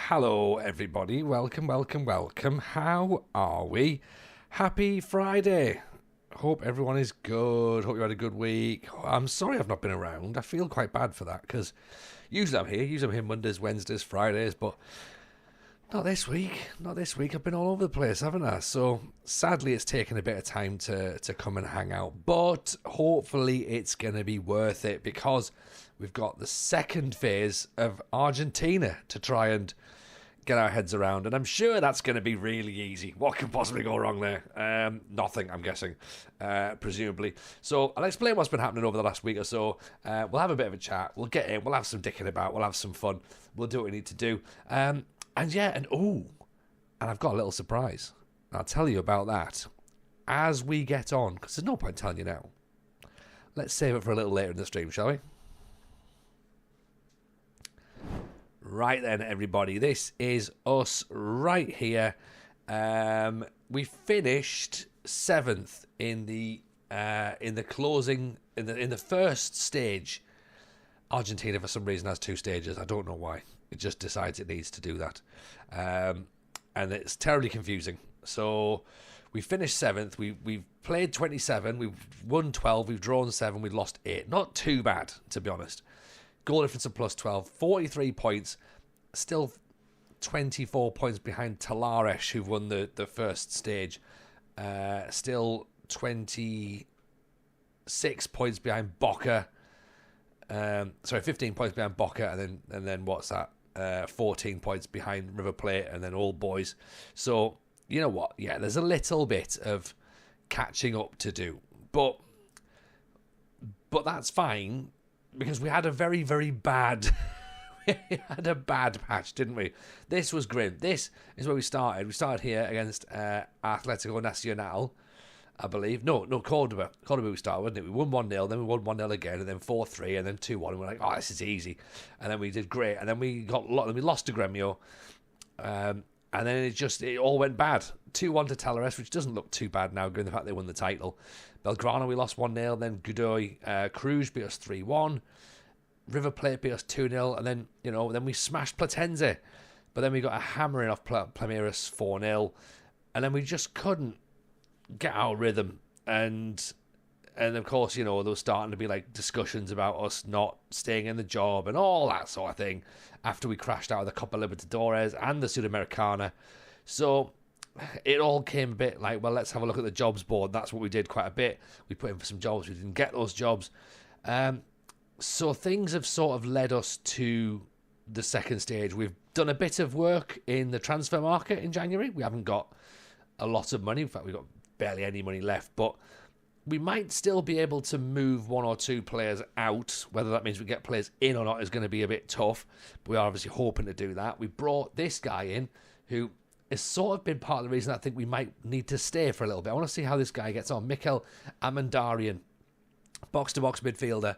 Hello, everybody. Welcome, welcome, welcome. How are we? Happy Friday. Hope everyone is good. Hope you had a good week. I'm sorry I've not been around. I feel quite bad for that because usually I'm here. Usually I'm here Mondays, Wednesdays, Fridays, but not this week. Not this week. I've been all over the place, haven't I? So sadly, it's taken a bit of time to come and hang out, but hopefully it's going to be worth it because we've got the second phase of Argentina to try and get our heads around, and I'm sure that's going to be really easy. What could possibly go wrong there? Nothing, I'm guessing, presumably. So I'll explain what's been happening over the last week or so. We'll have a bit of a chat. We'll get in. We'll have some dicking about. We'll have some fun. We'll do what we need to do. And I've got a little surprise. I'll tell you about that as we get on, because there's no point telling you now. Let's save it for a little later in the stream, shall we? Right then, everybody, this is us right here. We finished seventh in the closing in the first stage. Argentina, for some reason, has two stages. I don't know why. It just decides it needs to do that, and it's terribly confusing. So we finished seventh. We've played 27. We've won 12. We've drawn 7. We've lost 8. Not too bad, to be honest. Goal difference of plus 12, 43 points, still 24 points behind Talares, who won the first stage, still 26 points behind Boca, 15 points behind Boca, and then what's that, 14 points behind River Plate, and then All Boys. So, you know what, yeah, there's a little bit of catching up to do, but that's fine, because we had a very, very bad we had a bad patch, didn't we? This was grim. This is where we started. We started here against Atletico Nacional, I believe. No, Cordoba. Cordoba we started, wasn't it? We won 1-0, then we won 1-0 again, and then 4-3, and then 2-1. And we're like, oh, this is easy. And then we did great. And then we lost to Gremio. And then it all went bad. 2-1 to Talares, which doesn't look too bad now, given the fact they won the title. Belgrano, we lost 1-0. Then Godoy Cruz beat us 3-1. River Plate beat us 2-0. And then, then we smashed Platense. But then we got a hammering off Palmeiras 4-0. And then we just couldn't get our rhythm. And of course, there was starting to be like discussions about us not staying in the job and all that sort of thing after we crashed out of the Copa Libertadores and the Sudamericana. So it all came a bit like, well, let's have a look at the jobs board. That's what we did quite a bit. We put in for some jobs. We didn't get those jobs. So things have sort of led us to the second stage. We've done a bit of work in the transfer market in January. We haven't got a lot of money. In fact, we've got barely any money left. But we might still be able to move one or two players out. Whether that means we get players in or not is going to be a bit tough. But we are obviously hoping to do that. We brought this guy in who has sort of been part of the reason I think we might need to stay for a little bit. I want to see how this guy gets on. Mikel Amandarian, box-to-box midfielder.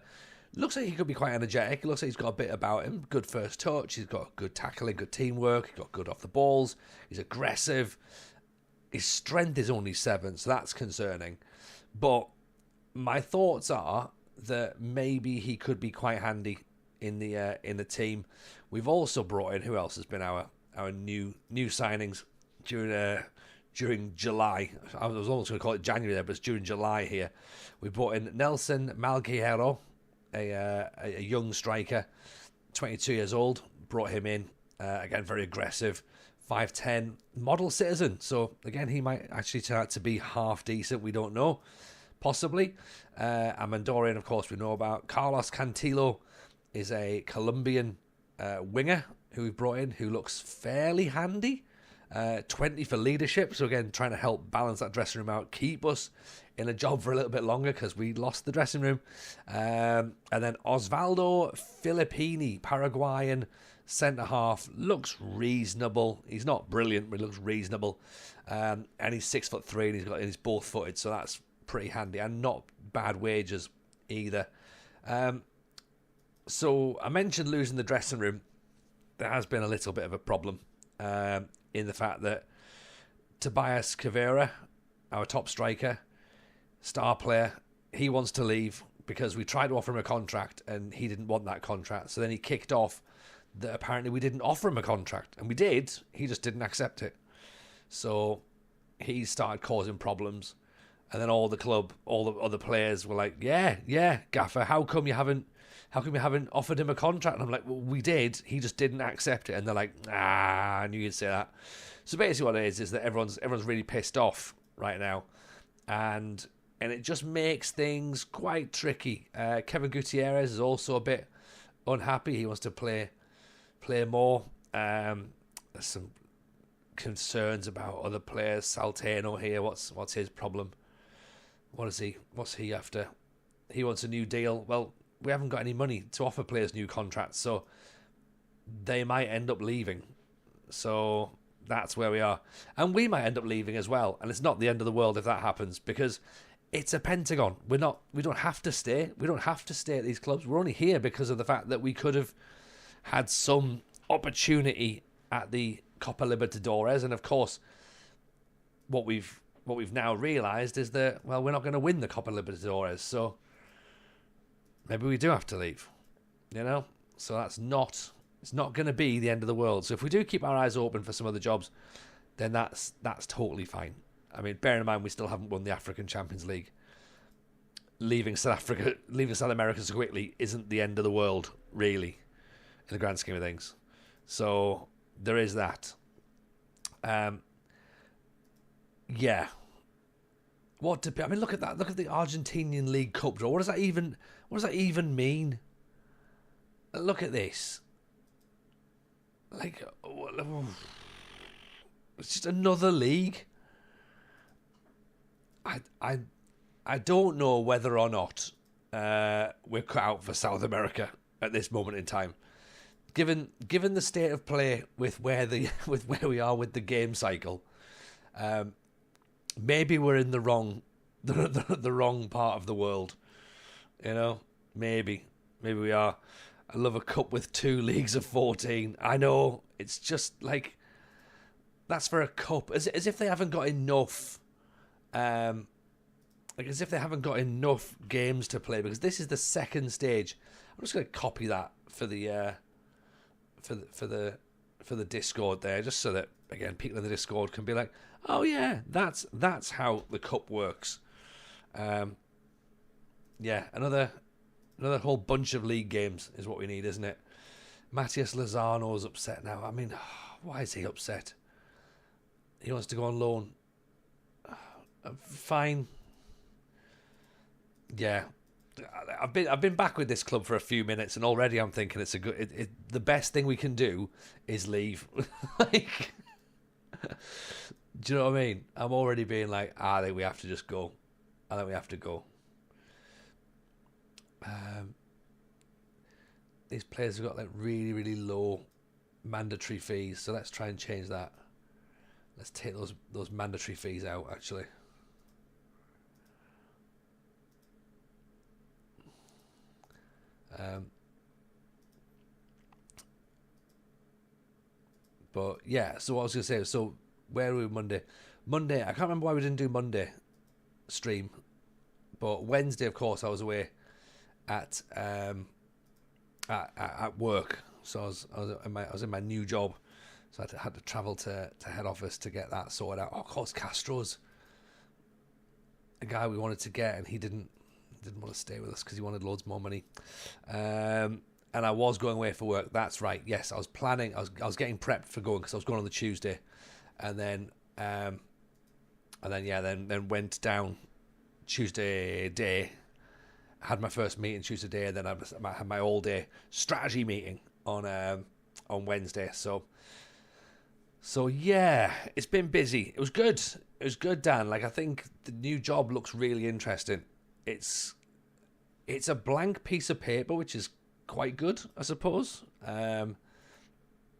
Looks like he could be quite energetic. It looks like he's got a bit about him. Good first touch. He's got good tackling, good teamwork. He's got good off the balls. He's aggressive. His strength is only 7, so that's concerning. But my thoughts are that maybe he could be quite handy in the team. We've also brought in, who else has been our new signings during July. I was almost going to call it January there, but it's during July here. We brought in Nelson Malguero, a young striker, 22 years old. Brought him in, again, very aggressive, 5'10", model citizen. So, again, he might actually turn out to be half decent. We don't know. Possibly. Amandorian, of course, we know about. Carlos Cantillo is a Colombian winger who we've brought in, who looks fairly handy. 20 for leadership. So, again, trying to help balance that dressing room out, keep us in a job for a little bit longer because we lost the dressing room. And then Osvaldo Filippini, Paraguayan centre-half, looks reasonable. He's not brilliant, but he looks reasonable. And he's 6'3", and he's both-footed, so that's pretty handy. And not bad wages either. So I mentioned losing the dressing room. There has been a little bit of a problem in the fact that Tobias Caveira, our top striker, star player, he wants to leave because we tried to offer him a contract and he didn't want that contract. So then he kicked off that apparently we didn't offer him a contract, and we did. He just didn't accept it. So he started causing problems, and then all the club, all the other players were like, "Yeah, Gaffer, how come you haven't offered him a contract?" And I'm like, "Well, we did. He just didn't accept it." And they're like, "Ah, I knew you'd say that." So basically, what it is that everyone's really pissed off right now, and it just makes things quite tricky. Kevin Gutierrez is also a bit unhappy. He wants to play more. There's some concerns about other players. Saltano here, what's his problem? What's he after? He wants a new deal. Well, we haven't got any money to offer players new contracts, so they might end up leaving. So that's where we are. And we might end up leaving as well. And it's not the end of the world if that happens, because it's a Pentagon. We don't have to stay. We don't have to stay at these clubs. We're only here because of the fact that we could have had some opportunity at the Copa Libertadores. And of course, what we've now realised is that, well, we're not going to win the Copa Libertadores. So maybe we do have to leave, you know? So it's not going to be the end of the world. So if we do keep our eyes open for some other jobs, then that's totally fine. I mean, bearing in mind we still haven't won the African Champions League. Leaving South America so quickly isn't the end of the world, really, in the grand scheme of things. So there is that. Yeah. Look at that. Look at the Argentinian League Cup draw. What does that even mean? Look at this. Like, it's just another league. I don't know whether or not we're cut out for South America at this moment in time. Given the state of play with where we are with the game cycle, maybe we're in the wrong part of the world. You know, maybe we are. I love a cup with 2 leagues of 14. I know, it's just like, that's for a cup, as if they haven't got enough. As if they haven't got enough games to play, because this is the second stage. I'm just going to copy that for the Discord there, just so that, again, people in the Discord can be like, oh yeah, that's how the cup works. Yeah, another whole bunch of league games is what we need, isn't it? Matias Lozano's upset now. I mean, why is he upset? He wants to go on loan. Fine. Yeah, I've been back with this club for a few minutes, and already I'm thinking it's a good. The best thing we can do is leave. Like, do you know what I mean? I'm already being like, I think we have to just go. I think we have to go. These players have got like really, really low mandatory fees, so let's try and change that. Let's take those mandatory fees out, actually. But yeah, so what I was going to say, so where are we Monday? Monday, I can't remember why we didn't do Monday stream, but Wednesday, of course, I was away at work, so I was in my new job, so I had to travel to head office to get that sorted out. Oh, of course, Castro's a guy we wanted to get, and he didn't want to stay with us because he wanted loads more money. And I was going away for work. That's right. Yes, I was planning. I was getting prepped for going because I was going on the Tuesday, and then went down Tuesday day. Had my first meeting Tuesday day, and then I had my all day strategy meeting on Wednesday. So yeah, it's been busy. It was good. It was good, Dan. Like, I think the new job looks really interesting. It's a blank piece of paper, which is quite good, I suppose.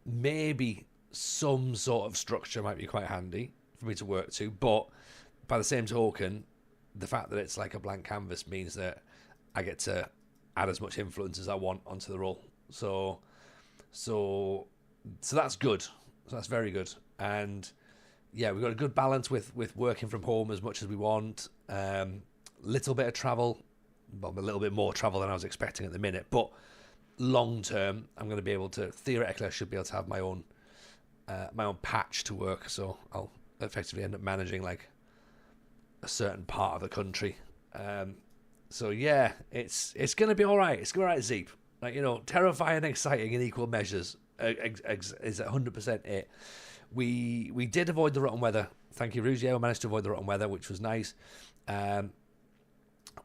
Maybe some sort of structure might be quite handy for me to work to, but by the same token, the fact that it's like a blank canvas means that I get to add as much influence as I want onto the role. So that's good. So that's very good. And yeah, we've got a good balance with working from home as much as we want. Little bit of travel, well, a little bit more travel than I was expecting at the minute, but long term, I'm going to be able to, theoretically, I should be able to have my own patch to work. So I'll effectively end up managing like a certain part of the country. So yeah, it's going to be all right. It's going to be all right, Zeep. Like, you know, terrifying and exciting in equal measures is 100% it. We did avoid the rotten weather. Thank you, Rouge. Yeah, we managed to avoid the rotten weather, which was nice.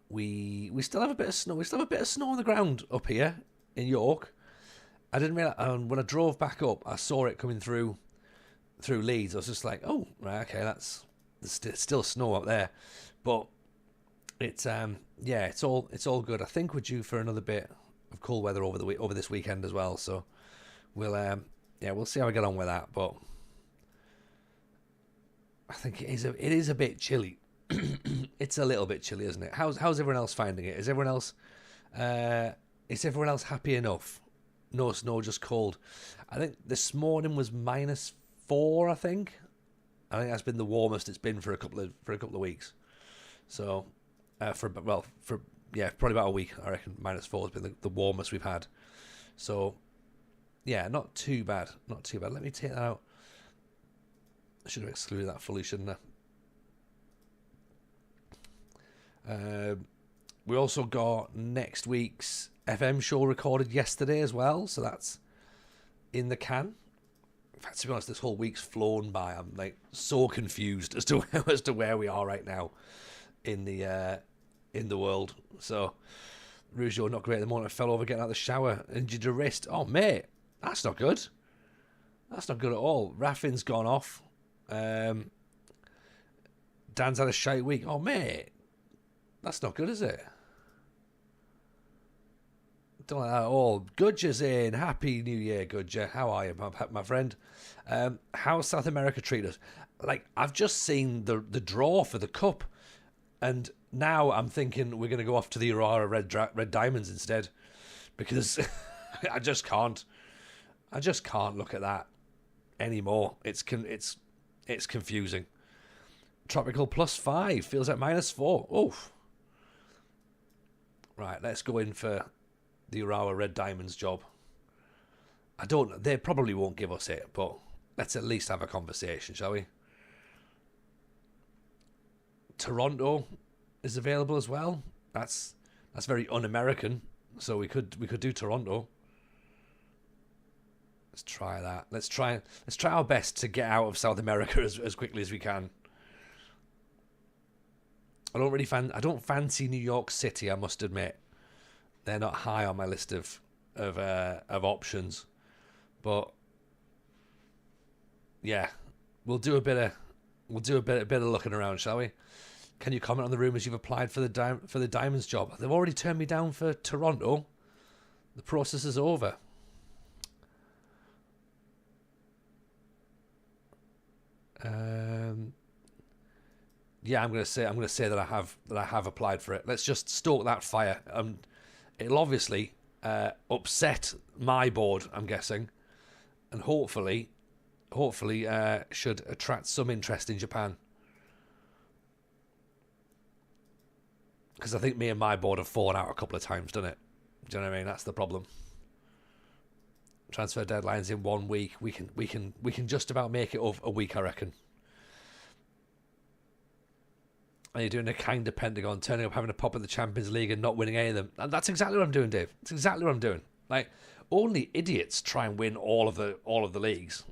We still have a bit of snow. We still have a bit of snow on the ground up here in York. I didn't realize when I drove back up, I saw it coming through Leeds. I was just like, oh, right, okay, there's still snow up there, but it's it's all good. I think we're due for another bit of cool weather over this weekend as well. So we'll see how we get on with that. But I think it is a bit chilly. It's a little bit chilly, isn't it? How's everyone else finding it? Is everyone else happy enough? No snow, just cold. I think this morning was -4. I think that's been the warmest it's been for a couple of weeks. So probably about a week. I reckon -4 has been the warmest we've had. So yeah, not too bad. Not too bad. Let me take that out. I should have excluded that fully, shouldn't I? We also got next week's FM show recorded yesterday as well, so that's in the can. In fact, to be honest, this whole week's flown by. I'm like so confused as to where we are right now in the world. So, Rougeau, not great at the moment. I fell over getting out of the shower, injured your wrist. Oh, mate, that's not good. That's not good at all. Raffin's gone off. Dan's had a shite week. Oh, mate, that's not good, is it? Don't like that at all. Gudja's in. Happy New Year, Gudja. How are you, my friend? How's South America treat us? Like, I've just seen the draw for the cup, and now I'm thinking we're going to go off to the Aurora Red Diamonds instead, because I just can't look at that anymore. It's confusing. Tropical +5 feels like -4. Oof. Right, let's go in for the Urawa Red Diamonds job. They probably won't give us it, but let's at least have a conversation, shall we? Toronto is available as well. That's very un-American, so we could do Toronto. Let's try that. Let's try our best to get out of South America as quickly as we can. I don't fancy New York City, I must admit. They're not high on my list of options, but yeah, we'll do a bit of looking around, shall we? Can you comment on the rumours you've applied for the Diamonds job? They've already turned me down for Toronto. The process is over. Yeah, I'm gonna say that I have applied for it. Let's just stoke that fire. It'll obviously upset my board, I'm guessing, and hopefully should attract some interest in Japan. Because I think me and my board have fallen out a couple of times, doesn't it? Do you know what I mean? That's the problem. Transfer deadlines in 1 week. We can just about make it a week, I reckon. And you're doing a kind of Pentagon, turning up, having a pop at the Champions League and not winning any of them. And that's exactly what I'm doing, Dave. That's exactly what I'm doing. Like, only idiots try and win all of the leagues.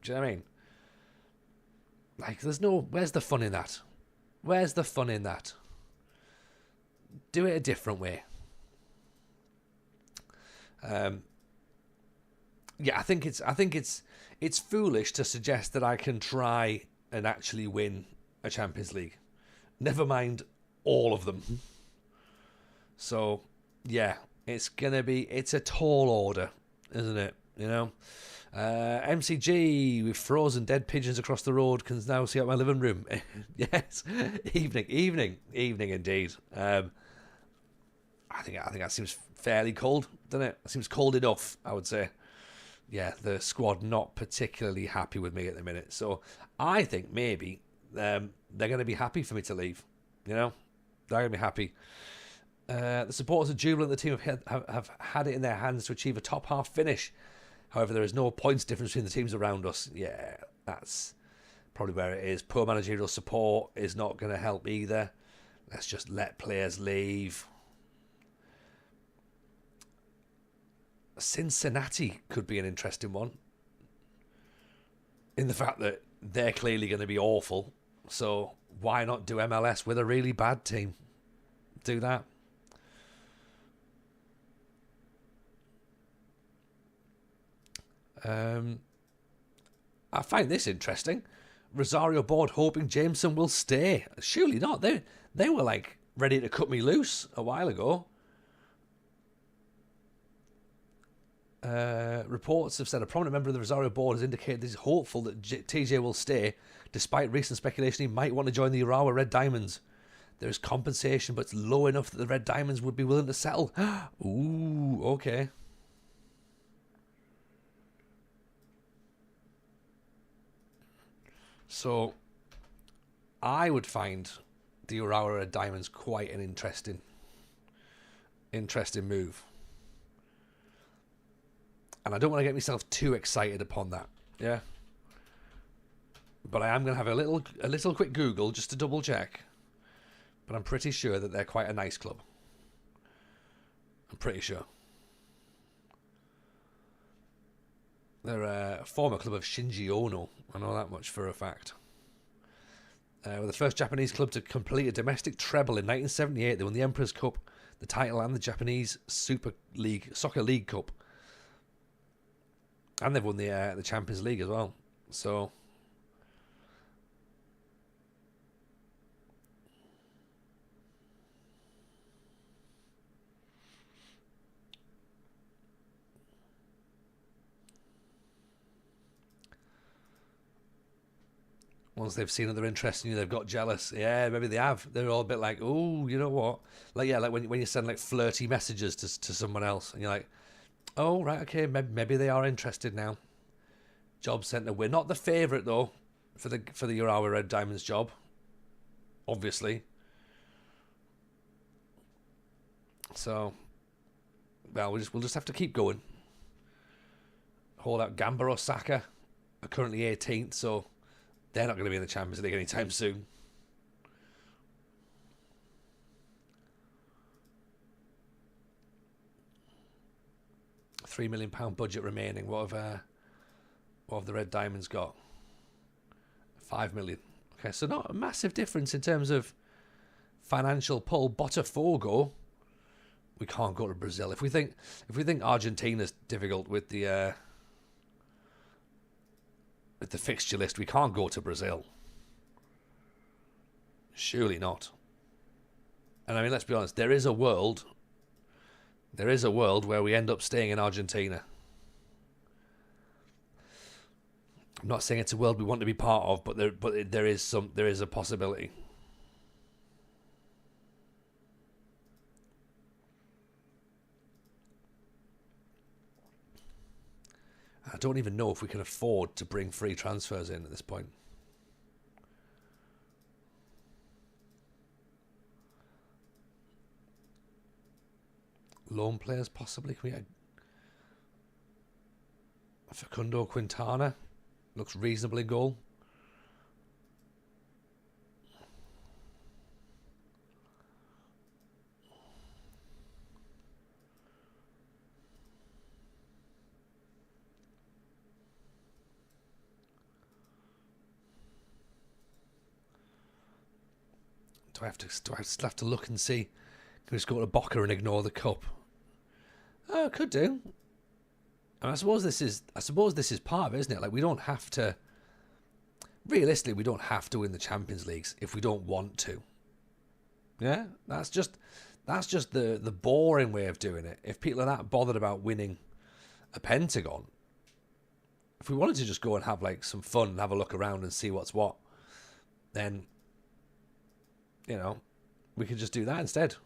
Do you know what I mean? Like, where's the fun in that? Where's the fun in that? Do it a different way. Yeah, I think it's foolish to suggest that I can try and actually win a Champions League. Never mind all of them. So, yeah, it's a tall order, isn't it? You know? MCG with frozen dead pigeons across the road can now see out my living room. Yes. Evening indeed. I think that seems fairly cold, doesn't it? It seems cold enough, I would say. Yeah, the squad not particularly happy with me at the minute. So I think maybe they're going to be happy for me to leave. You know, they're going to be happy. The supporters are jubilant the team have had it in their hands to achieve a top half finish. However, there is no points difference between the teams around us. Yeah, that's probably where it is. Poor managerial support is not going to help either. Let's just let players leave. Cincinnati could be an interesting one, in the fact that they're clearly going to be awful. So why not do MLS with a really bad team? Do that. I find this interesting. Rosario board hoping Jameson will stay. Surely not. They were like ready to cut me loose a while ago. Reports have said a prominent member of the Rosario board has indicated he's hopeful that TJ will stay, despite recent speculation he might want to join the Urawa Red Diamonds. There is compensation, but it's low enough that the Red Diamonds would be willing to settle. Ooh, okay. So, I would find the Urawa Red Diamonds quite an interesting move. And I don't want to get myself too excited upon that. Yeah. But I am going to have a little quick Google just to double check. But I'm pretty sure that they're quite a nice club. I'm pretty sure. They're a former club of Shinji Ono. I know that much for a fact. We're the first Japanese club to complete a domestic treble in 1978. They won the Emperor's Cup, the title, and the Japanese Soccer League Cup. And they've won the Champions League as well. So, once they've seen other interest in you, they've got jealous. Yeah, maybe they have. They're all a bit like, oh, you know what? Like, yeah, like when you send like flirty messages to someone else, and you're like, oh, right, okay, maybe they are interested now. Job centre. We're not the favourite though for the Urawa Red Diamonds job, obviously. So, well, we'll just have to keep going. Hold out. Gamba Osaka are currently 18th, so they're not going to be in the Champions League anytime soon. £3 million budget remaining. What have the Red Diamonds got? 5 million. Okay, so not a massive difference in terms of financial pull. Botafogo, we can't go to Brazil. If we think Argentina's difficult with the fixture list, we can't go to Brazil. Surely not. And I mean, let's be honest, there is a world where we end up staying in Argentina. I'm not saying it's a world we want to be part of, but there is a possibility. I don't even know if we can afford to bring free transfers in at this point. Loan players, possibly. Can we get Facundo Quintana? Looks reasonably goal. Do I still have to look and see? Can we just go to Boca and ignore the cup? Oh, could do. And I suppose this is part of it, isn't it? Like, we don't have to. Realistically, we don't have to win the Champions Leagues if we don't want to. Yeah, that's just the boring way of doing it. If people are that bothered about winning a Pentagon, if we wanted to just go and have like some fun and have a look around and see what's what, then we could just do that instead.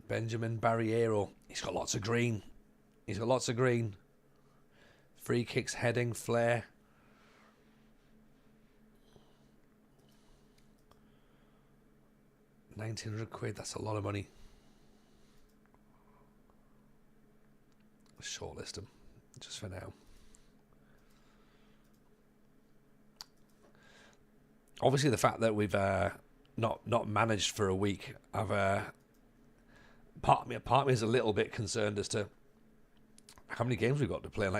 Benjamin Barriero. He's got lots of green. Free kicks, heading, flair. £1,900. That's a lot of money. Shortlist them just for now. Obviously, the fact that we've not managed for a week, I've part of me is a little bit concerned as to how many games we've got to play, and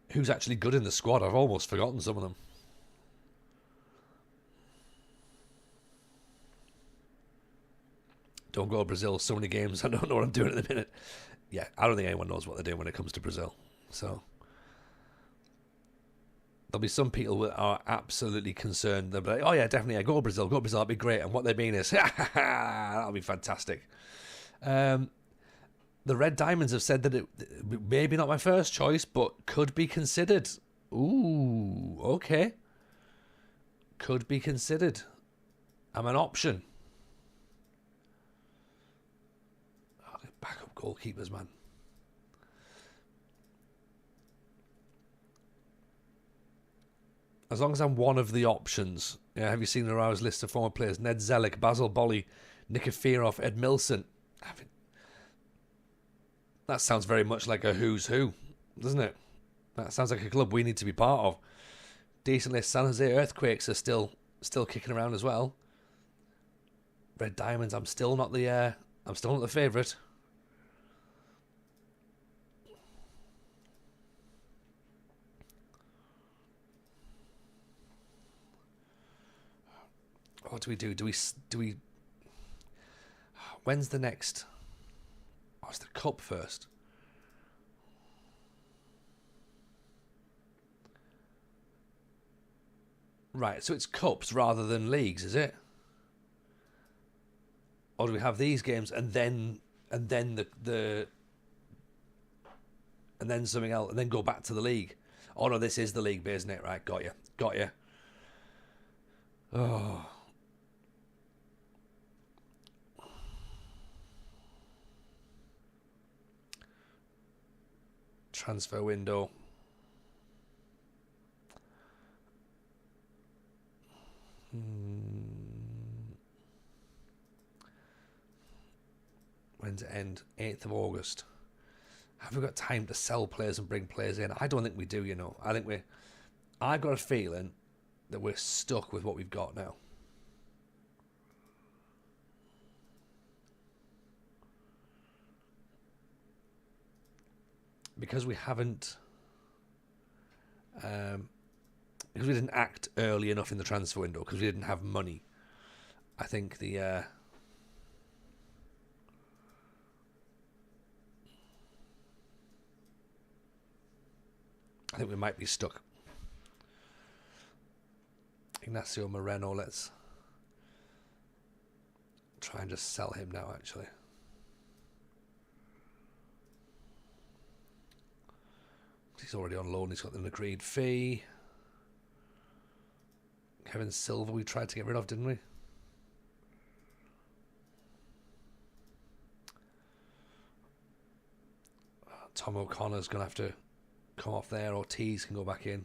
who's actually good in the squad. I've almost forgotten some of them. Don't go to Brazil. So many games. I don't know what I'm doing at the minute. Yeah, I don't think anyone knows what they're doing when it comes to Brazil. So there'll be some people who are absolutely concerned. They'll be like, oh yeah, definitely, yeah, go to Brazil, that'll be great. And what they mean is, that'll be fantastic. The Red Diamonds have said that it maybe not my first choice, but could be considered. Ooh, okay. Could be considered. I'm an option. Backup goalkeepers, man. As long as I'm one of the options. Yeah, have you seen Rosario's list of former players? Ned Zellick, Basil Bolly, Nikiforov, Ed Milson. That sounds very much like a who's who, doesn't it? That sounds like a club we need to be part of. Decent list. San Jose Earthquakes are still kicking around as well. Red Diamonds. I'm still not the favourite. What do we do? Do we? When's the next? Oh, it's the cup first. Right, so it's cups rather than leagues, is it? Or do we have these games and then the and then something else and then go back to the league? Oh no, this is the league, isn't it? Right, got you. Oh. Transfer window. When's it end? 8th of August. Have we got time to sell players and bring players in? I don't think we do, you know. I've got a feeling that we're stuck with what we've got now. Because we haven't... because we didn't act early enough in the transfer window, because we didn't have money. I think I think we might be stuck. Ignacio Moreno, let's try and just sell him now, actually. He's already on loan, he's got an agreed fee. Kevin Silva we tried to get rid of, didn't we? Tom O'Connor's going to have to come off there. Ortiz can go back in.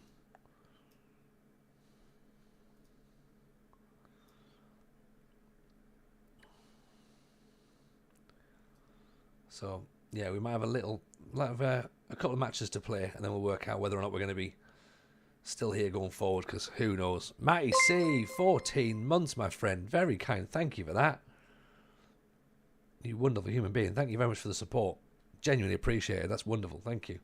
So, yeah, we might have a couple of matches to play, and then we'll work out whether or not we're going to be still here going forward, because who knows. Matty C, 14 months, my friend. Very kind. Thank you for that. You wonderful human being. Thank you very much for the support. Genuinely appreciate it. That's wonderful. Thank you.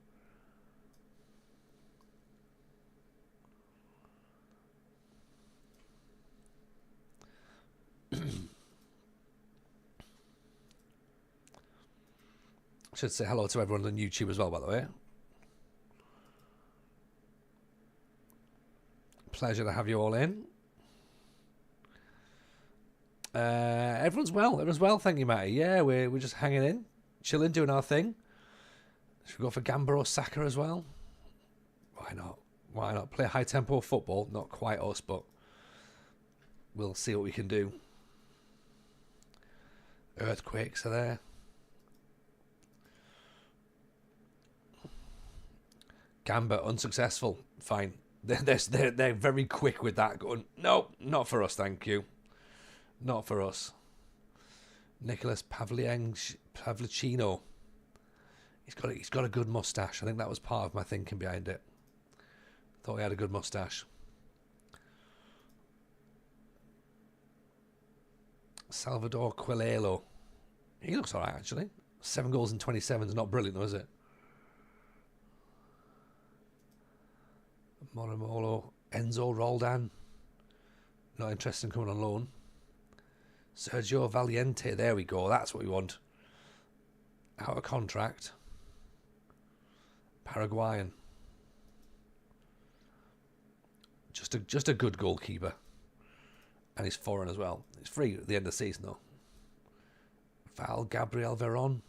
I should say hello to everyone on YouTube as well, by the way. Pleasure to have you all in. Everyone's well. Everyone's well, thank you, Matty. Yeah, we're just hanging in, chilling, doing our thing. Should we go for Gamba or Saka as well? Why not? Why not? Play high tempo football. Not quite us, but we'll see what we can do. Earthquakes are there. Gamba unsuccessful. Fine. They're very quick with that. Going, no, not for us, thank you. Not for us. Nicholas Pavlicino. He's got a good mustache. I think that was part of my thinking behind it. Thought he had a good mustache. Salvador Quilelo. He looks alright, actually. 7 goals in 27 is not brilliant, though, is it? Morimolo. Enzo Roldan. Not interested in coming on loan. Sergio Valiente. There we go. That's what we want. Out of contract. Paraguayan. Just a good goalkeeper. And he's foreign as well. He's free at the end of the season, though. Val Gabriel Veron.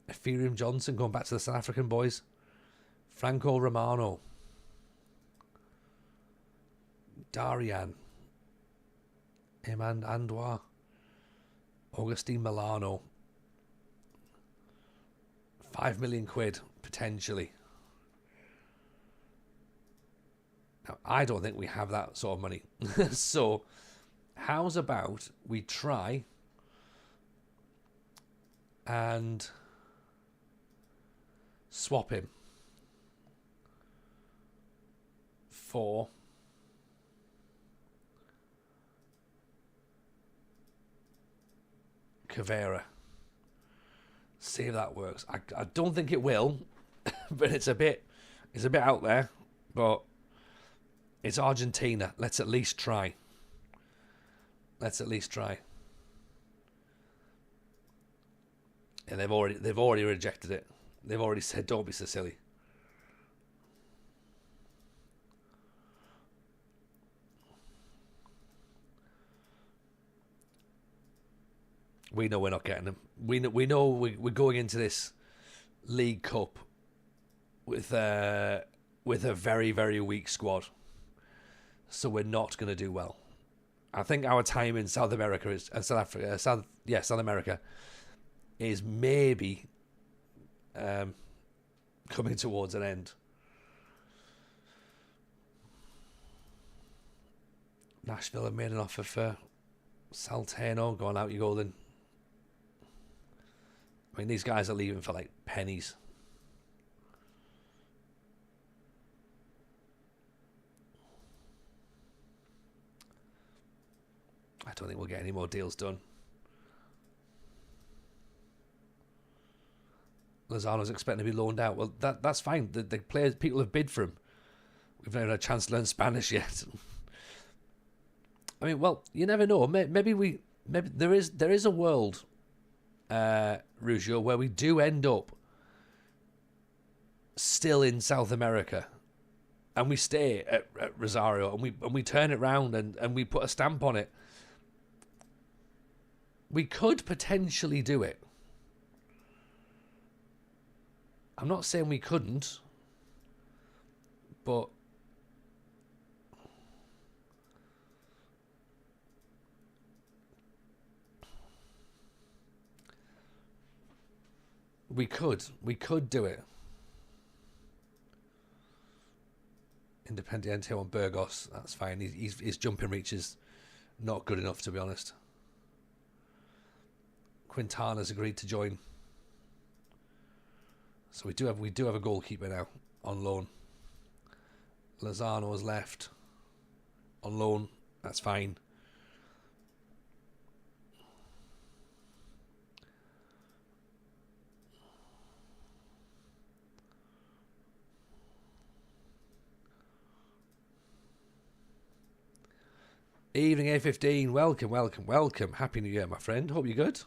Ephraim Johnson, going back to the South African boys. Franco Romano. Darian. Eman Andois. Augustine Milano. 5 million quid, potentially. Now, I don't think we have that sort of money. So, how's about we try and swap him for Cavera. See if that works. I don't think it will, but it's a bit out there. But it's Argentina. Let's at least try. And they've already rejected it. They've already said, "Don't be so silly." We know we're not getting them. We know we're going into this League Cup with a very, very weak squad, so we're not going to do well. I think our time in South America South America is maybe coming towards an end. Nashville have made an offer for Saltano. Go on, out you go then. I mean, these guys are leaving for like pennies. I don't think we'll get any more deals done. Lozano's expecting to be loaned out. Well, that's fine. The players, people have bid for him. We've never had a chance to learn Spanish yet. I mean, well, you never know. Maybe there is a world, Ruggiero, where we do end up still in South America, and we stay at Rosario, and we turn it round and we put a stamp on it. We could potentially do it. I'm not saying we couldn't, but we could do it. Independiente on Burgos, that's fine. His jumping reach is not good enough, to be honest. Quintana's agreed to join, so we do have a goalkeeper now on loan. Lozano's left on loan. That's fine. Evening A15. Welcome. Happy New Year, my friend. Hope you're good.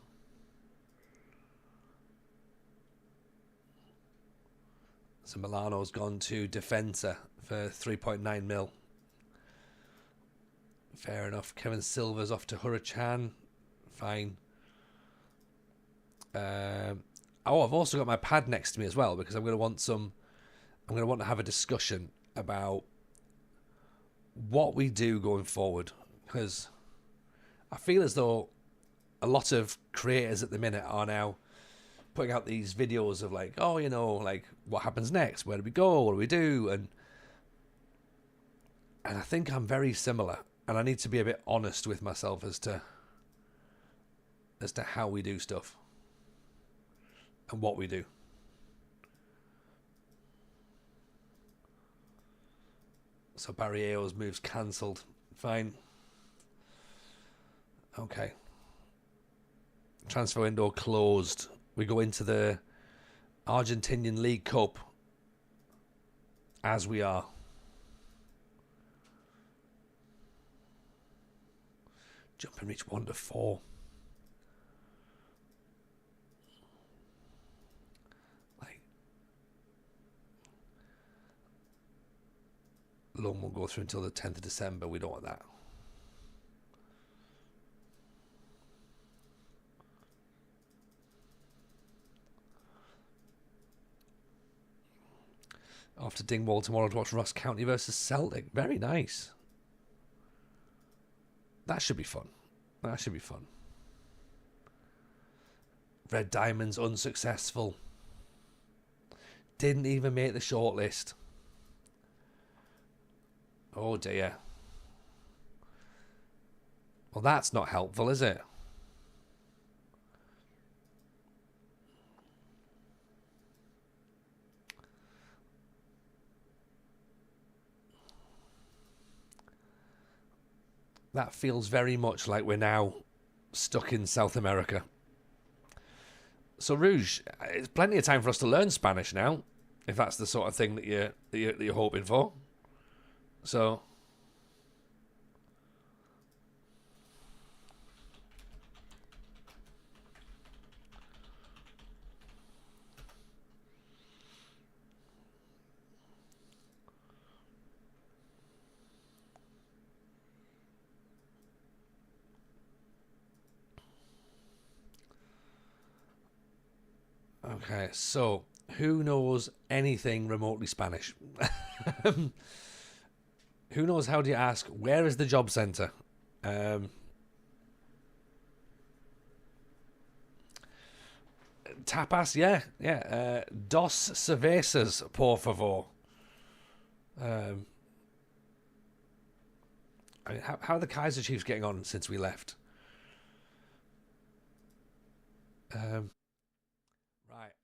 So Milano's gone to Defensa for 3.9 mil. Fair enough. Kevin Silva's off to Hurricane. Fine. I've also got my pad next to me as well, because I'm going to want to have a discussion about what we do going forward, because I feel as though a lot of creators at the minute are now putting out these videos of like, oh, like what happens next? Where do we go? What do we do? And I think I'm very similar. And I need to be a bit honest with myself as to how we do stuff and what we do. So Barriero's move's cancelled. Fine. Okay. Transfer window closed. We go into the Argentinian League Cup as we are. Jump and reach 1 to 4. Loan will go through until the 10th of December. We don't want that. Off to Dingwall tomorrow to watch Ross County versus Celtic. Very nice. That should be fun. That should be fun. Red Diamonds unsuccessful. Didn't even make the shortlist. Oh dear. Well, that's not helpful, is it? That feels very much like we're now stuck in South America. So, Rouge, it's plenty of time for us to learn Spanish now, if that's the sort of thing that you're hoping for. So, okay, so who knows anything remotely Spanish? Who knows how do you ask, where is the job centre? Tapas, yeah. Dos cervezas, por favor. How are the Kaiser Chiefs getting on since we left? Right,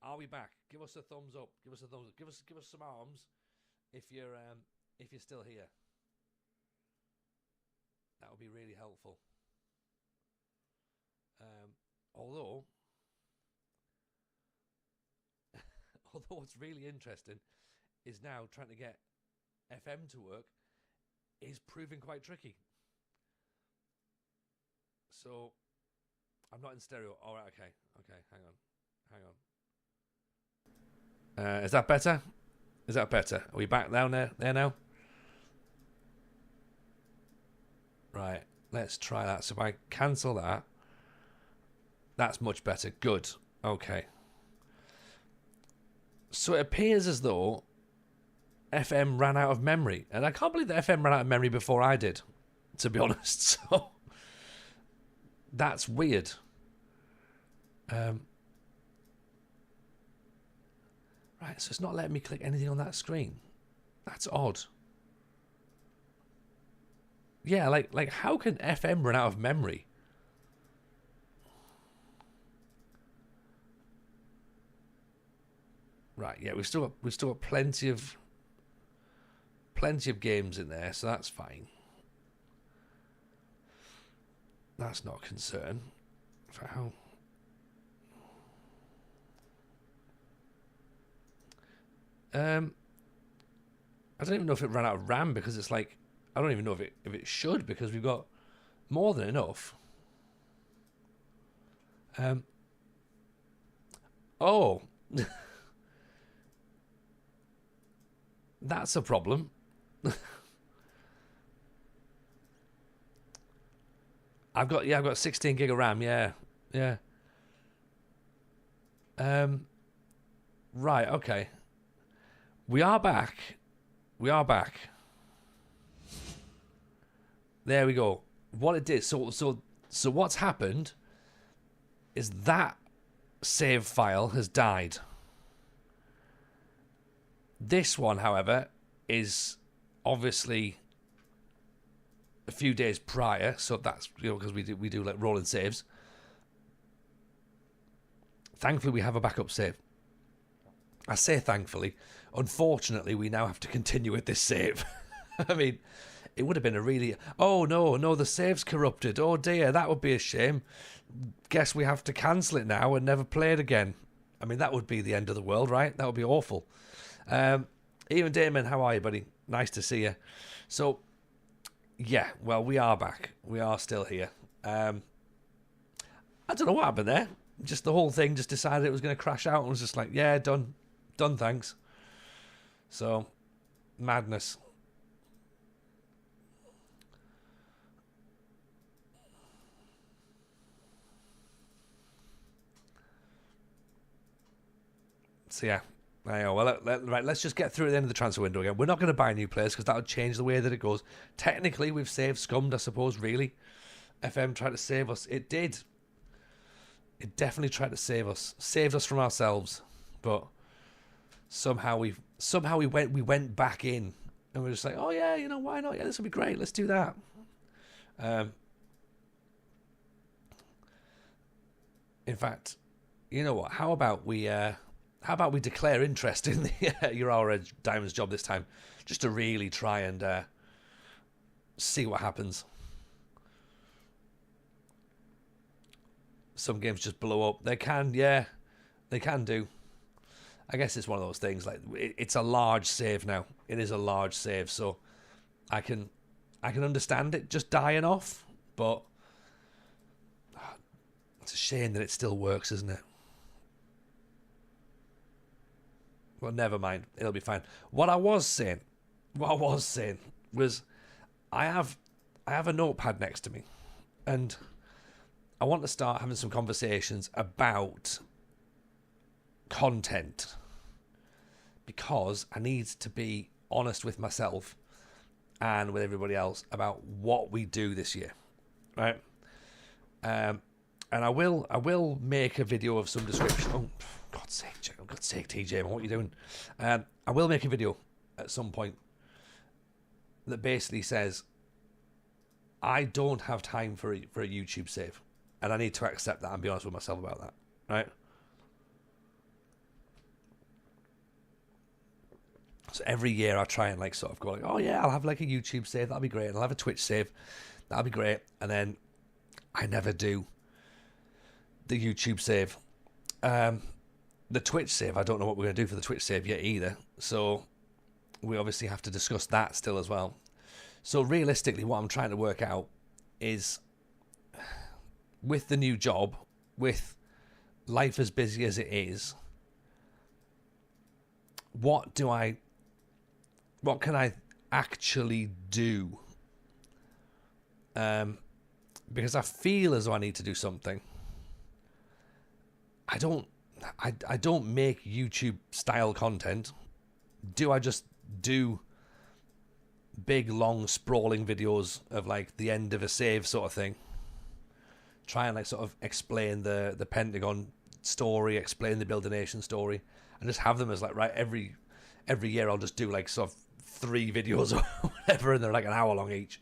are we back? Give us a thumbs up. Give us a thumbs up. Give us some arms if you're still here. That would be really helpful. Although what's really interesting is now trying to get FM to work is proving quite tricky. So I'm not in stereo. All right, okay, hang on. Is that better? Is that better? Are we back down there now? Right, let's try that. So if I cancel that, that's much better. Good. Okay. So it appears as though FM ran out of memory. And I can't believe that FM ran out of memory before I did, to be honest. So that's weird. Right, so it's not letting me click anything on that screen. That's odd. Yeah, like how can FM run out of memory? Right, yeah, we've still got plenty of games in there, so that's fine. That's not a concern. For how? I don't even know if it ran out of RAM because it's like I don't even know if it should because we've got more than enough. Oh. That's a problem. I've got 16 gig of RAM, yeah. Right, okay. We are back. There we go. What it did, so what's happened is that save file has died. This one, however, is obviously a few days prior, so that's, because we do like rolling saves. Thankfully, we have a backup save. I say thankfully. Unfortunately, we now have to continue with this save. I mean, it would have been a really... Oh, no, the save's corrupted. Oh, dear, that would be a shame. Guess we have to cancel it now and never play it again. I mean, that would be the end of the world, right? That would be awful. Even Damon, how are you, buddy? Nice to see you. So, yeah, well, we are back. We are still here. I don't know what happened there. Just the whole thing just decided it was going to crash out and was just like, yeah, done, thanks. So, madness. So, yeah. Well, right, let's just get through the end of the transfer window again. We're not going to buy new players because that would change the way that it goes. Technically, we've saved Scummed, I suppose, really. FM tried to save us. It did. It definitely tried to save us. Saved us from ourselves. But somehow we went back in. And we're just like, oh, yeah, why not? Yeah, this will be great. Let's do that. In fact, you know what? How about we declare interest in the Euro Edge Diamonds job this time, just to really try and see what happens. Some games just blow up. They can do. I guess it's one of those things. Like it's a large save now. It is a large save, so I can understand it just dying off, but it's a shame that it still works, isn't it? Well, never mind. It'll be fine. What I was saying was I have a notepad next to me, and I want to start having some conversations about content because I need to be honest with myself and with everybody else about what we do this year, right? And I will make a video of some description. Oh, for God's sake, TJ, what are you doing? I will make a video at some point that basically says I don't have time for a YouTube save. And I need to accept that and be honest with myself about that, right? So every year I try and sort of go oh yeah, I'll have a YouTube save, that'll be great. And I'll have a Twitch save, that'll be great. And then I never do the YouTube save. The Twitch save, I don't know what we're going to do for the Twitch save yet either. So we obviously have to discuss that still as well. So realistically, what I'm trying to work out is, with the new job, with life as busy as it is, what can I actually do? Because I feel as though I need to do something. I don't make YouTube style content. Do I just do big, long, sprawling videos of the end of a save sort of thing? Try and sort of explain the Pentagon story, explain the Build a Nation story, and just have them as right every year I'll just do sort of 3 videos or whatever, and they're an hour long each.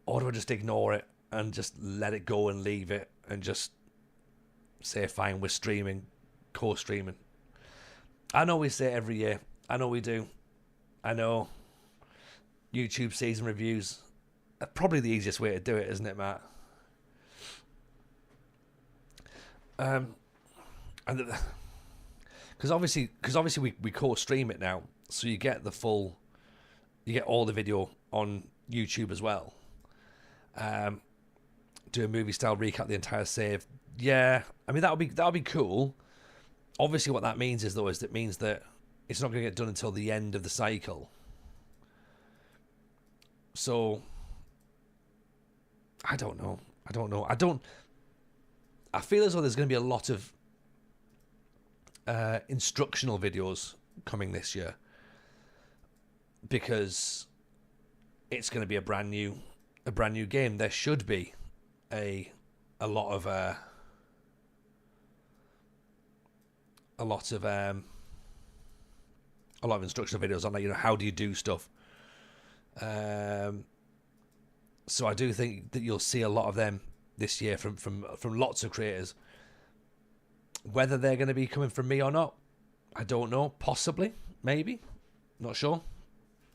Or do I just ignore it and just let it go and leave it and just say fine, we're streaming, co-streaming? I know we say it every year. I know we do. I know YouTube season reviews are probably the easiest way to do it, isn't it, Matt? And because obviously we co-stream it now, so you get all the video on YouTube as well. Do a movie style recap the entire save. Yeah, I mean that'll be cool. Obviously, what that means is it means that it's not going to get done until the end of the cycle. So I don't know. I feel as though there's going to be a lot of instructional videos coming this year because it's going to be a brand new game. There should be a lot of instructional videos on how do you do stuff. So I do think that you'll see a lot of them this year from lots of creators. Whether they're going to be coming from me or not, I don't know. Possibly, maybe, not sure.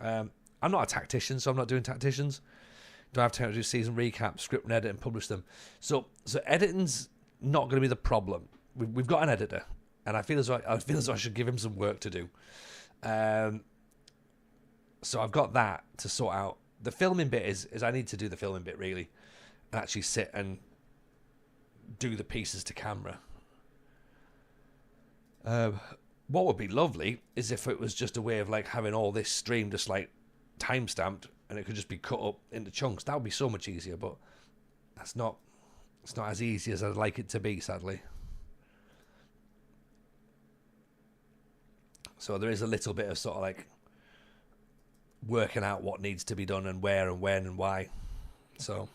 I'm not a tactician, so I'm not doing tacticians. Do I have time to do season recaps, script and edit, and publish them? So editing's not going to be the problem. We've got an editor, and I feel as though I should give him some work to do. So I've got that to sort out. The filming bit is I need to do the filming bit really, and actually sit and do the pieces to camera. What would be lovely is if it was just a way of like having all this stream just like time stamped and it could just be cut up into chunks. That would be so much easier, but it's not as easy as I'd like it to be, sadly. So there is a little bit of sort of like working out what needs to be done and where and when and why. So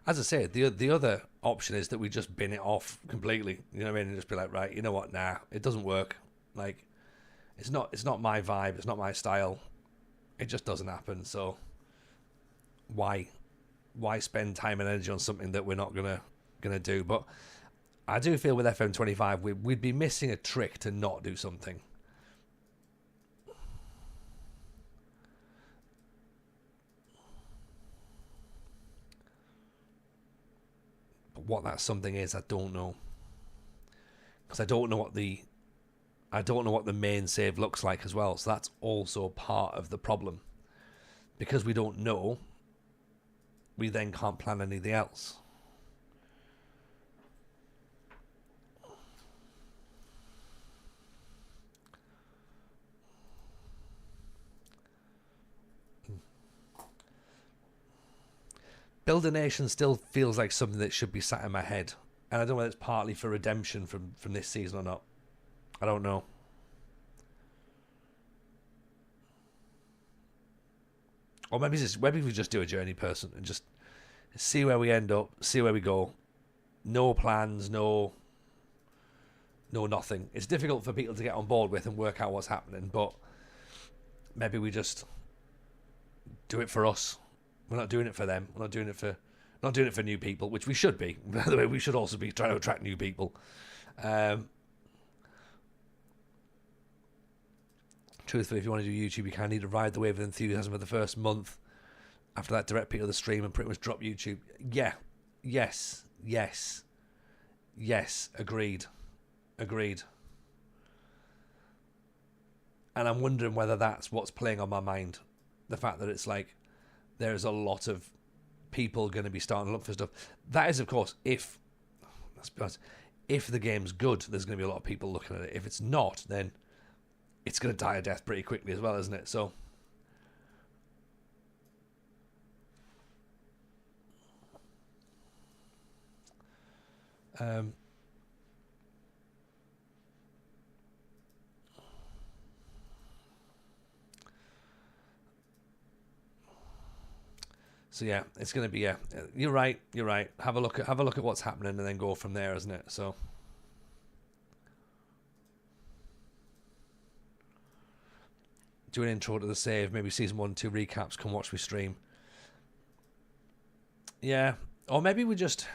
as I say, the other option is that we just bin it off completely. You know what I mean? And just be like, right, you know what? Nah, it doesn't work. Like, it's not my vibe. It's not my style. It just doesn't happen. So why spend time and energy on something that we're not gonna do? But I do feel with FM25 we'd be missing a trick to not do something. What that something is, I don't know, because I don't know what the main save looks like as well. So that's also part of the problem, because we don't know. We then can't plan anything else. Build a Nation still feels like something that should be sat in my head. And I don't know whether it's partly for redemption from this season or not. I don't know. Or maybe we just do a journey person and just see where we end up, see where we go. No plans, no nothing. It's difficult for people to get on board with and work out what's happening, but maybe we just do it for us. We're not doing it for them. We're not doing it for new people, which we should be. By the way, we should also be trying to attract new people. Truthfully, if you want to do YouTube, you kind of need to ride the wave of enthusiasm for the first month. After that, direct people to the stream and pretty much drop YouTube. Yeah. Yes. Agreed. And I'm wondering whether that's what's playing on my mind. The fact that it's like, there's a lot of people going to be starting to look for stuff. That is, of course, if the game's good, there's going to be a lot of people looking at it. If it's not, then it's going to die a death pretty quickly as well, isn't it? So, so yeah, it's going to be You're right. Have a look at what's happening and then go from there, isn't it? So. Do an intro to the save, maybe season 1, 2 recaps, come watch me stream. Yeah. Or maybe we just...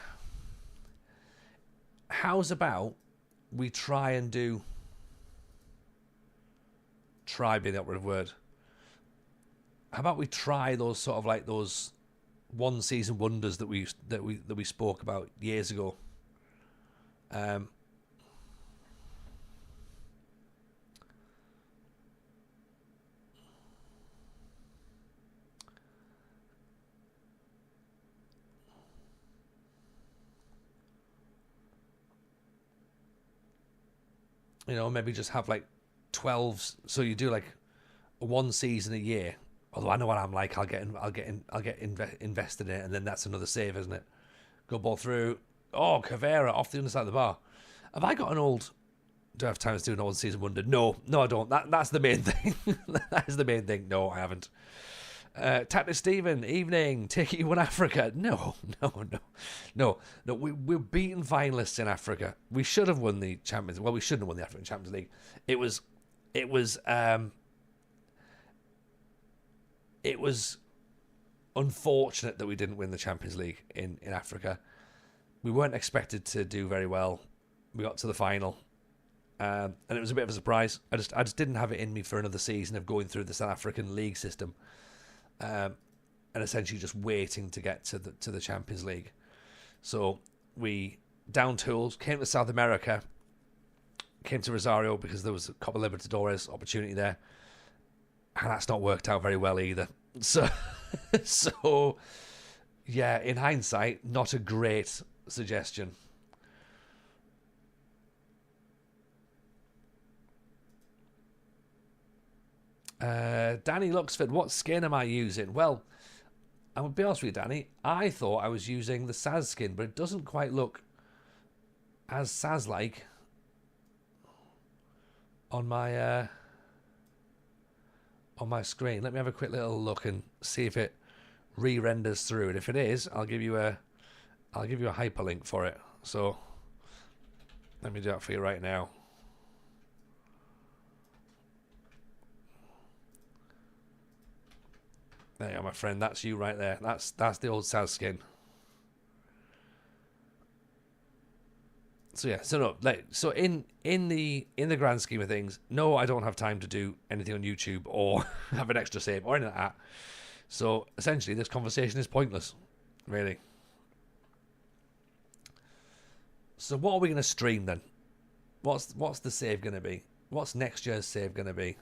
How's about we try and do... Try being the operative word. How about we try those sort of like those one season wonders that we spoke about years ago. You know, maybe just have like 12. So you do like one season a year. Although I know what I'm like, I'll get invested in it, and then that's another save, isn't it? Go ball through. Oh, Cavera off the underside of the bar. Have I got an old? Do I have time to do an old season wonder? No, I don't. That's the main thing. That is the main thing. No, I haven't. Tactic Stephen, evening. Take it you won Africa. No, no, no, no, no. We're beaten finalists in Africa. We should have won the Champions. Well, we shouldn't have won the African Champions League. It was unfortunate that we didn't win the Champions League in Africa. We weren't expected to do very well. We got to the final, and it was a bit of a surprise. I just didn't have it in me for another season of going through the South African league system, and essentially just waiting to get to the Champions League. So we down tools, came to South America, came to Rosario because there was a Copa Libertadores opportunity there, and that's not worked out very well either. So yeah, in hindsight, not a great suggestion. Danny Luxford, what skin am I using? Well, I'm going to be honest with you, Danny. I thought I was using the Saz skin, but it doesn't quite look as Saz-like on my screen. Let me have a quick little look and see if it re-renders through. And if it is, I'll give you a hyperlink for it. So let me do that for you right now. There you are, my friend. That's you right there. That's the old Saz skin. So yeah, so in the grand scheme of things, no, I don't have time to do anything on YouTube or have an extra save or anything like that. So essentially, this conversation is pointless, really. So what are we going to stream then? What's the save going to be? What's next year's save going to be?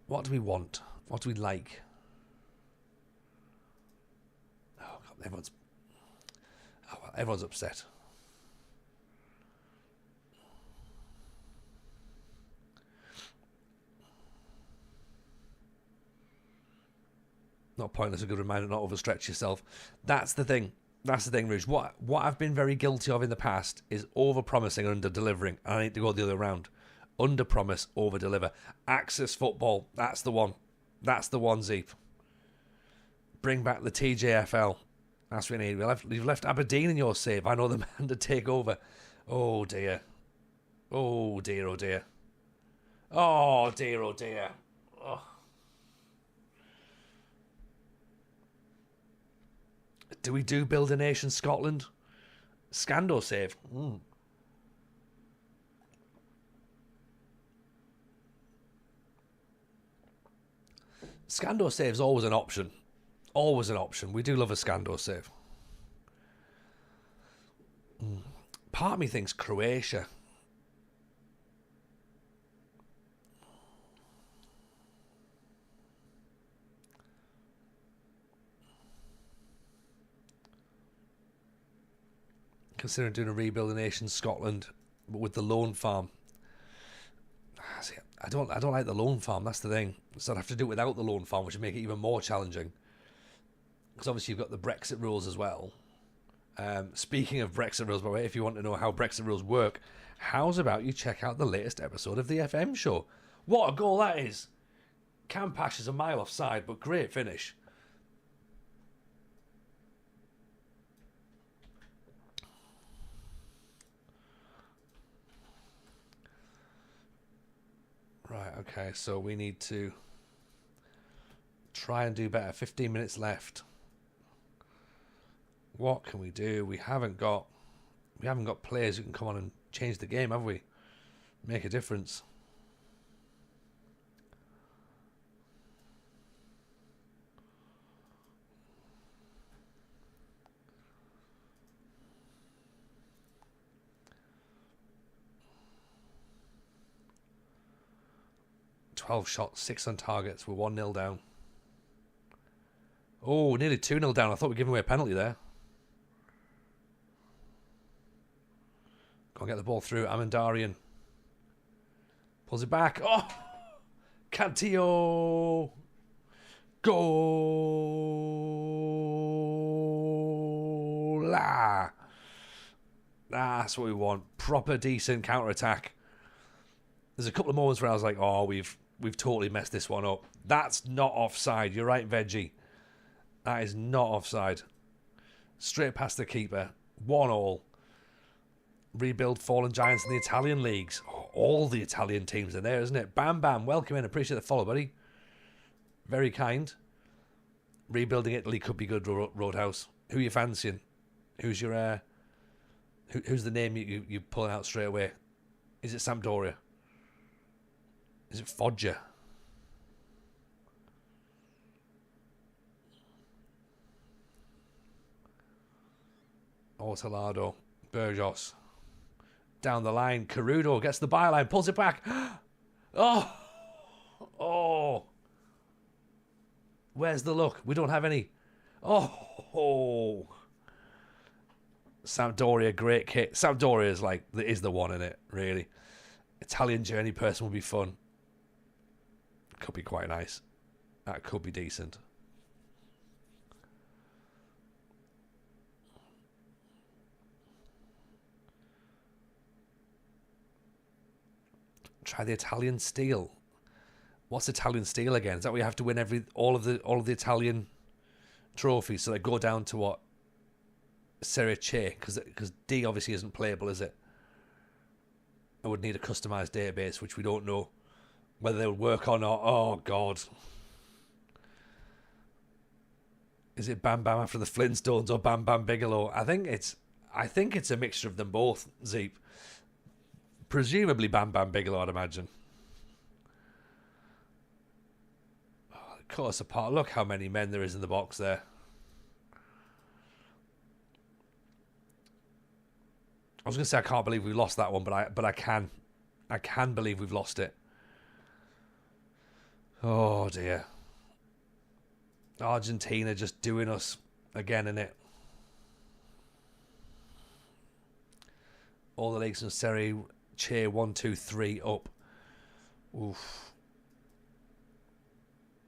What do we want? What do we like? Oh God, everyone's upset. Not pointless, a good reminder not overstretch yourself. That's the thing. That's the thing, Rouge. What I've been very guilty of in the past is over-promising and under-delivering. And I need to go the other way around. Under-promise, over-deliver. Axis football. That's the one. That's the one, Zeep. Bring back the TJFL. That's what we need. You've left Aberdeen in your save. I know the man to take over. Oh, dear. Oh, dear, oh, dear. Oh, dear, oh, dear. Oh. Do we do Build a Nation Scotland? Scandal save. Scandal save's always an option. Always an option. We do love a Scandal save. Part of me thinks Croatia. Considering doing a Rebuild the Nation Scotland, but with the loan farm. See, I don't like the loan farm. That's the thing. So I'd have to do it without the loan farm, which would make it even more challenging. Because obviously you've got the Brexit rules as well. Speaking of Brexit rules, by the way, if you want to know how Brexit rules work, how's about you check out the latest episode of the FM show? What a goal that is! Campash is a mile offside, but great finish. Right, okay, so we need to try and do better. 15 minutes left. What can we do? We haven't got players who can come on and change the game, have we? Make a difference. Shots, 6 on targets. We're 1-0 down. Oh, nearly 2-0 down. I thought we were giving away a penalty there. Go and get the ball through. Amandarian pulls it back. Oh! Cantillo! Goal! That's what we want. Proper, decent counter-attack. There's a couple of moments where I was like, oh, we've we've totally messed this one up. That's not offside. You're right, Veggie. That is not offside. Straight past the keeper. 1-1. Rebuild fallen giants in the Italian leagues. Oh, all the Italian teams are there, isn't it? Bam Bam, welcome in. Appreciate the follow, buddy. Very kind. Rebuilding Italy could be good, Roadhouse. Who are you fancying? Who's your who's the name you pulling out straight away? Is it Sampdoria? Is it Foggia? Ortolado, Burgos. Down the line, Carudo gets the byline, pulls it back. Oh. Where's the look? We don't have any. Oh. Sampdoria, great kit. Sampdoria is the one in it, really. Italian journey person would be fun. Could be quite nice. That could be decent. Try the Italian steel. What's Italian steel again? Is that we have to win all of the Italian trophies? So they go down to what? Serie C, because D obviously isn't playable, is it? I would need a customized database, which we don't know whether they would work or not. Oh God. Is it Bam Bam after the Flintstones or Bam Bam Bigelow? I think it's a mixture of them both, Zeep. Presumably Bam Bam Bigelow, I'd imagine. Oh, cut us apart. Look how many men there is in the box there. I was going to say I can't believe we lost that one, but I can. I can believe we've lost it. Oh dear. Argentina just doing us again, innit? All the leagues in Serie C 1, 2, 3 up. Oof.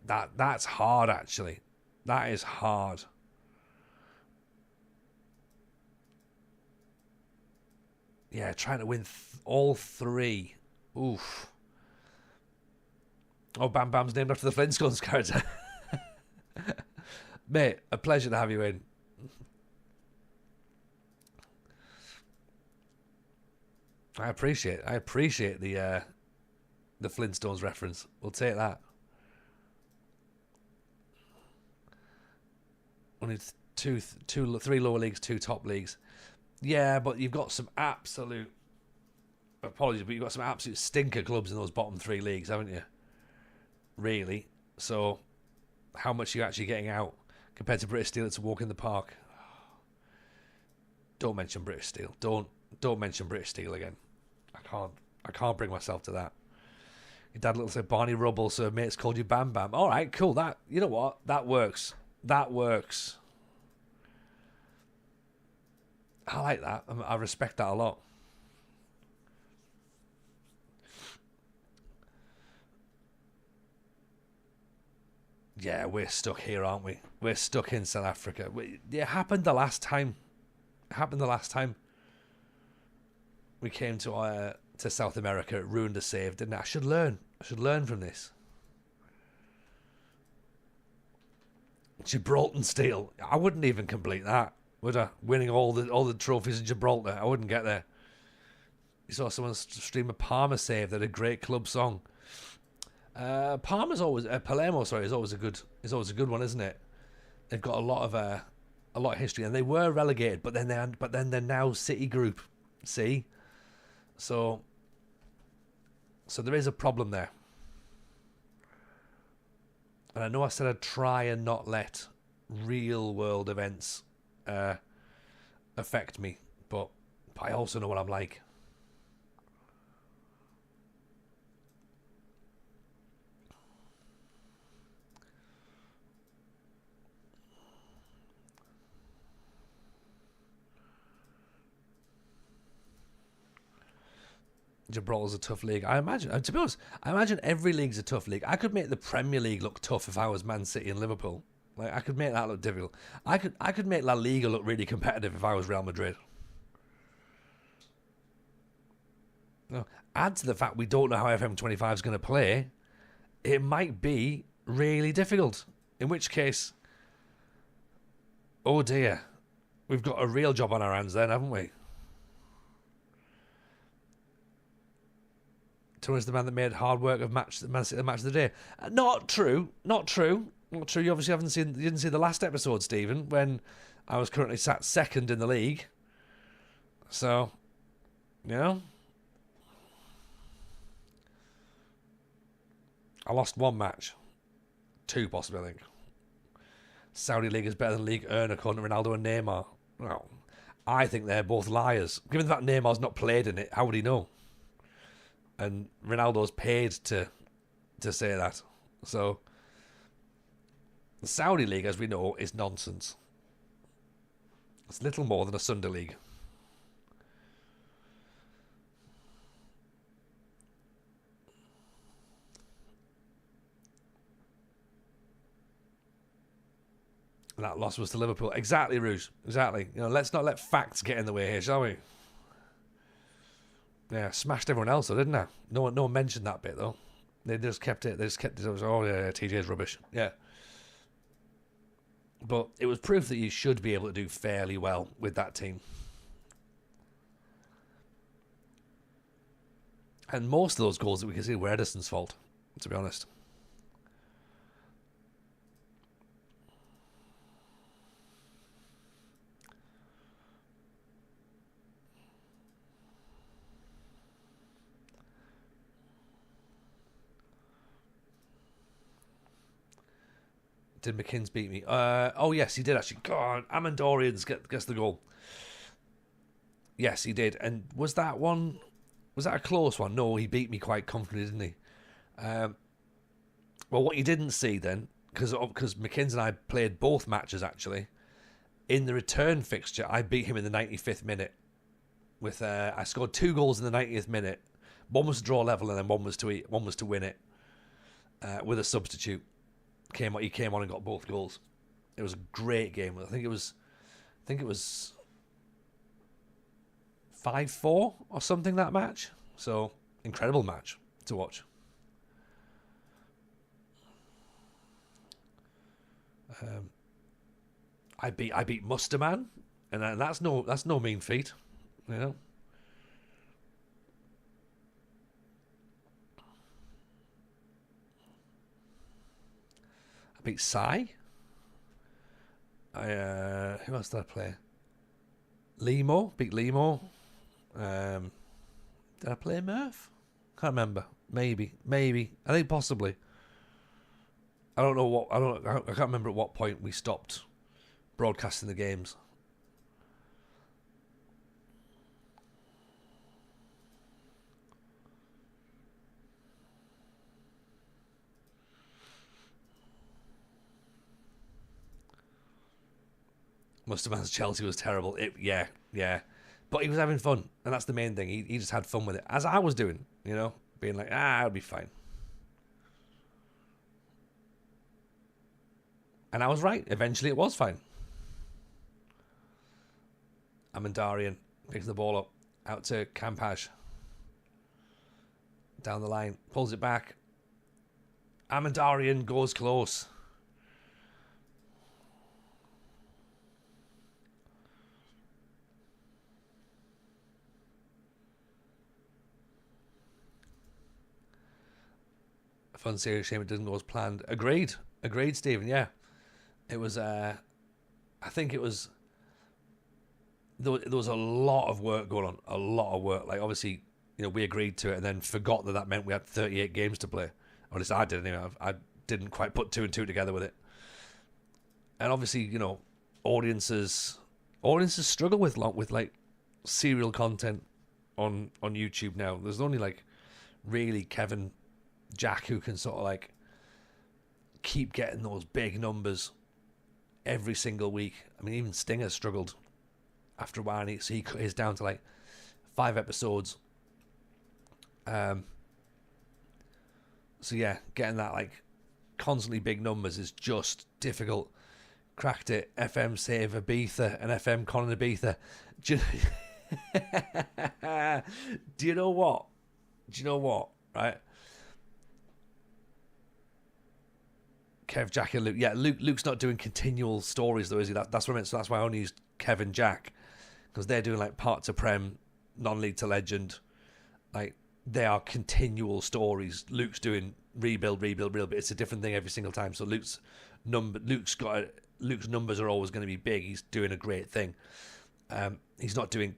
That's hard, actually. That is hard. Yeah, trying to win all three. Oof. Oh, Bam Bam's named after the Flintstones character. Mate, a pleasure to have you in. I appreciate the Flintstones reference. We'll take that. Only three lower leagues, 2 top leagues. Yeah, but you've got some absolute... Apologies, but you've got some absolute stinker clubs in those bottom 3 leagues, haven't you? Really. So, how much are you actually getting out compared to British Steel? It's a walk in the park. Don't mention British Steel. Don't mention British Steel again. I can't bring myself to that. Your dad little said Barney Rubble, so mate's called you Bam Bam. All right, cool. That, you know what? That works. That works. I like that. I respect that a lot. Yeah, we're stuck here, aren't we? We're stuck in South Africa. It happened the last time. We came to South America. It ruined a save, didn't it? I should learn from this. Gibraltar Steel. I wouldn't even complete that, would I? Winning all the trophies in Gibraltar. I wouldn't get there. You saw someone stream a Parma save. They had a great club song. Parma's always Palermo. Sorry, is always a good one, isn't it? They've got a lot of history, and they were relegated, but then they're now City Group. See, so there is a problem there. And I know I said I'd try and not let real world events affect me, but I also know what I'm like. Gibraltar's a tough league. I imagine, to be honest, I imagine every league's a tough league. I could make the Premier League look tough if I was Man City and Liverpool. Like, I could make that look difficult. I could make La Liga look really competitive if I was Real Madrid. No, add to the fact we don't know how FM25 is going to play. it might be really difficult. In which case, oh dear, we've got a real job on our hands then, haven't we? Tony's the man that made hard work of Man City the match of the day. Not true. Not true. Not true. You obviously you didn't see the last episode, Stephen, when I was currently sat second in the league. So, you know, I lost one match. Two, possibly, I think. Saudi League is better than League Earn according to Ronaldo and Neymar. Well, I think they're both liars. Given that Neymar's not played in it, how would he know? And Ronaldo's paid to say that. So, the Saudi League, as we know, is nonsense. It's little more than a Sunday League. And that loss was to Liverpool. Exactly, Rouge. Exactly. You know, let's not let facts get in the way here, shall we? Yeah, smashed everyone else, though, didn't they? No one mentioned that bit, though. They just kept it. They just kept it. Oh, yeah, TJ's rubbish. Yeah. But it was proof that you should be able to do fairly well with that team. And most of those goals that we can see were Edison's fault, to be honest. Did McKinn's beat me? Oh, yes, he did actually. God, Amandorians gets the goal. Yes, he did. And was that a close one? No, he beat me quite comfortably, didn't he? Well, what you didn't see then, because McKinn's and I played both matches, actually. In the return fixture, I beat him in the 95th minute. I scored 2 goals in the 90th minute. One was to draw level, and then one was to win it with a substitute. He came on and got both goals. It was a great game. I think it was 5-4 or something, that match. So, incredible match to watch. I beat Musterman, and that's no mean feat, you know. I beat Sai. Who else did I play? Limo. Beat Limo. Did I play Murph? Can't remember. Maybe. I think possibly. I don't know I can't remember at what point we stopped broadcasting the games. Musterman's Chelsea was terrible. Yeah. But he was having fun, and that's the main thing. He just had fun with it, as I was doing, you know, being like, it'll be fine. And I was right. Eventually, it was fine. Amandarian picks the ball up, out to Campage. Down the line, pulls it back. Amandarian goes close. Fun series, shame it didn't go as planned. Agreed, Stephen. Yeah, it was. I think it was. There was a lot of work going on. A lot of work. Like, obviously, you know, we agreed to it and then forgot that meant we had 38 games to play. Or at least I didn't. Anyway, I didn't quite put 2 and 2 together with it. And obviously, you know, audiences struggle with like serial content on YouTube now. There's only like really Kevin, Jack, who can sort of like keep getting those big numbers every single week. I mean, even Stinger struggled after a while, and so he cut his down to like 5 episodes. So yeah, getting that like constantly big numbers is just difficult. Cracked it. FM save Ibiza and FM Conan Ibiza. Do you know what? Right? Kev, Jack, and Luke. Yeah, Luke's not doing continual stories though, is he? That's what I meant. So that's why I only used Kev and Jack, because they're doing like part to Prem, non-league to legend. Like they are continual stories. Luke's doing rebuild, but it's a different thing every single time. So Luke's numbers are always going to be big. He's doing a great thing. He's not doing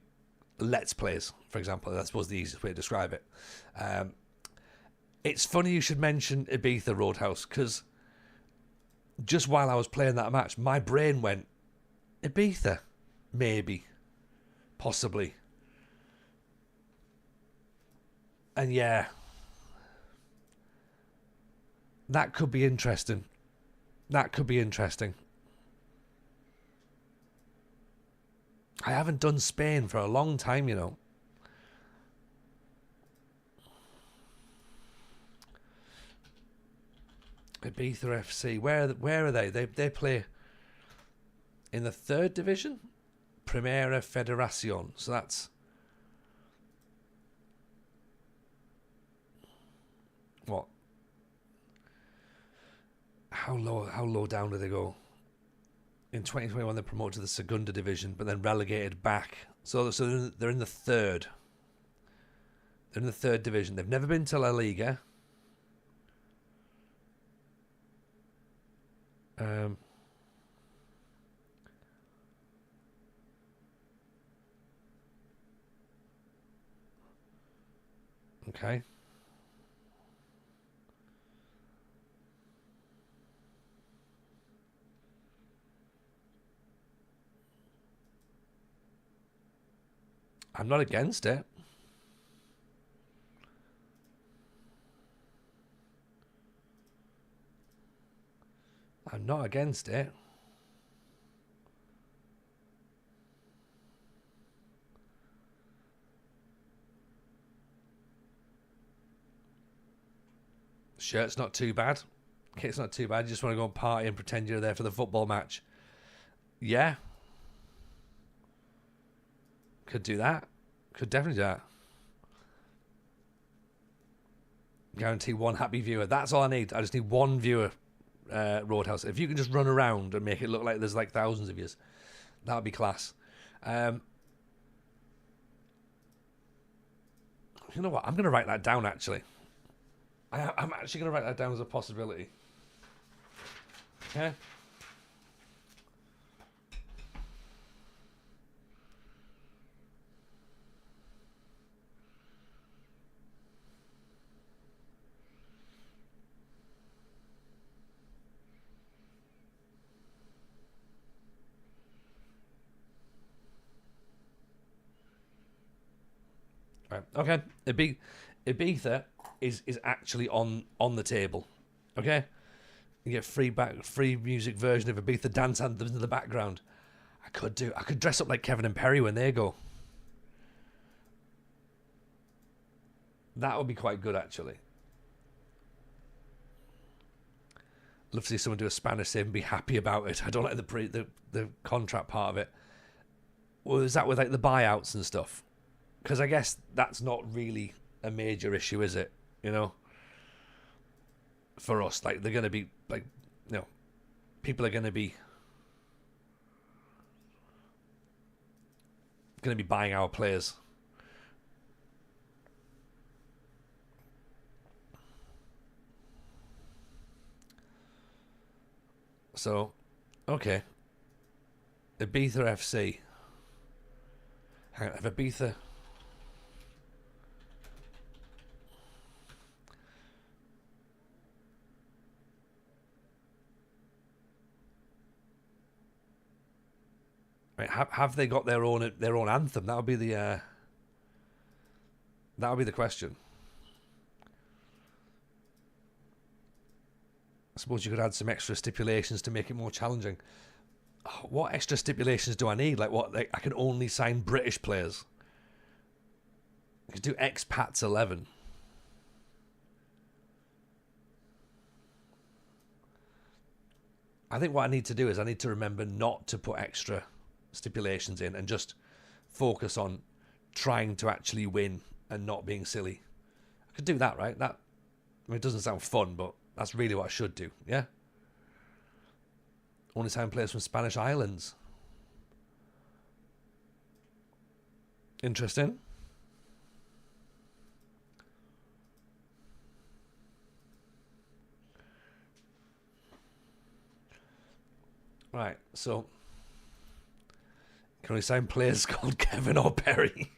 let's plays, for example. That's was the easiest way to describe it. It's funny you should mention Ibiza Roadhouse, because just while I was playing that match, my brain went, Ibiza, maybe, possibly. And yeah, that could be interesting. That could be interesting. I haven't done Spain for a long time, you know. Ibiza FC. Where are they? They play in the third division, Primera Federación. So that's what? How low down do they go? In 2021, they promoted to the Segunda division, but then relegated back. So they're in the third. They're in the third division. They've never been to La Liga. Okay. I'm not against it. I'm not against it. Shirt's not too bad. Kit's not too bad. You just want to go and party and pretend you're there for the football match. Yeah. Could do that. Could definitely do that. Guarantee one happy viewer. That's all I need. I just need one viewer, Roadhouse. If you can just run around and make it look like there's like thousands of yous, that would be class. You know what? I'm going to write that down, actually. I'm actually going to write that down as a possibility. Okay? Right. Okay. Ibiza is actually on the table. Okay. You get free music version of Ibiza dance anthems in the background. I could dress up like Kevin and Perry when they go. That would be quite good, actually. Love to see someone do a Spanish save and be happy about it. I don't like the contract part of it. Well, is that with like the buyouts and stuff? Because I guess that's not really a major issue, is it? You know, for us, like they're going to be like, you know, people are going to be buying our players. So, okay, Ibiza FC. Hang on, have Ibiza. Have they got their own anthem? That would be the question. I suppose you could add some extra stipulations to make it more challenging. What extra stipulations do I need? Like what? Like I can only sign British players. I could do expats 11. I think what I need to do is I need to remember not to put extra stipulations in and just focus on trying to actually win and not being silly. I could do that, right? That, I mean, it doesn't sound fun, but that's really what I should do. Yeah. Only signed players from Spanish islands. Interesting. Right, so can only sign players called Kevin or Perry.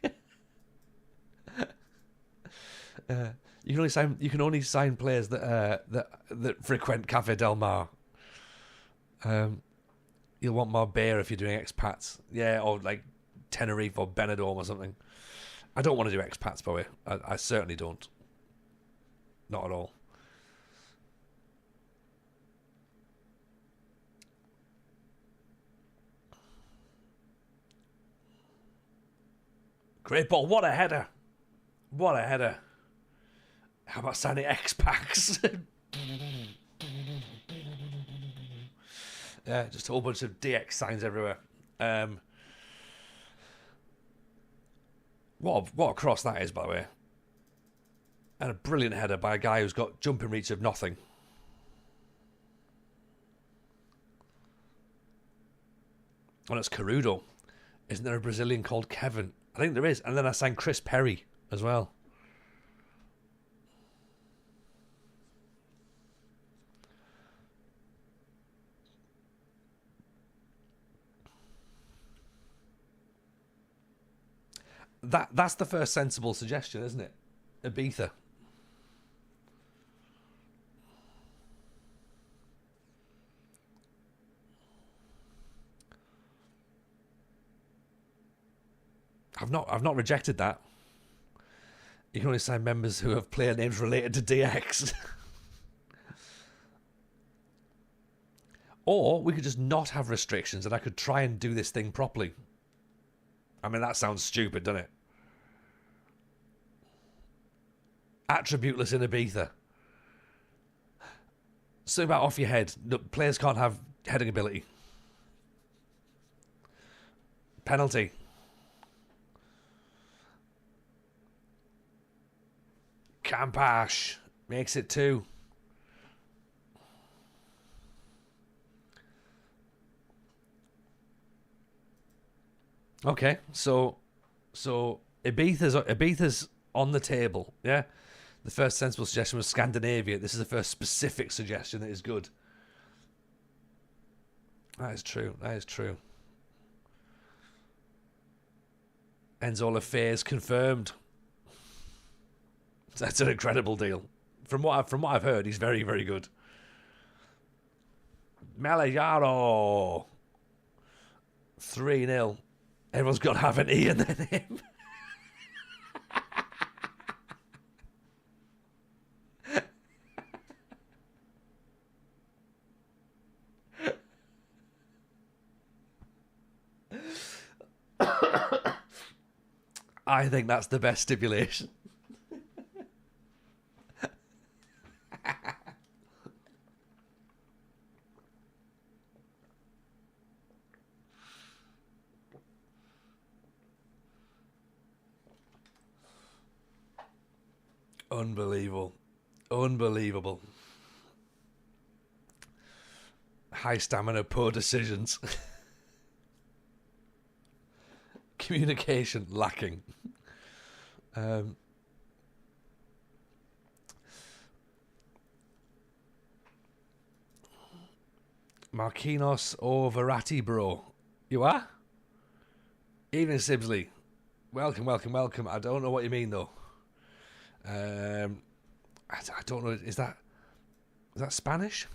You can only sign players that frequent Cafe Del Mar. You'll want Marbella if you're doing expats, yeah, or like Tenerife or Benidorm or something. I don't want to do expats, by the way. I certainly don't. Not at all. Great ball. What a header. What a header. How about signing X-Packs? Yeah, just a whole bunch of DX signs everywhere. What a cross that is, by the way. And a brilliant header by a guy who's got jumping reach of nothing. Oh, it's Carudo. Isn't there a Brazilian called Kevin? I think there is. And then I signed Chris Perry as well. That's the first sensible suggestion, isn't it? Ibiza. I've not rejected that. You can only sign members who have player names related to DX. Or we could just not have restrictions and I could try and do this thing properly. I mean, that sounds stupid, doesn't it? Attributeless in Ibiza. Something about off your head. No, players can't have heading ability. Penalty. Campash makes it 2. Okay, so Ibiza's on the table, yeah? The first sensible suggestion was Scandinavia. This is the first specific suggestion that is good. That is true. That is true. Enzo Lefebvre's confirmed. That's an incredible deal. From what I've heard, he's very, very good. Malajaro. 3-0. Everyone's got to have an E in their name. I think that's the best stipulation. Unbelievable. Unbelievable. High stamina, poor decisions. Communication lacking. Marquinhos or Verratti, bro? You are? Evening, Sibsley. Welcome, welcome, welcome. I don't know what you mean, though. I don't know. Is that Spanish?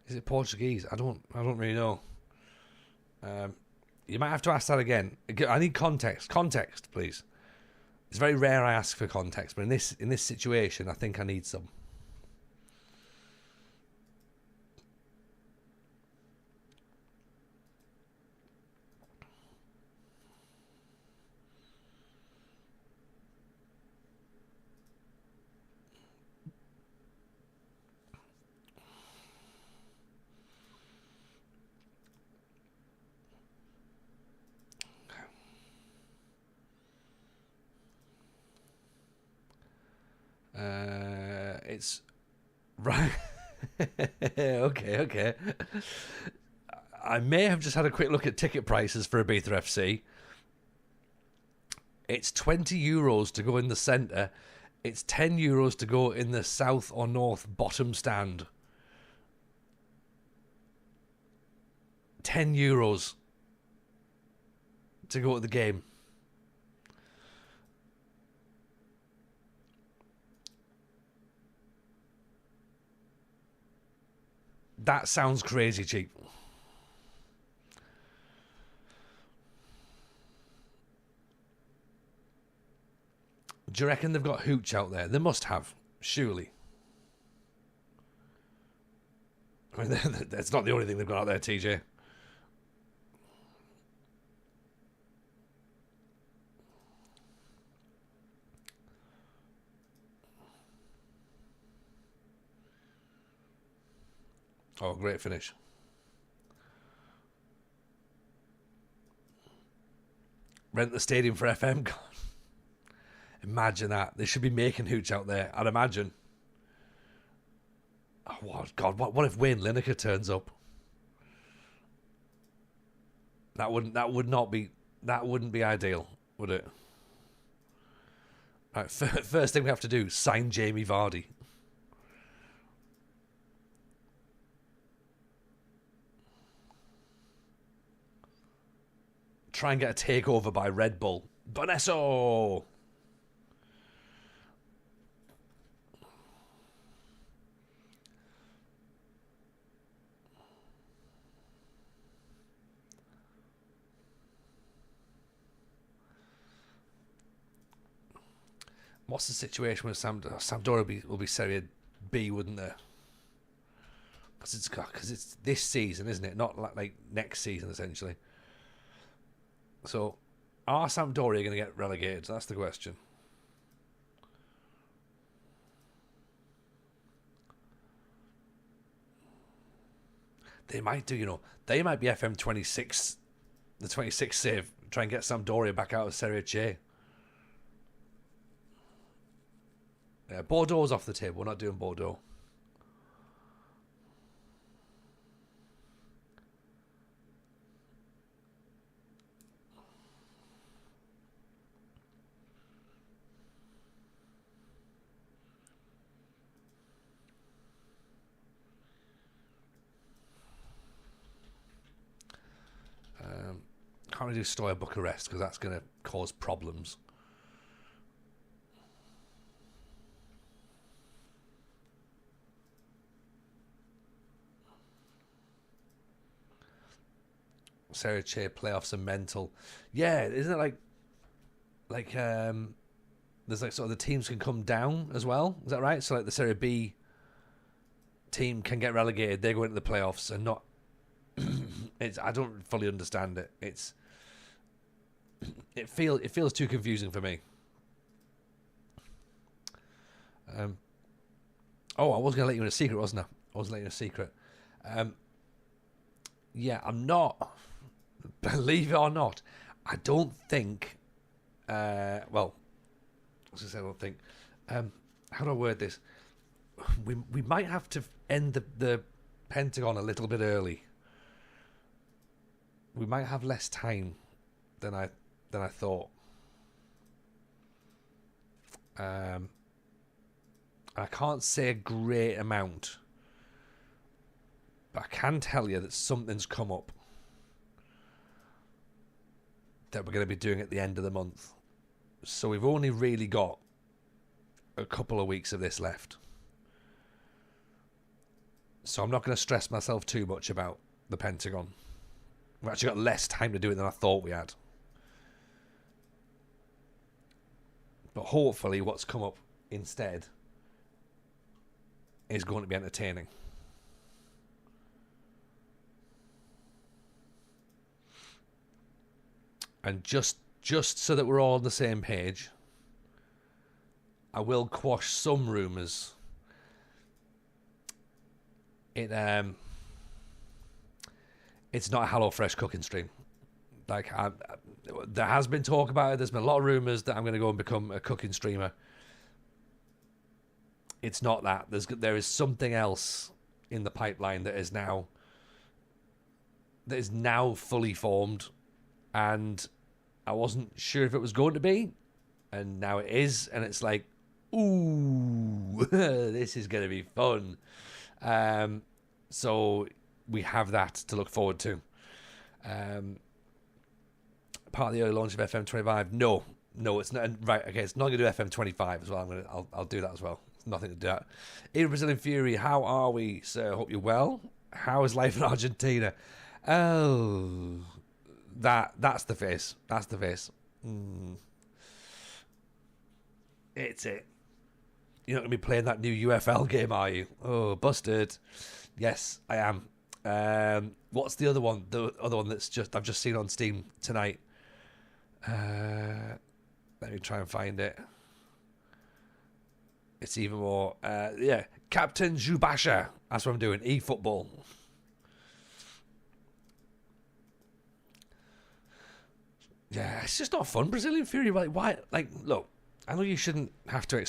Is it Portuguese? I don't really know. You might have to ask that again. I need context. Context, please. It's very rare I ask for context, but in this situation, I think I need some. It's right. Okay. I may have just had a quick look at ticket prices for Ibiza FC. It's €20 to go in the centre. It's €10 to go in the south or north bottom stand. €10 to go to the game. That sounds crazy cheap. Do you reckon they've got hooch out there? They must have, surely. I mean, that's not the only thing they've got out there, TJ. Oh, great finish. Rent the stadium for FM. Imagine that. They should be making hooch out there, I'd imagine. Oh, God, what if Wayne Lineker turns up? That wouldn't be ideal, would it? Right, first thing we have to do, sign Jamie Vardy. Try and get a takeover by Red Bull. Bonesso! What's the situation with Sampdoria? Sampdoria will be Serie B, wouldn't there? Because it's this season, isn't it? Not like next season, essentially. So, are Sampdoria going to get relegated? That's the question. They might do, They might be FM 26, the 26th save, try and get Sampdoria back out of Serie C. Yeah, Bordeaux's off the table. We're not doing Bordeaux. Can't really do Stoya Bucharest because that's going to cause problems. Serie C playoffs are mental. Yeah, isn't it like there's like sort of the teams can come down as well? Is that right? So like the Serie B team can get relegated, they go into the playoffs and not. I don't fully understand it. It feels too confusing for me. I was going to let you in a secret, wasn't I? I was letting you in a secret. Yeah, I'm not. Believe it or not, I don't think. Well, I was going to say I don't think. How do I word this? We might have to end the Pentagon a little bit early. We might have less time than I thought. I can't say a great amount, but I can tell you that something's come up that we're going to be doing at the end of the month. So we've only really got a couple of weeks of this left. So I'm not going to stress myself too much about the Pentagon. We've actually got less time to do it than I thought we had. But hopefully what's come up instead is going to be entertaining. And just so that we're all on the same page, I will quash some rumours. It's not a HelloFresh cooking stream. Like, there has been talk about it. There's been a lot of rumours that I'm going to go and become a cooking streamer. It's not that. There is something else in the pipeline that is now fully formed, and I wasn't sure if it was going to be, and now it is, and it's like, ooh, this is going to be fun. So we have that to look forward to. Part of the early launch of FM25. No, it's not. Right, okay, it's not going to do FM25 as well. I'll do that as well. It's nothing to do that. Even Brazilian Fury, how are we, sir? Hope you're well. How is life in Argentina? Oh, that's the face. That's the face. It's it. You're not going to be playing that new UFL game, are you? Oh, busted. Yes, I am. What's the other one? The other one I've just seen on Steam tonight. Let me try and find it. It's even more. Captain Zubasha. That's what I'm doing. eFootball. Yeah, it's just not fun. Brazilian Fury. Like, why? Like, look, I know you shouldn't have to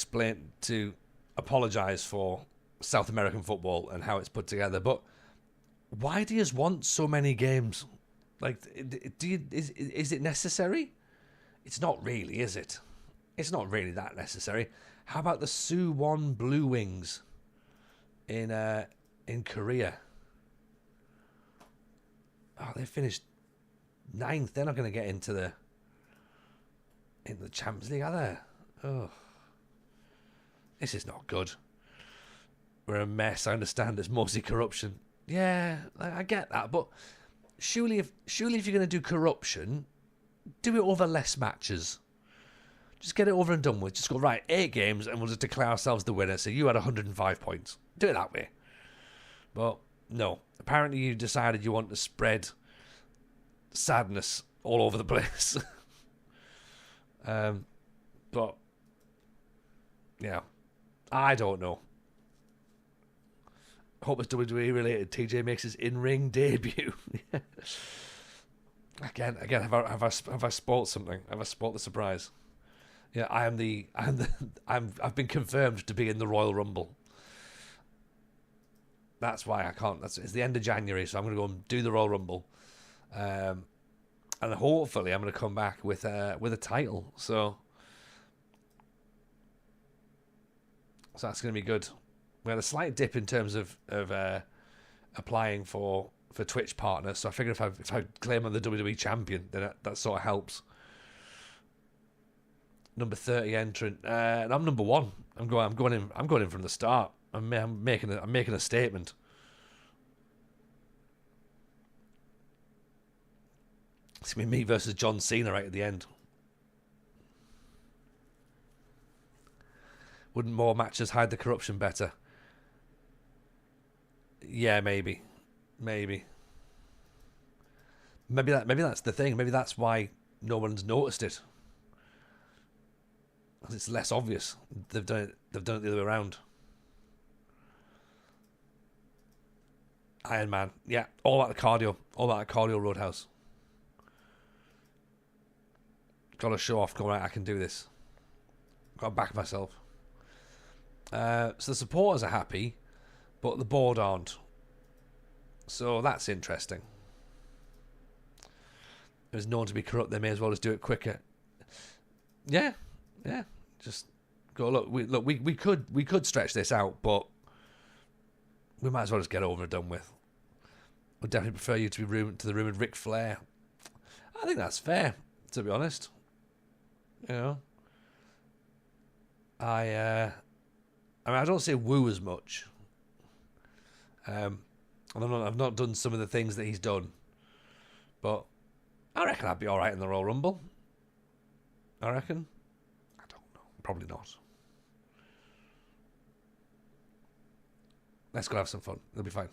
apologise for South American football and how it's put together, but why do you want so many games? Like, is it necessary? It's not really, is it? It's not really that necessary. How about the Suwon Blue Wings in Korea? Oh, they finished 9th. They're not going to get into the Champions League, are they? Oh, this is not good. We're a mess. I understand it's mostly corruption. Yeah, I get that, but surely if you're going to do corruption, do it over less matches. Just get it over and done with. Just go, right, 8 games, and we'll just declare ourselves the winner. So you had 105 points. Do it that way. But no, apparently you decided you want to spread sadness all over the place. But yeah, I don't know. Hope it's WWE related. TJ makes his in-ring debut. Again, have I spoiled something? Have I spoiled the surprise? Yeah, I've been confirmed to be in the Royal Rumble. That's why I can't. It's the end of January, so I'm going to go and do the Royal Rumble, and hopefully I'm going to come back with a title. So that's going to be good. We had a slight dip in terms of applying for Twitch partners, so I figured if I claim I'm the WWE champion, then that sort of helps. Number 30 entrant, and I'm number 1. I'm going in from the start. I'm making a statement. It's gonna be me versus John Cena right at the end. Wouldn't more matches hide the corruption better? Yeah, maybe. Maybe that's the thing. Maybe that's why no one's noticed it. Because it's less obvious. They've done it the other way around. Iron Man. Yeah, all out of cardio. All out of cardio Roadhouse. Got to show off. Go, right, I can do this. Got to back myself. So the supporters are happy, but the board aren't. So that's interesting. There's no one to be corrupt. They may as well just do it quicker. Yeah. Just go. Look, we could stretch this out, but we might as well just get it over and done with. Would definitely prefer you to be to the rumoured Ric Flair. I think that's fair, to be honest. You know, I mean, I don't say woo as much. I've not done some of the things that he's done, but I reckon I'd be all right in the Royal Rumble. I reckon. I don't know. Probably not. Let's go have some fun. It'll be fine.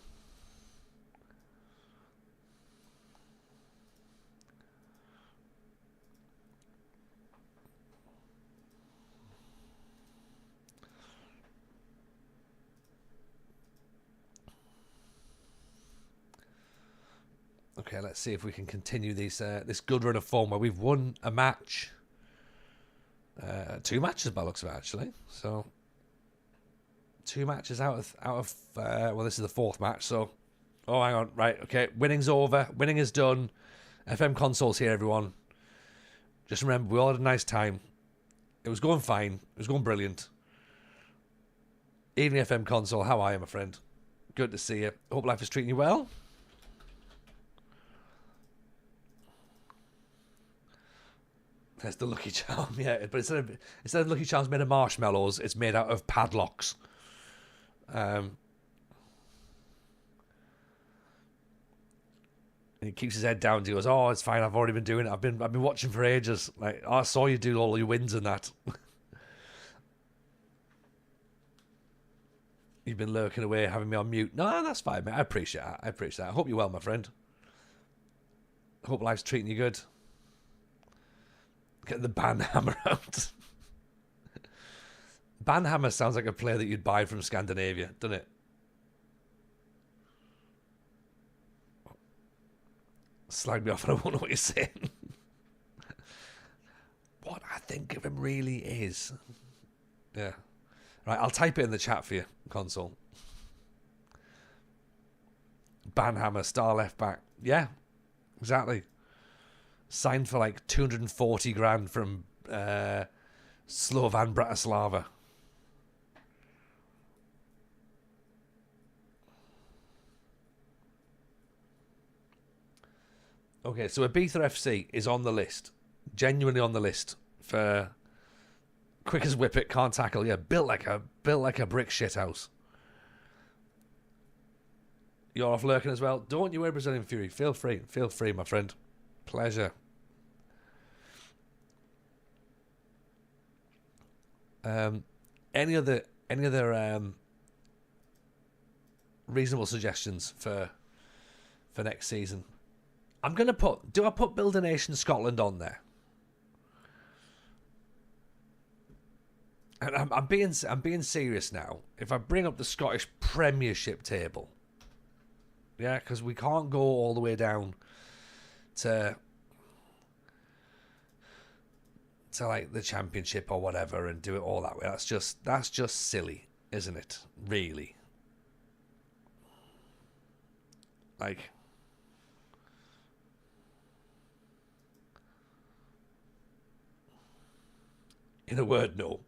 Okay, let's see if we can continue this good run of form where we've won a match. 2 matches by the looks of it, actually. So, 2 matches out of well, this is the 4th match, so oh, hang on, right, okay, winning's over, winning is done. FM console's here, everyone. Just remember, we all had a nice time. It was going fine, it was going brilliant. Evening FM console, how are you, my friend? Good to see you. Hope life is treating you well. There's the Lucky Charm, yeah, but instead of Lucky Charms made of marshmallows, it's made out of padlocks. And he keeps his head down and he goes, oh, it's fine, I've already been doing it. I've been watching for ages. Like, I saw you do all your wins and that. You've been lurking away, having me on mute. No, that's fine, mate. I appreciate that. I hope you're well, my friend. Hope life's treating you good. Get the Banhammer out. Banhammer sounds like a player that you'd buy from Scandinavia, doesn't it? Slag me off and I won't know what you're saying. What I think of him really is. Yeah. Right, I'll type it in the chat for you, console. Banhammer, star left back. Yeah, exactly. Signed for like 240 grand from Slovan Bratislava. Okay, so Ibiza FC is on the list. Genuinely on the list for quick as whippet, can't tackle. Yeah, built like a brick shithouse. You're off lurking as well. Don't you worry, Brazilian Fury. Feel free, my friend. Pleasure. Any other reasonable suggestions for next season? I'm gonna put. Do I put Build a Nation Scotland on there? And I'm being serious now. If I bring up the Scottish Premiership table, yeah, because we can't go all the way down to like the Championship or whatever and do it all that way. That's just silly, isn't it? Really, like. In a word, no.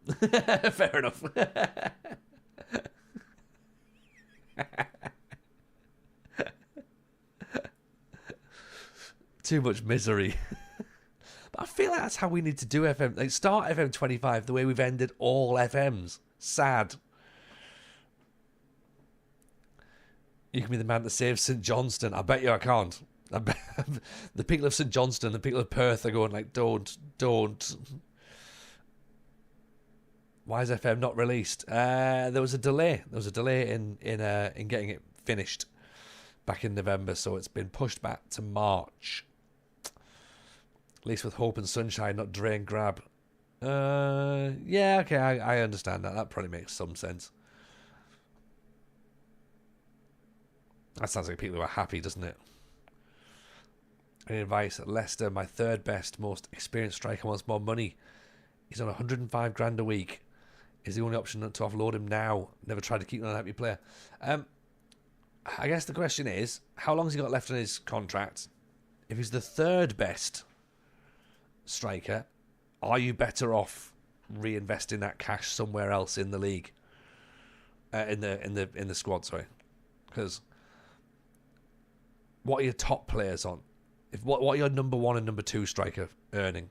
Fair enough. Too much misery. But I feel like that's how we need to do FM. Like, start FM 25 the way we've ended all FMs. Sad. You can be the man that saves St Johnston. I bet you I can't. I bet the people of St Johnston, the people of Perth are going like, don't. Why is FM not released? There was a delay. There was a delay in getting it finished back in November, so it's been pushed back to March. At least with hope and sunshine, not drain grab. Yeah, okay, I understand that. That probably makes some sense. That sounds like people who are happy, doesn't it? Any advice? Leicester, my third best, most experienced striker, wants more money. He's on 105 grand a week. Is the only option to offload him now? Never tried to keep him an happy player. I guess the question is, how long has he got left on his contract? If he's the third best striker, are you better off reinvesting that cash somewhere else in the league? In the squad, sorry. Because what are your top players on? What are your number one and number two striker earning?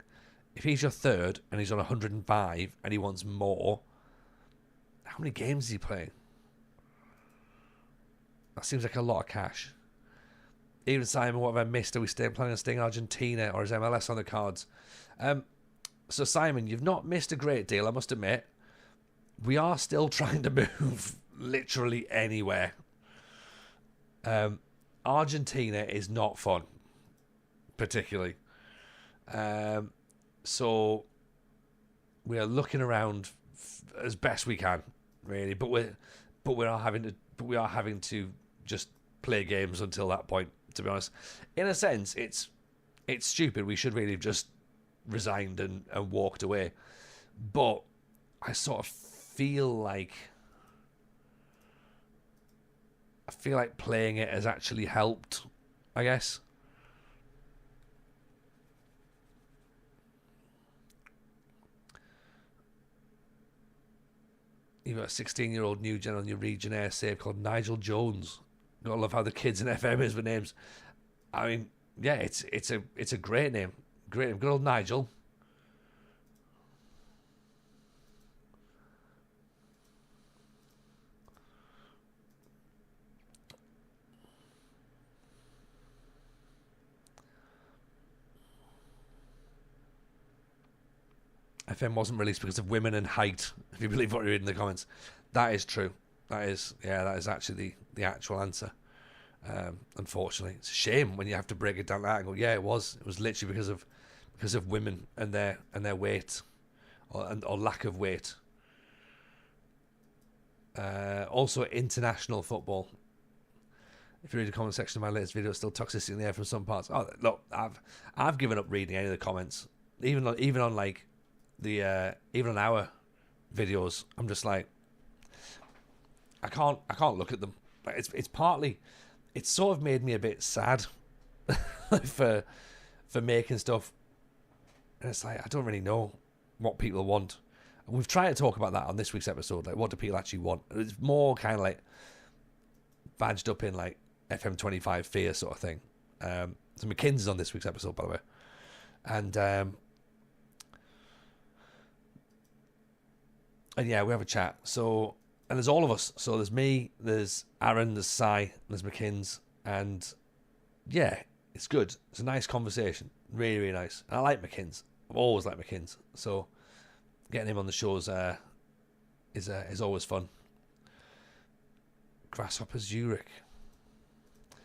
If he's your third and he's on 105 and he wants more, how many games is he playing? That seems like a lot of cash. Even Simon, what have I missed? Are we planning on staying in Argentina, or is MLS on the cards? So Simon, you've not missed a great deal, I must admit. We are still trying to move literally anywhere. Argentina is not fun, particularly. So we are looking around as best we can, really. But we are having to just play games until that point. To be honest, in a sense, it's stupid. We should really have just resigned and walked away. But I sort of feel like I feel like playing it has actually helped, I guess. You've got a 16-year-old new gen on your Region Air save called Nigel Jones. Gotta love how the kids in FM is with names. I mean, yeah, it's a great name. Great name. Good old Nigel. FM wasn't released because of women and height, if you believe what you read in the comments. That is true. That is actually the actual answer. Unfortunately, it's a shame when you have to break it down like that and go, yeah, it was literally because of women and their weight or lack of weight. Also, international football. If you read the comment section of my latest video, still toxicity in the air from some parts. Oh, look, I've given up reading any of the comments, even on like the even on our videos. I'm just like, I can't look at them. It's partly, it's sort of made me a bit sad for making stuff, and it's like I don't really know what people want. And we've tried to talk about that on this week's episode. Like, what do people actually want? It's more kind of like badged up in like FM25 fear sort of thing. So McKinsey's on this week's episode, by the way, and yeah, we have a chat. So, and there's all of us. So there's me, there's Aaron, there's Sai, there's McKinsey, and yeah, it's good. It's a nice conversation, really, really nice. And I like McKinsey. I've always liked McKinsey. So getting him on the shows is always fun. Grasshopper Zurich.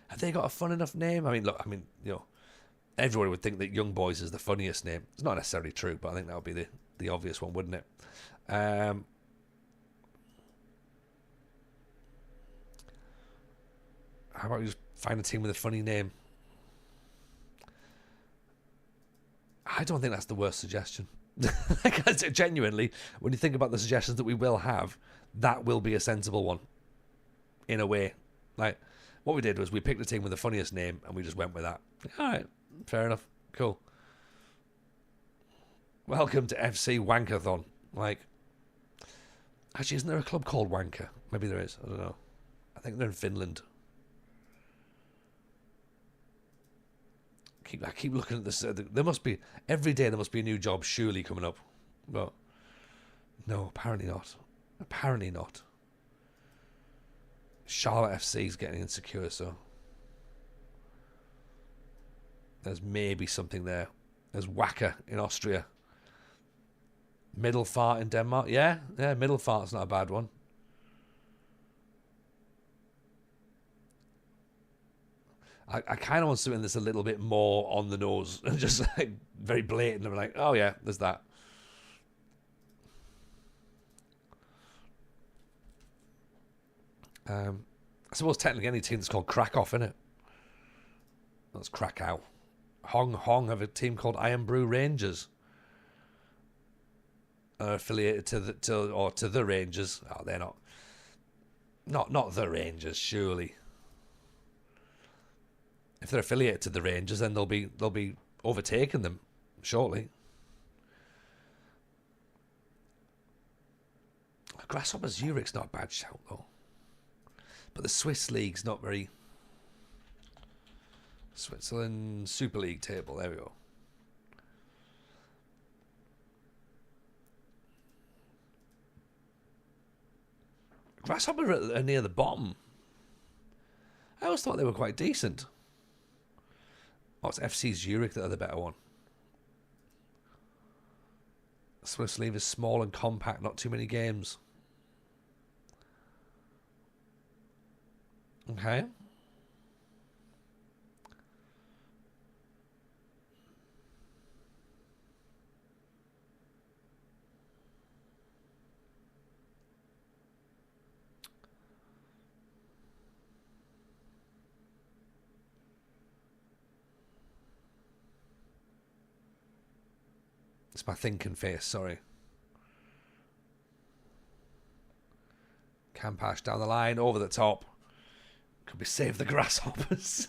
Have they got a fun enough name? I mean, look, you know, everybody would think that Young Boys is the funniest name. It's not necessarily true, but I think that would be the obvious one, wouldn't it? How about you just find a team with a funny name? I don't think that's the worst suggestion. Like, genuinely, when you think about the suggestions that we will have, that will be a sensible one. In a way. Like, what we did was we picked a team with the funniest name and we just went with that. Alright, fair enough. Cool. Welcome to FC Wankathon. Like, actually, isn't there a club called Wanker? Maybe there is. I don't know. I think they're in Finland. I keep looking at this. There must be, every day there must be a new job surely coming up. But no, apparently not. Apparently not. Charlotte FC is getting insecure, so there's maybe something there. There's Wacker in Austria. Middelfart in Denmark. Yeah, Middelfart's not a bad one. I kind of want something that's a little bit more on the nose and just like very blatant. I'm like, oh yeah, there's that. I suppose technically any team that's called Krakow, innit? That's Krakow. Hong have a team called Iron Brew Rangers. Affiliated to the Rangers. Oh, they're not the Rangers, surely. If they're affiliated to the Rangers, then they'll be overtaking them shortly. Grasshopper Zurich's not a bad shout though, but the Swiss League's not very. Switzerland Super League table. There we go. Grasshopper are near the bottom. I always thought they were quite decent. Oh, it's FC Zurich that are the better one. Swiss League is small and compact, not too many games. Okay. It's my thinking face, sorry. Campash down the line, over the top. Could be Save the Grasshoppers.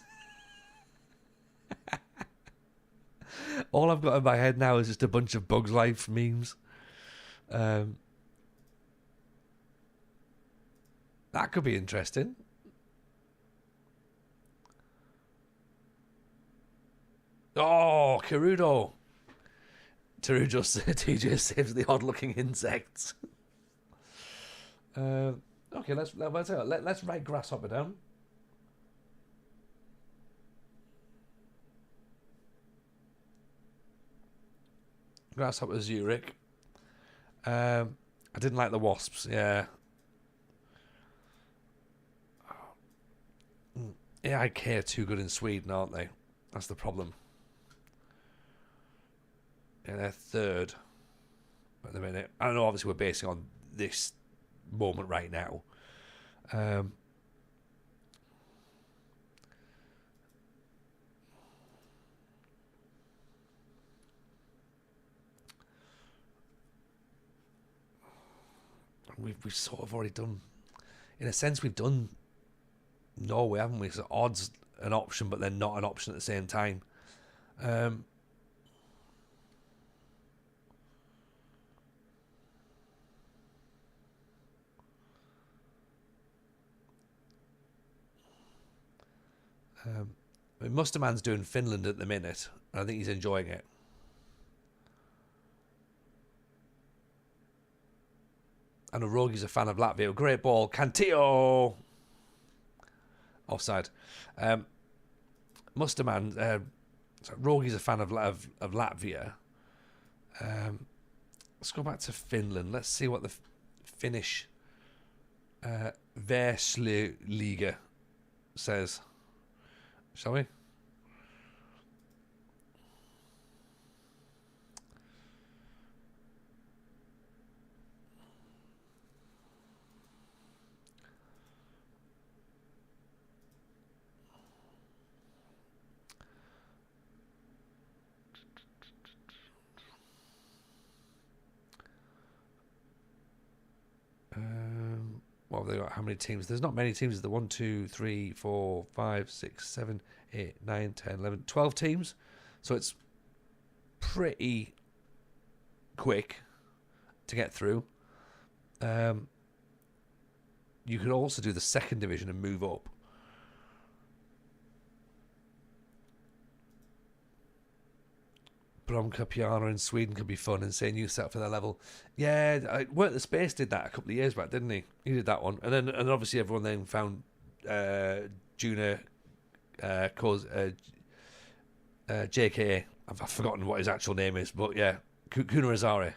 All I've got in my head now is just a bunch of Bugs Life memes. That could be interesting. Oh, Gerudo. TJ saves the odd-looking insects. Okay, let's write Grasshopper down. Grasshopper Zurich. I didn't like the wasps. Yeah. AIK are too good in Sweden, aren't they? That's the problem. Yeah, they're third at the minute. I know, obviously, we're basing on this moment right now. We've sort of already done, in a sense, we've done Norway, haven't we? So odds an option, but they're not an option at the same time. Musterman's doing Finland at the minute, and I think he's enjoying it. And Rogi's a fan of Latvia. Great ball. Cantillo! Offside. Musterman, Rogi's a fan of Latvia. Let's go back to Finland. Let's see what the Finnish Versliga says. Shall we? What have they got? How many teams? There's not many teams. There's 1, 2, 3, 4, 5, 6, 7, 8, 9, 10, 11, 12 teams. So it's pretty quick to get through. You could also do the second division and move up. Bromka Piano in Sweden could be fun and say new set for their level. Yeah, Work the Space did that a couple of years back, didn't he? He did that one, and obviously everyone then found Juna JK. I've forgotten what his actual name is, but yeah, Kuna Rosario.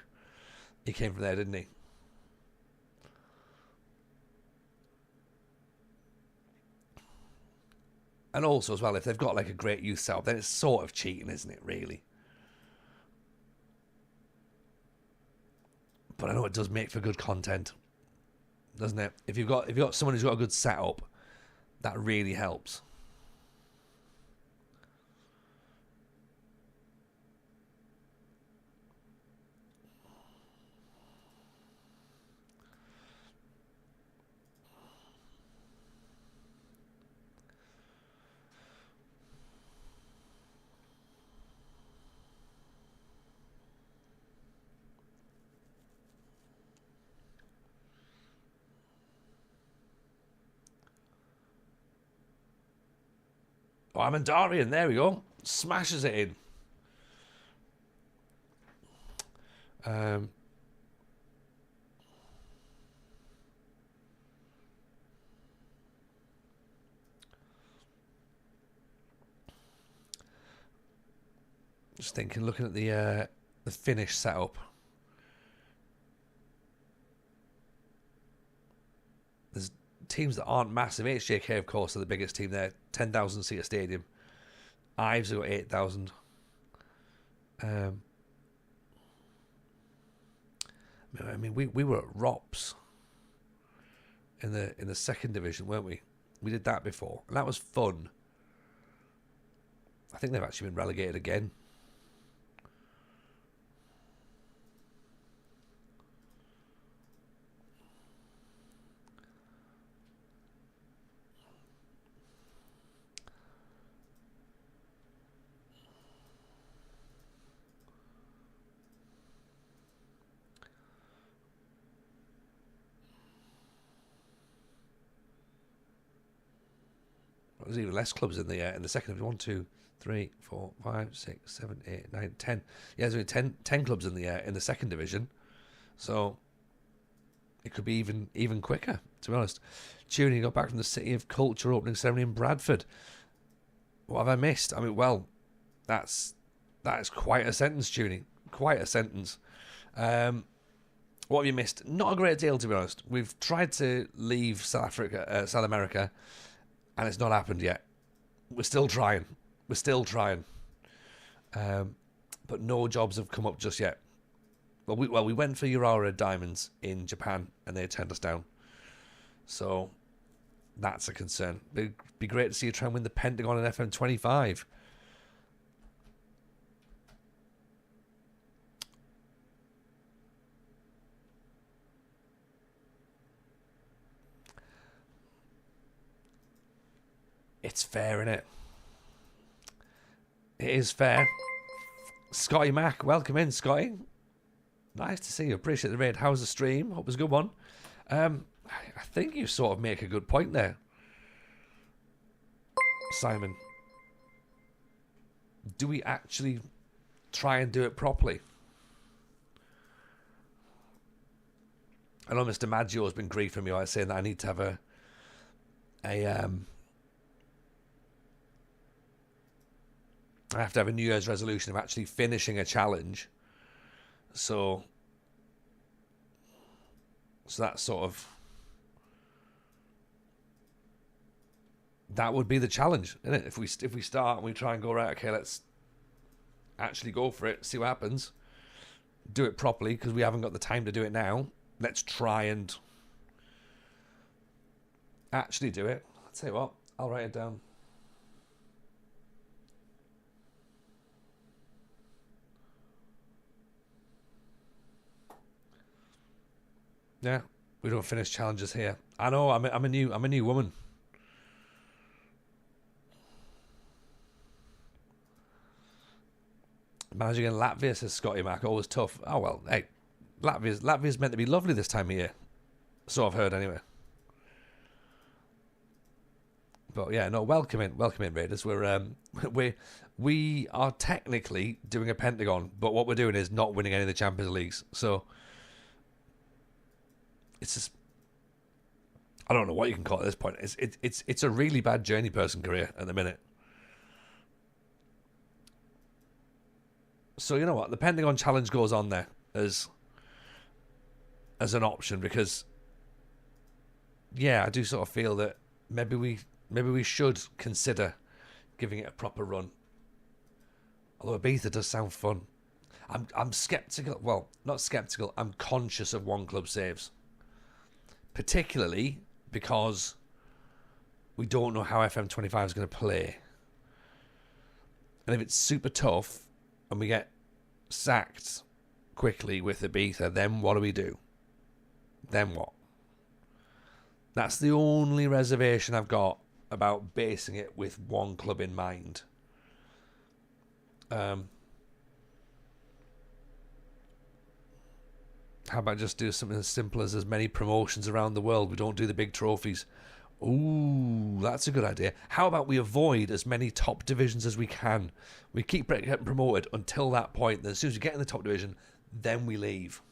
He came from there, didn't he? And also as well, if they've got like a great youth setup, then it's sort of cheating, isn't it? Really. But I know it does make for good content, doesn't it? If you've got someone who's got a good setup, that really helps. Oh, Amandarian, there we go. Smashes it in. Just thinking, looking at the Finnish setup. There's teams that aren't massive. HJK, of course, are the biggest team there. 10,000 seat stadium. Ives have got 8,000. I mean, we were at ROPS in the second division, weren't we? We did that before, and that was fun. I think they've actually been relegated again. there's even less clubs in the second division. 1, 2, 3, 4, 5, 6, 7, 8, 9, 10. Yeah, there's only 10 clubs in the second division. So it could be even quicker, to be honest. Tuning got back from the City of Culture opening ceremony in Bradford. What have I missed? I mean, well, that is quite a sentence, Tuning. Quite a sentence. What have you missed? Not a great deal, to be honest. We've tried to leave South America, and it's not happened yet. We're still trying. But no jobs have come up just yet. Well, we went for Urara Diamonds in Japan, and they turned us down. So that's a concern. It'd be great to see you try and win the Pentagon and FM25. It's fair, innit? It is fair. Scotty Mack, welcome in, Scotty. Nice to see you. Appreciate the raid. How's the stream? Hope it was a good one. I think you sort of make a good point there, Simon. Do we actually try and do it properly? I know Mr. Maggio has been griefing me by saying that I need to have I have to have a New Year's resolution of actually finishing a challenge. So that's sort of... That would be the challenge, isn't it? If we start and we try and go, right, okay, let's actually go for it, see what happens. Do it properly, because we haven't got the time to do it now. Let's try and actually do it. I'll tell you what, I'll write it down. Yeah, we don't finish challenges here. I know. I'm a new woman. Managing in Latvia, says Scotty Mac, always tough. Oh well, hey, Latvia's meant to be lovely this time of year. So I've heard anyway. But yeah, no, welcome in, Raiders. We are technically doing a Pentagon, but what we're doing is not winning any of the Champions Leagues. So it's just, I don't know what you can call it at this point. It's a really bad journey person career at the minute. So you know what, the Pentagon challenge goes on there as an option, because yeah, I do sort of feel that maybe we should consider giving it a proper run. Although Ibiza does sound fun. I'm skeptical. Well, not skeptical. I'm conscious of one club saves, particularly because we don't know how FM25 is going to play, and if it's super tough and we get sacked quickly with Ibiza, then what do we do? Then what? That's the only reservation I've got about basing it with one club in mind. How about just do something as simple as many promotions around the world? We don't do the big trophies. Ooh, that's a good idea. How about we avoid as many top divisions as we can? We keep getting promoted until that point. Then as soon as we get in the top division, then we leave.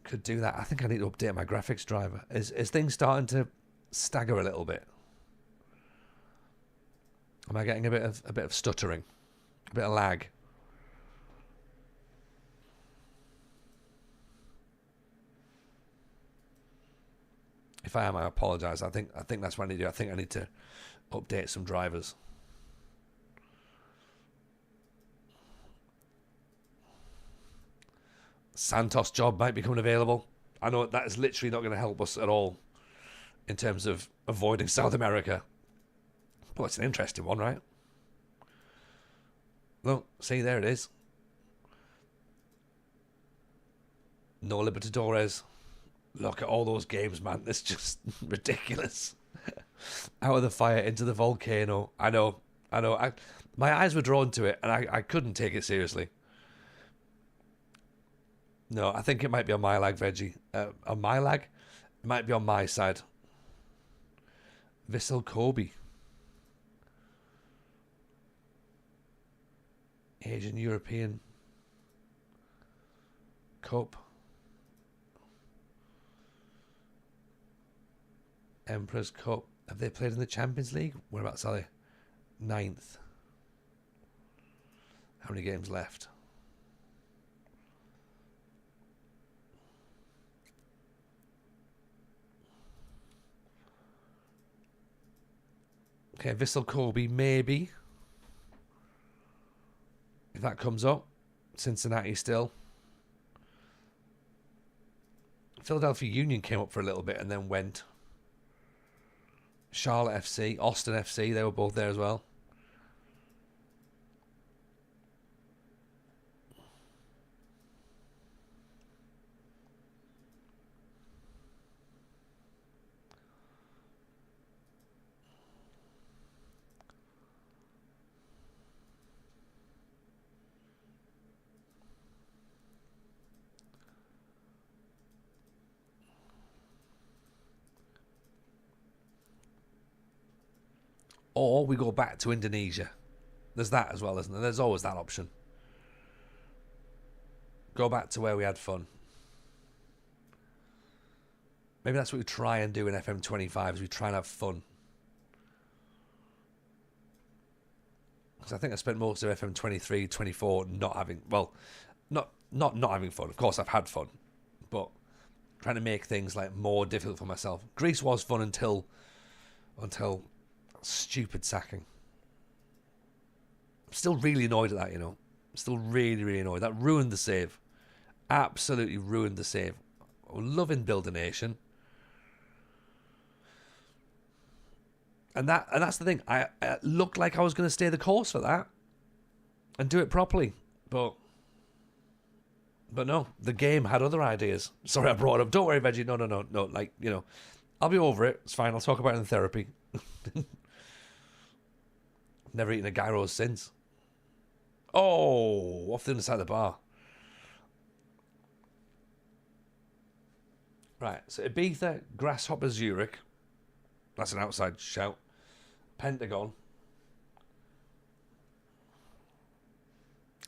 Could do that. I think I need to update my graphics driver. Is things starting to stagger a little bit? Am I getting a bit of stuttering? A bit of lag? If I am, I apologise. I think that's what I need to do. I think I need to update some drivers. Santos job might be coming available. I know that is literally not going to help us at all in terms of avoiding South America. But it's an interesting one, right? Look, see, there it is. No Libertadores. Look at all those games, man. It's just ridiculous. Out of the fire, into the volcano. I know. My eyes were drawn to it, and I couldn't take it seriously. No, I think it might be on my lag, Veggie. On my lag? It might be on my side. Vissel Kobe. Asian European Cup. Emperor's Cup. Have they played in the Champions League? Whereabouts are they? 9th. How many games left? Okay, Vissel Kobe, maybe. If that comes up. Cincinnati still. Philadelphia Union came up for a little bit and then went. Charlotte FC, Austin FC, they were both there as well. Or we go back to Indonesia. There's that as well, isn't there? There's always that option. Go back to where we had fun. Maybe that's what we try and do in FM25, is we try and have fun. Because I think I spent most of FM23, 24 not having, well, not having fun. Of course, I've had fun. But trying to make things like more difficult for myself. Greece was fun until stupid sacking. I'm still really annoyed at that, you know. I'm still really, really annoyed. That ruined the save. Absolutely ruined the save. I'm loving Build a Nation. And that's the thing. I looked like I was going to stay the course for that and do it properly. But no, the game had other ideas. Sorry I brought it up. Don't worry, Veggie. No. Like, you know, I'll be over it. It's fine. I'll talk about it in therapy. Never eaten a gyros since. Oh, off the other side of the bar. Right, so Ibiza, Grasshopper, Zurich. That's an outside shout. Pentagon.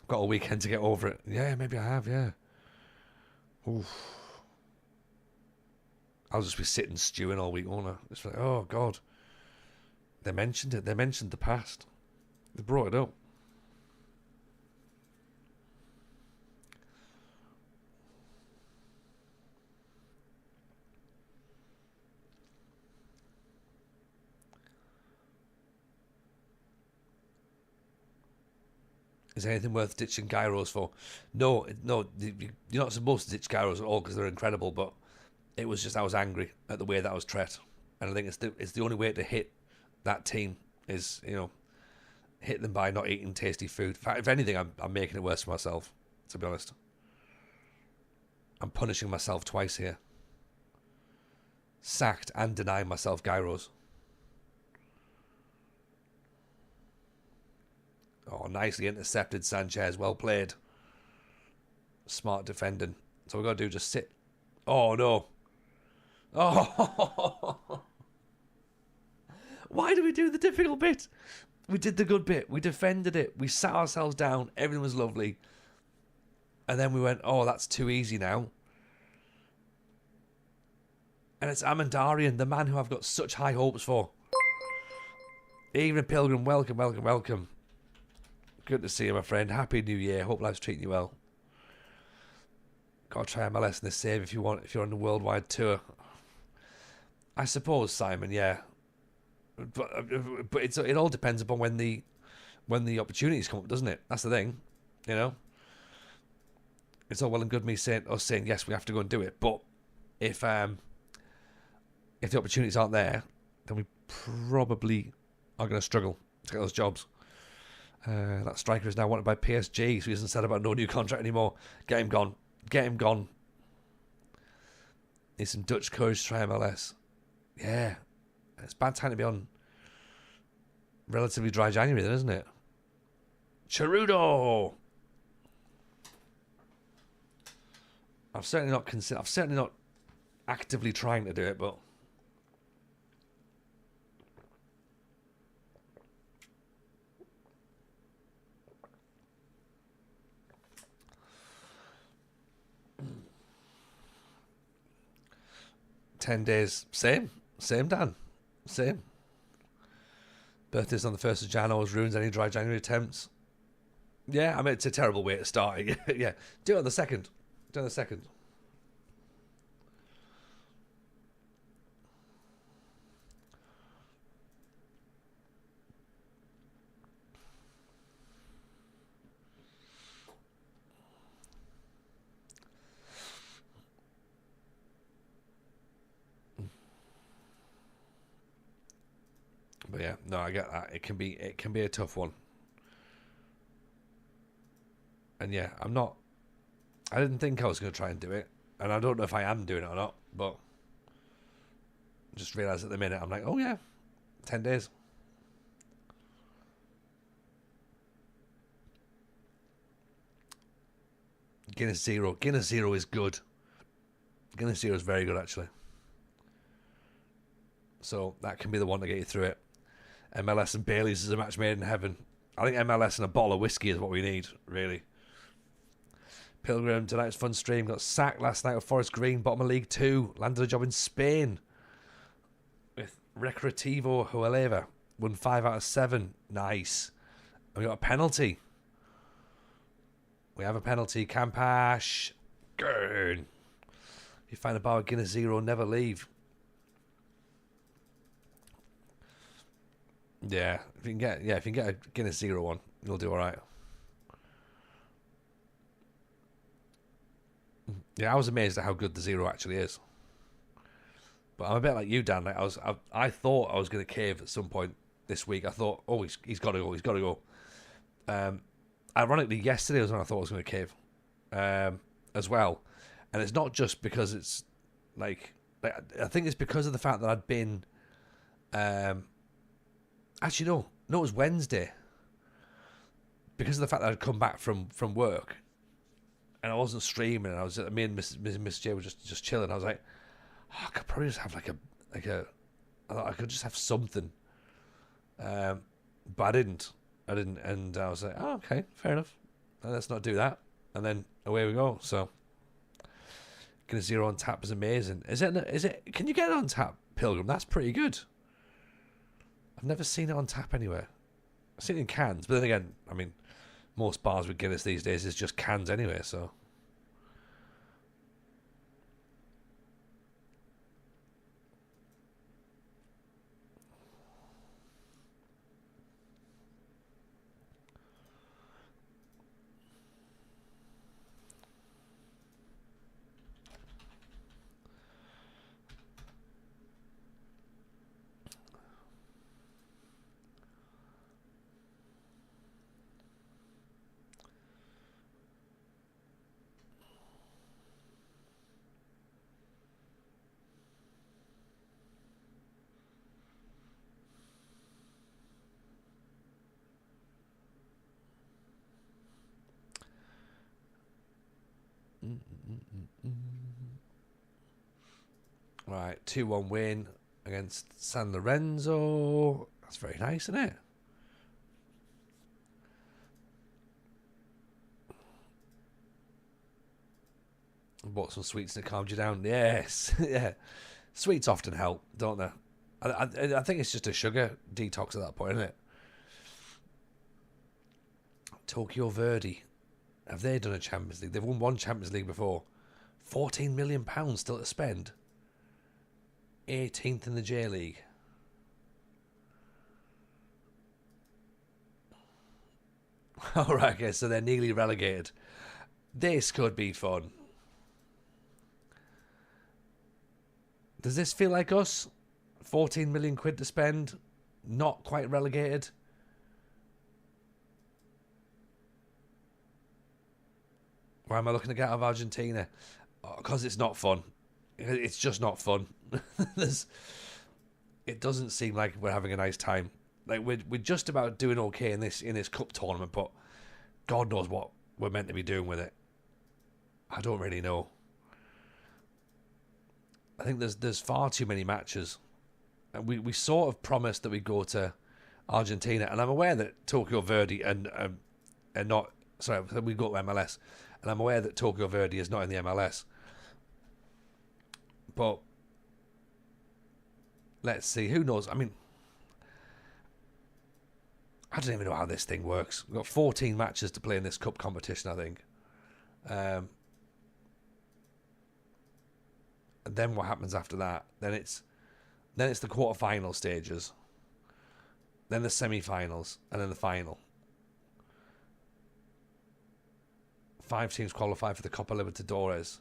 Got a weekend to get over it. Yeah, maybe I have, yeah. Oof. I'll just be sitting stewing all week, won't I? It's like, oh, God. They mentioned it. They mentioned the past. They brought it up. Is there anything worth ditching gyros for? No, you're not supposed to ditch gyros at all because they're incredible, but it was just I was angry at the way that I was treated. And I think it's the only way to hit that team is, you know, hit them by not eating tasty food. If anything, I'm making it worse for myself, to be honest. I'm punishing myself twice here. Sacked and denying myself gyros. Oh, nicely intercepted, Sanchez. Well played. Smart defending. So we've got to do just sit. Oh, no. Oh. Why do we do the difficult bit? We did the good bit. We defended it. We sat ourselves down. Everything was lovely. And then we went, oh, that's too easy now. And it's Amandarian, the man who I've got such high hopes for. Evening, Pilgrim. Welcome, welcome, welcome. Good to see you, my friend. Happy New Year. Hope life's treating you well. Got to try MLS in this save if you want. If you're on the worldwide tour, I suppose, Simon. Yeah, but it all depends upon when the opportunities come up, doesn't it? That's the thing, you know. It's all well and good me saying yes, we have to go and do it, but if the opportunities aren't there, then we probably are going to struggle to get those jobs. That striker is now wanted by PSG, so he hasn't said about no new contract anymore. Get him gone. Get him gone. Need some Dutch courage to try MLS. Yeah. It's bad time to be on relatively dry January then, isn't it? Cherudo! I've certainly not actively trying to do it, but 10 days. Same, Dan. Same. Birthday's on the 1st of Jan always ruins any dry January attempts. Yeah, I mean, it's a terrible way to start it. Yeah, do it on the 2nd. Do it on the 2nd. But yeah, no, I get that. It can be a tough one. And yeah, I didn't think I was going to try and do it. And I don't know if I am doing it or not, but just realised at the minute, I'm like, oh yeah, 10 days. Guinness Zero. Guinness Zero is good. Guinness Zero is very good, actually. So that can be the one to get you through it. MLS and Bailey's is a match made in heaven. I think MLS and a bottle of whiskey is what we need, really. Pilgrim, tonight's fun stream. Got sacked last night with Forest Green, bottom of League 2. Landed a job in Spain with Recreativo Huelva. Won 5 out of 7. Nice. And we got a penalty. We have a penalty. Campash. Gurn. You find a bar with Guinness Zero, never leave. Yeah, if you can get a Guinness Zero one, you'll do all right. Yeah, I was amazed at how good the Zero actually is. But I'm a bit like you, Dan. Like I thought I was going to cave at some point this week. I thought, oh, he's got to go. He's got to go. Ironically, yesterday was when I thought I was going to cave, as well. And it's not just because it's like I think it's because of the fact that I'd been. Actually, no, it was Wednesday. Because of the fact that I'd come back from work, and I wasn't streaming, and I was me and Miss J were just chilling. I was like, oh, I could probably just have like a. I thought I could just have something, but I didn't, and I was like, oh, okay, fair enough. Let's not do that, and then away we go. So, Guinness Zero on tap is amazing. Is it? Can you get it on tap, Pilgrim? That's pretty good. I've never seen it on tap anywhere. I've seen it in cans, but then again, I mean, most bars with Guinness these days is just cans anyway, so. Right, 2-1 win against San Lorenzo. That's very nice, isn't it? Bought some sweets and it calmed you down. Yes, yeah. Sweets often help, don't they? I think it's just a sugar detox at that point, isn't it? Tokyo Verdy. Have they done a Champions League? They've won one Champions League before. £14 million still to spend. 18th in the J League. Alright, okay, so they're nearly relegated. This could be fun. Does this feel like us? 14 million quid to spend, not quite relegated. Why am I looking to get out of Argentina? Because it's not fun. It's just not fun. It doesn't seem like we're having a nice time. Like we're just about doing okay in this cup tournament, but God knows what we're meant to be doing with it. I don't really know. I think there's far too many matches. And we sort of promised that we'd go to Argentina, and I'm aware that Tokyo Verdy and not sorry, we go to MLS, and I'm aware that Tokyo Verdy is not in the MLS. But let's see. Who knows? I mean, I don't even know how this thing works. We've got 14 matches to play in this cup competition, I think. And then what happens after that? Then it's the quarterfinal stages, then the semi-finals, and then the final. 5 teams qualify for the Copa Libertadores.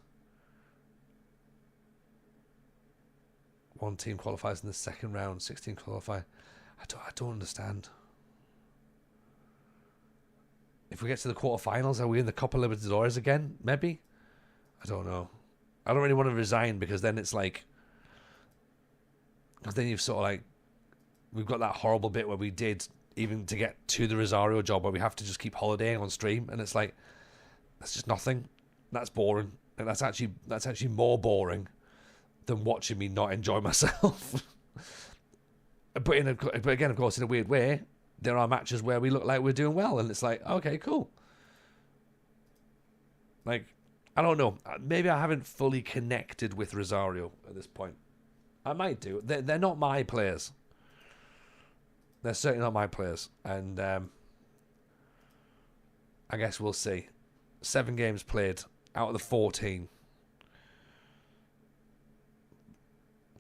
1 team qualifies in the second round. 16 qualify. I don't understand. If we get to the quarterfinals, are we in the Copa Libertadores again? Maybe? I don't know. I don't really want to resign because then it's like... Because then you've sort of like... We've got that horrible bit where we did, even to get to the Rosario job, where we have to just keep holidaying on stream. And it's like, that's just nothing. That's boring. And that's actually more boring than watching me not enjoy myself. But again, of course, in a weird way, there are matches where we look like we're doing well, and it's like, okay, cool. Like, I don't know. Maybe I haven't fully connected with Rosario at this point. I might do. They're not my players. They're certainly not my players. And I guess we'll see. 7 games played out of the 14.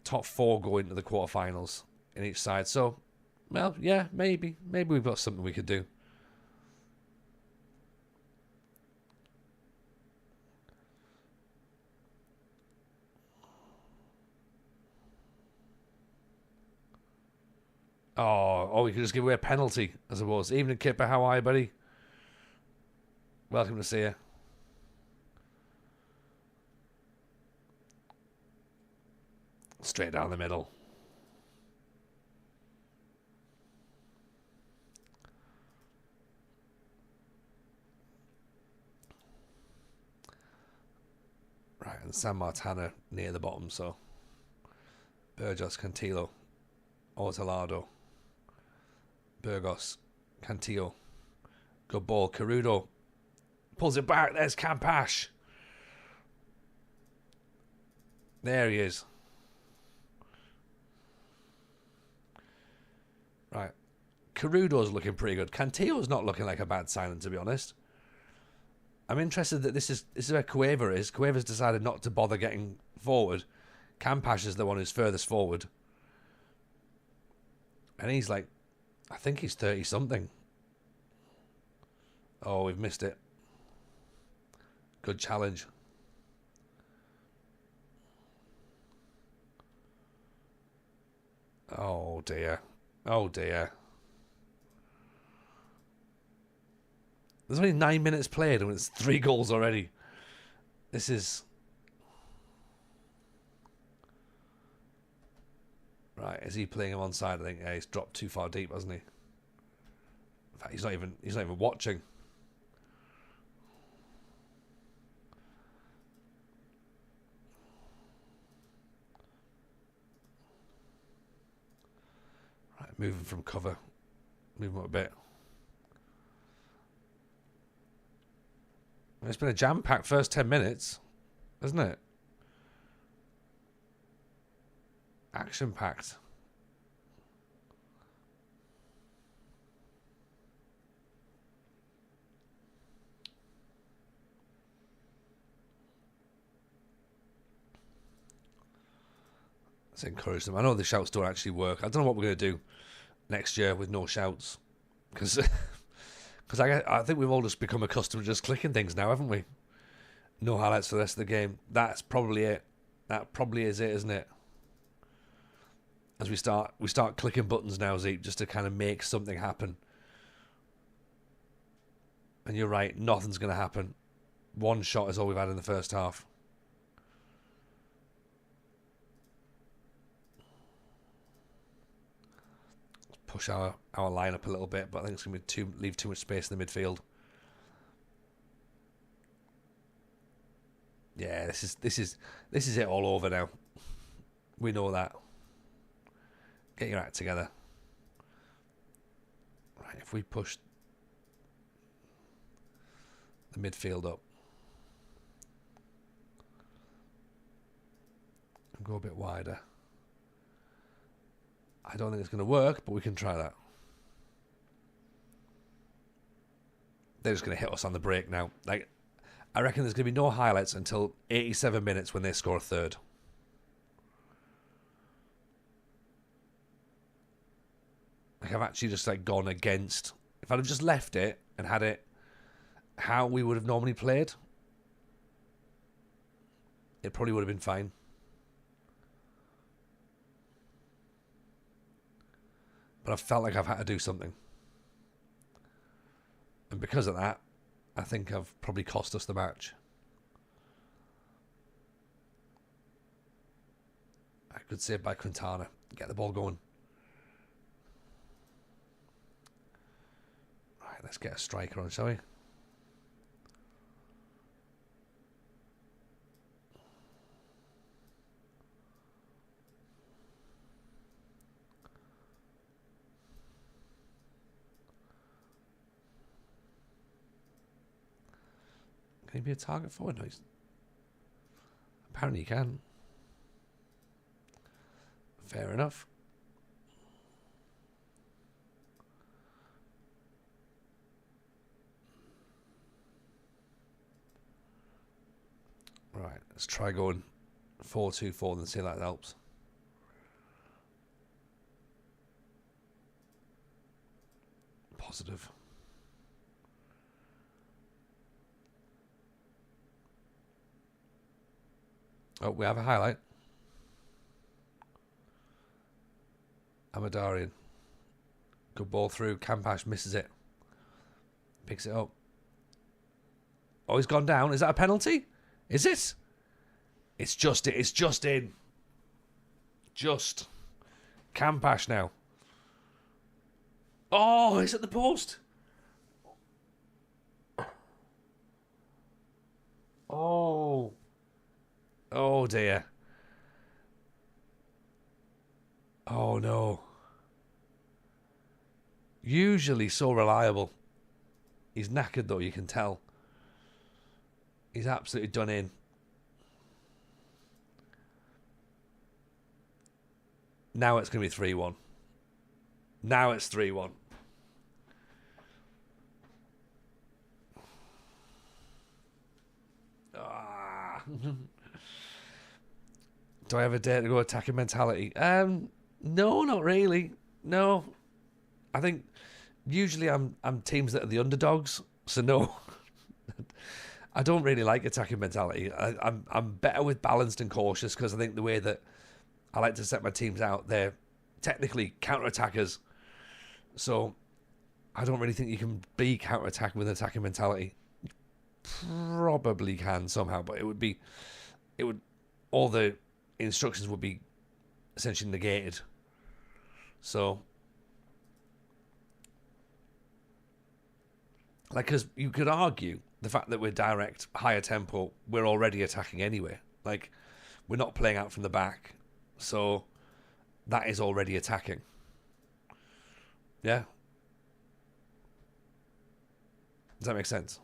Top 4 go into the quarterfinals in each side. So, well, yeah, maybe. Maybe we've got something we could do. Oh, we could just give away a penalty, I suppose. Evening, Kipper. How are you, buddy? Welcome to see you. Straight down the middle. Right, and San Martana near the bottom, so Burgos, Cantillo, Ortolado, Burgos, Cantillo. Good ball. Carudo pulls it back. There's Campash. There he is. Right. Carudo's looking pretty good. Cantillo's not looking like a bad signing, to be honest. I'm interested that this is where Cueva is. Cueva's decided not to bother getting forward. Campash is the one who's furthest forward. And he's like, I think he's 30-something. Oh, we've missed it. Good challenge. Oh, dear. Oh, dear. There's only 9 minutes played and it's 3 goals already. This is... Right, is he playing him onside? I think he's dropped too far deep, hasn't he? In fact, he's not even watching. Right, moving from cover. Moving up a bit. It's been a jam-packed first 10 minutes, hasn't it? Action-packed. Let's encourage them. I know the shouts don't actually work. I don't know what we're going to do next year with no shouts. Because I think we've all just become accustomed to just clicking things now, haven't we? No highlights for the rest of the game. That's probably it. That probably is it, isn't it? As we start clicking buttons now, Zeke, just to kind of make something happen. And you're right, nothing's going to happen. 1 shot is all we've had in the first half. Let's push our line up a little bit, but I think it's going to leave too much space in the midfield. Yeah, this is it all over now. We know that. Get your act together. Right, if we push the midfield up and go a bit wider. I don't think it's going to work, but we can try that. They're just going to hit us on the break now. Like, I reckon there's going to be no highlights until 87 minutes when they score a third. Like, I've actually just like gone against. If I'd have just left it and had it how we would have normally played, it probably would have been fine. But I felt like I've had to do something. And because of that, I think I've probably cost us the match. A good save by Quintana. Get the ball going. Right, let's get a striker on, shall we? Can he be a target forward? No, apparently he can. Fair enough. Right, let's try going 4-2-4 and see if that helps. Positive. Oh, we have a highlight. Amadarian. Good ball through. Campash misses it. Picks it up. Oh, he's gone down. Is that a penalty? Is it? It's just it. It's just in. Just. Campash now. Oh, it's at the post. Oh. Oh, dear. Oh, no. Usually so reliable. He's knackered, though, you can tell. He's absolutely done in. Now it's going to be 3-1. Now it's 3-1. Ah. Do I have a dare to go attacking mentality? No, not really. No. I think usually I'm teams that are the underdogs, so no. I don't really like attacking mentality. I'm better with balanced and cautious because I think the way that I like to set my teams out, they're technically counter-attackers. So I don't really think you can be counter-attacking with attacking mentality. Probably can somehow, but all the instructions would be essentially negated. So, like, because you could argue the fact that we're direct, higher tempo, we're already attacking anyway. Like, we're not playing out from the back, so that is already attacking. Yeah? Does that make sense?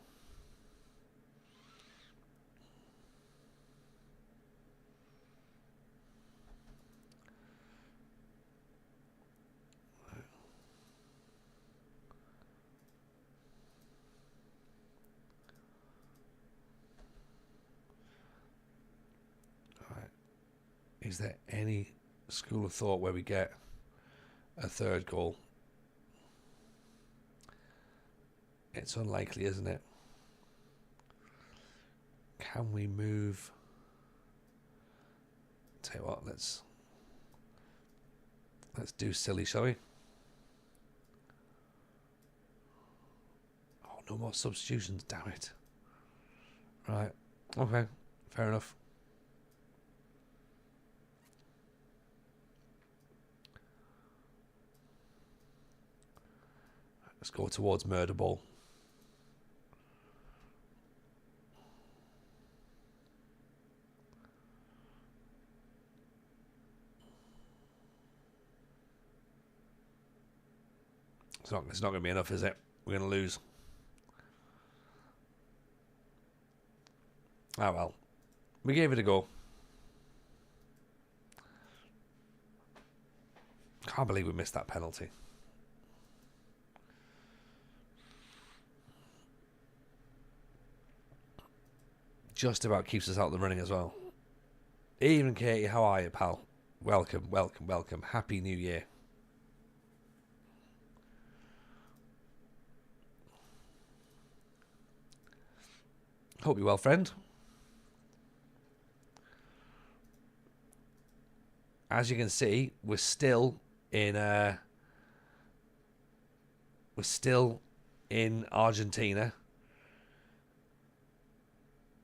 Is there any school of thought where we get a third goal? It's unlikely, isn't it? Can we move? Tell you what, let's do silly, shall we? Oh, no more substitutions, damn it. Right, okay, fair enough. Let's go towards murder ball. It's not going to be enough, is it? We're going to lose. Ah, well. We gave it a go. Can't believe we missed that penalty. Just about keeps us out of the running as well. Even Katie, how are you, pal? Welcome, welcome, welcome. Happy New Year. Hope you're well, friend. As you can see, we're still in Argentina.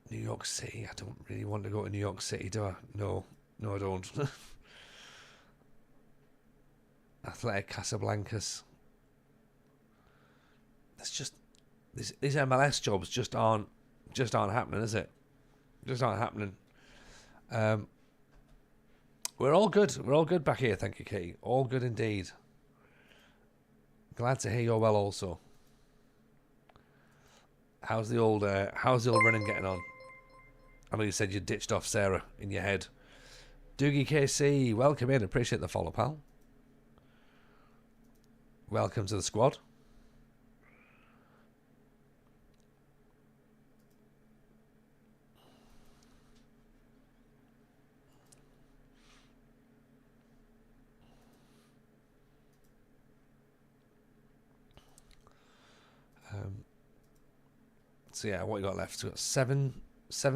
New York City. I don't really want to go to New York City, do I? No, I don't. Athletic Casablancas. That's just these MLS jobs just aren't happening, is it? Just aren't happening. We're all good. We're all good back here, thank you, Katie. All good indeed. Glad to hear you're well also. How's the old running getting on? I know you said you ditched off Sarah in your head. Doogie KC, welcome in. Appreciate the follow, pal. Welcome to the squad. So yeah, what you got left? So we've got seven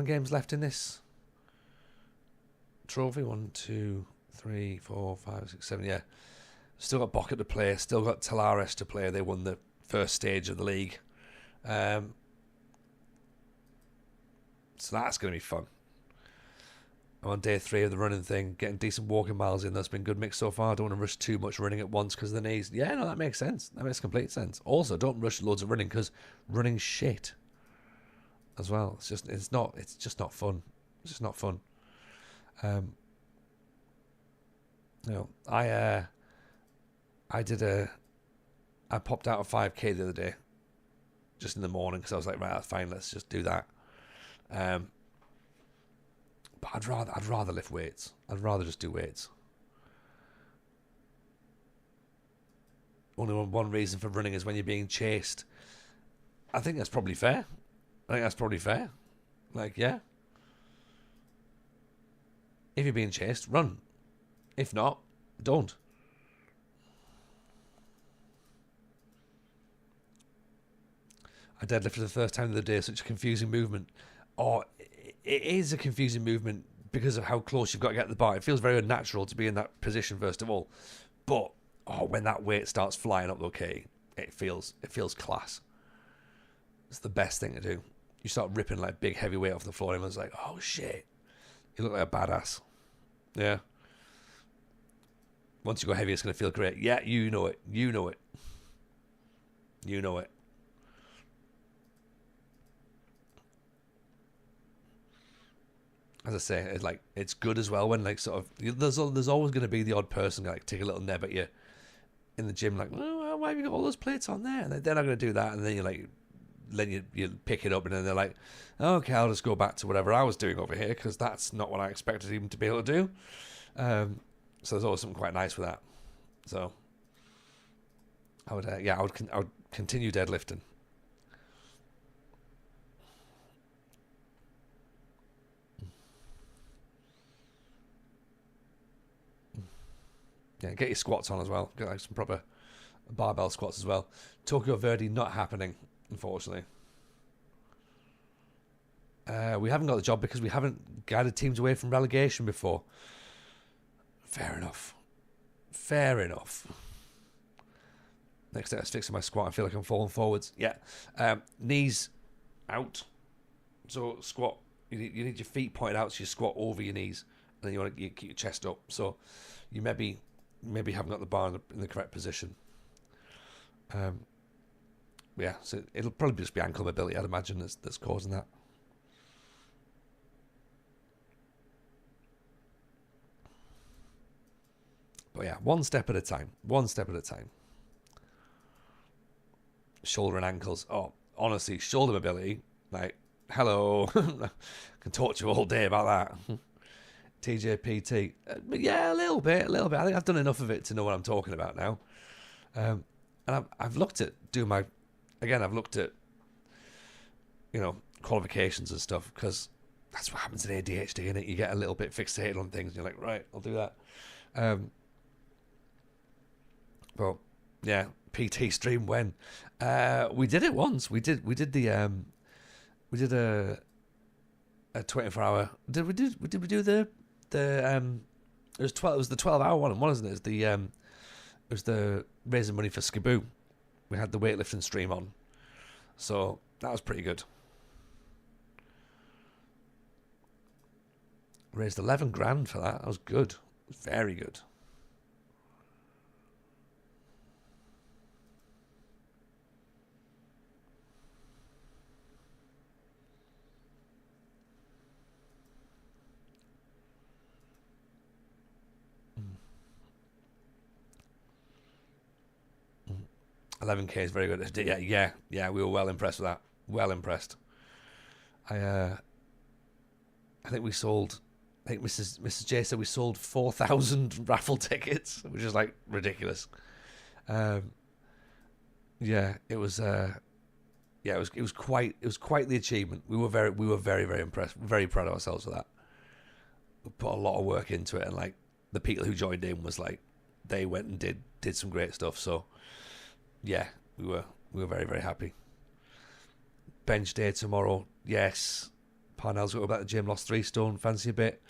games left in this trophy. 1, 2, 3, 4, 5, 6, 7. Yeah, still got Boca to play. Still got Talares to play. They won the first stage of the league, so that's going to be fun. I'm on day 3 of the running thing, getting decent walking miles in. That's been a good mix so far. I don't want to rush too much running at once because of the knees. Yeah, no, that makes sense. That makes complete sense. Also, don't rush loads of running because running's shit as well. It's just not fun. It's just not fun. I popped out a 5k the other day, just in the morning because I was like, right, that's fine. Let's just do that. But I'd rather lift weights. I'd rather just do weights. Only one reason for running is when you're being chased. I think that's probably fair. Like, yeah. If you're being chased, run. If not, don't. I deadlifted for the first time the other day. Such a confusing movement. Oh, it is a confusing movement because of how close you've got to get to the bar. It feels very unnatural to be in that position, first of all. But, when that weight starts flying up, okay, it feels class. It's the best thing to do. You start ripping like big heavy weight off the floor and everyone's like, oh shit, you look like a badass. Yeah. Once you go heavy, it's going to feel great. Yeah, you know it. As I say, it's good as well when like sort of there's always going to be the odd person like take a little neb at you in the gym, like, oh, why have you got all those plates on there? And they're not going to do that, and then you're like, then you pick it up, and then they're like, okay, I'll just go back to whatever I was doing over here because that's not what I expected him to be able to do. So there's always something quite nice with that. So I would continue deadlifting. Yeah, get your squats on as well. Get like some proper barbell squats as well. Tokyo Verde not happening, unfortunately. We haven't got the job because we haven't guided teams away from relegation before. Fair enough. Next step is fixing my squat. I feel like I'm falling forwards. Yeah. Knees out. So squat. You need your feet pointed out so you squat over your knees. And then you want to keep your chest up. So you maybe haven't got the bar in the correct position. Yeah, so it'll probably just be ankle mobility, I'd imagine, that's causing that. But yeah, one step at a time. Shoulder and ankles. Oh, honestly, shoulder mobility. Like, hello. Can talk to you all day about that. TJPT. But yeah, a little bit. I think I've done enough of it to know what I'm talking about now. And I've looked at doing my, again, I've looked at, qualifications and stuff, because that's what happens in ADHD, innit? You get a little bit fixated on things, and you're like, right, I'll do that. Well, yeah, PT stream when we did it once. We did a 24-hour. Did we do the it was 12. It was the 12-hour one, wasn't it? It was the raising money for Skiboo. We had the weightlifting stream on, so that was pretty good. Raised 11 grand for that. That was good. It was very good. Mm. 11k is very good. Yeah. We were well impressed with that. Well impressed. I think we sold. I think Mrs. J said we sold 4,000 raffle tickets, which is like ridiculous. Yeah, it was. It was quite the achievement. We were very very impressed. Very proud of ourselves for that. We put a lot of work into it, and like the people who joined in was like, they went and did some great stuff. So yeah, we were very very happy. Bench day tomorrow. Yes. Parnell's got about the gym, lost 3 stone. Fancy a bit?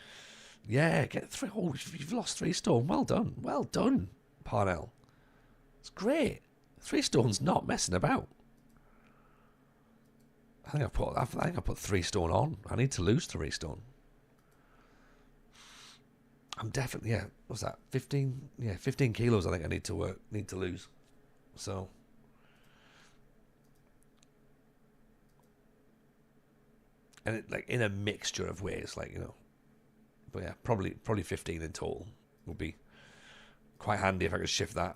Yeah, get 3. Oh, you've lost 3 stone. Well done, Parnell. It's great. 3 stone's not messing about. I think I put 3 stone on. I need to lose 3 stone. I'm definitely What's that? 15. Yeah, 15 kilos. I think I need to lose. So. And it, like, in a mixture of ways, but yeah, probably 15 in total would be quite handy if I could shift that.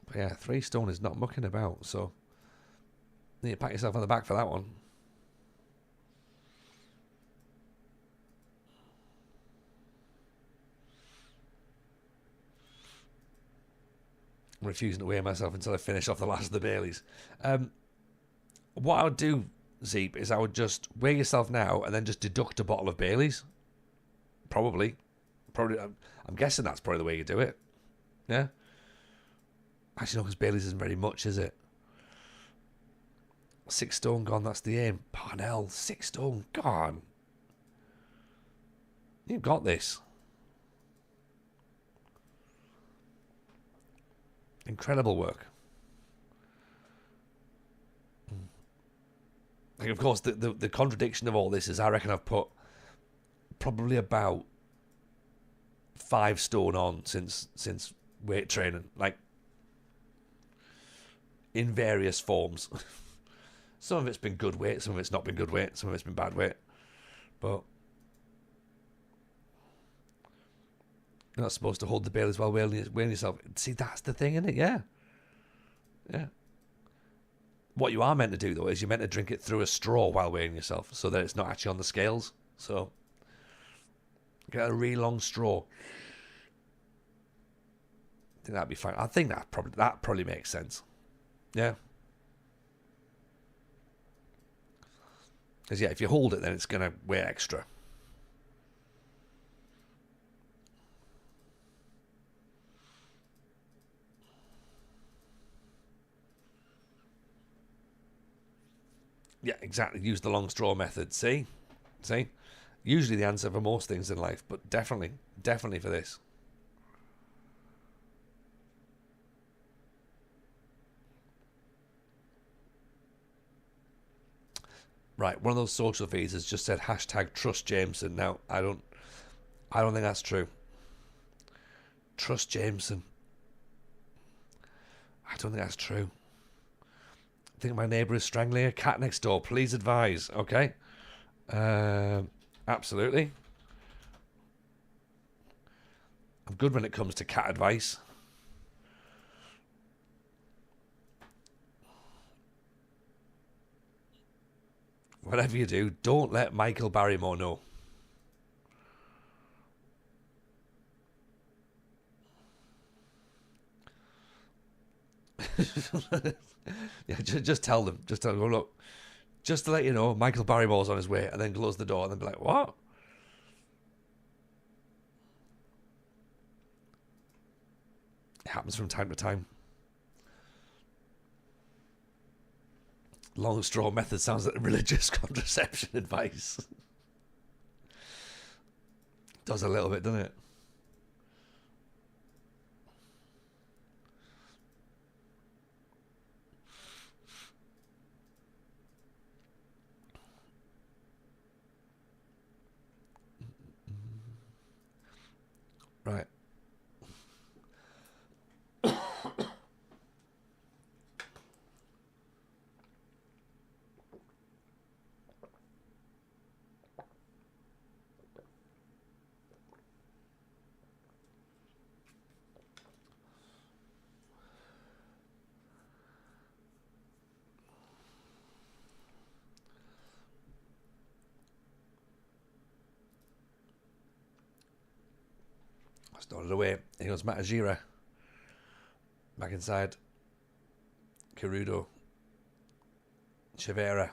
But yeah, 3 stone is not mucking about, so you need to pat yourself on the back for that one. I'm refusing to weigh myself until I finish off the last of the Baileys. What I would do, Zeep, is I would just weigh yourself now and then just deduct a bottle of Baileys. Probably. I'm guessing that's probably the way you do it. Yeah? Actually, no, because Baileys isn't very much, is it? 6 stone gone, that's the aim. Parnell, 6 stone gone. You've got this. Incredible work. Like, of course, the contradiction of all this is I reckon I've put probably about 5 stone on since weight training, like in various forms. Some of it's been good weight, some of it's not been good weight, some of it's been bad weight. But you're not supposed to hold the Baileys while weighing yourself. See, that's the thing, isn't it? Yeah. Yeah. What you are meant to do, though, is you're meant to drink it through a straw while weighing yourself, so that it's not actually on the scales. So, get a really long straw. I think that'd be fine. I think that probably makes sense. Yeah. Because, yeah, if you hold it, then it's going to weigh extra. Yeah, exactly. Use the long straw method. See? Usually the answer for most things in life, but definitely for this. Right, one of those social feeds has just said hashtag trust Jameson. Now, I don't think that's true. Trust Jameson. I don't think that's true. I think my neighbour is strangling a cat next door. Please advise. Okay. Absolutely. I'm good when it comes to cat advice. Whatever you do, don't let Michael Barrymore know. Yeah, just tell them. Just tell them, look, just to let you know, Michael Barrymore's on his way, and then close the door, and then be like, what? It happens from time to time. Long straw method sounds like religious contraception advice. Does a little bit, doesn't it? Right. Started away. Here goes Matajira. Back inside. Cerudo. Chivera.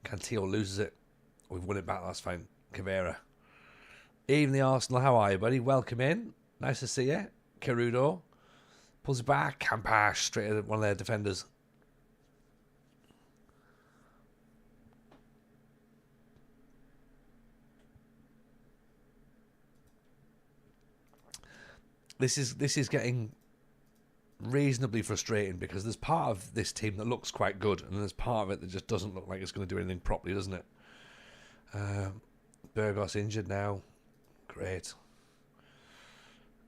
Cantillo loses it. We've won it back last time. Cavera. Even the Arsenal, how are you, buddy? Welcome in. Nice to see you. Cerudo. Pulls it back. Campash straight at one of their defenders. This is getting reasonably frustrating because there's part of this team that looks quite good and there's part of it that just doesn't look like it's going to do anything properly, doesn't it? Burgos injured now. Great.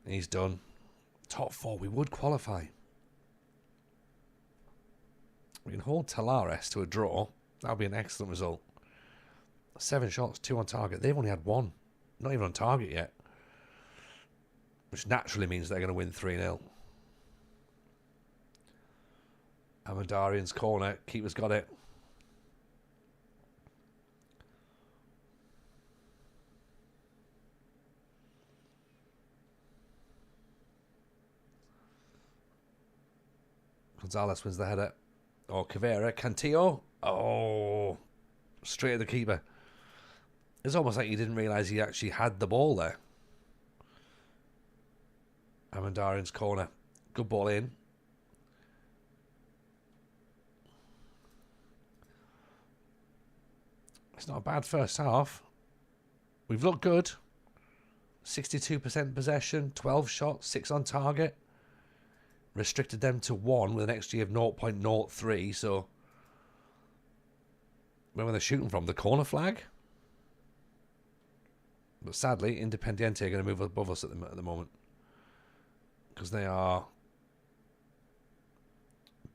He's done. Top four, we would qualify. We can hold Talares to a draw. That would be an excellent result. 7 shots, 2 on target. They've only had 1. Not even on target yet. Which naturally means they're going to win 3-0. Amadarian's corner. Keeper's got it. Gonzalez wins the header. Oh, Cavera. Cantillo. Oh, straight at the keeper. It's almost like he didn't realise he actually had the ball there. Amandarian's corner. Good ball in. It's not a bad first half. We've looked good. 62% possession, 12 shots, 6 on target. Restricted them to 1 with an XG of 0.03. So, where were they shooting from? The corner flag? But sadly, Independiente are going to move above us at the moment. Because they are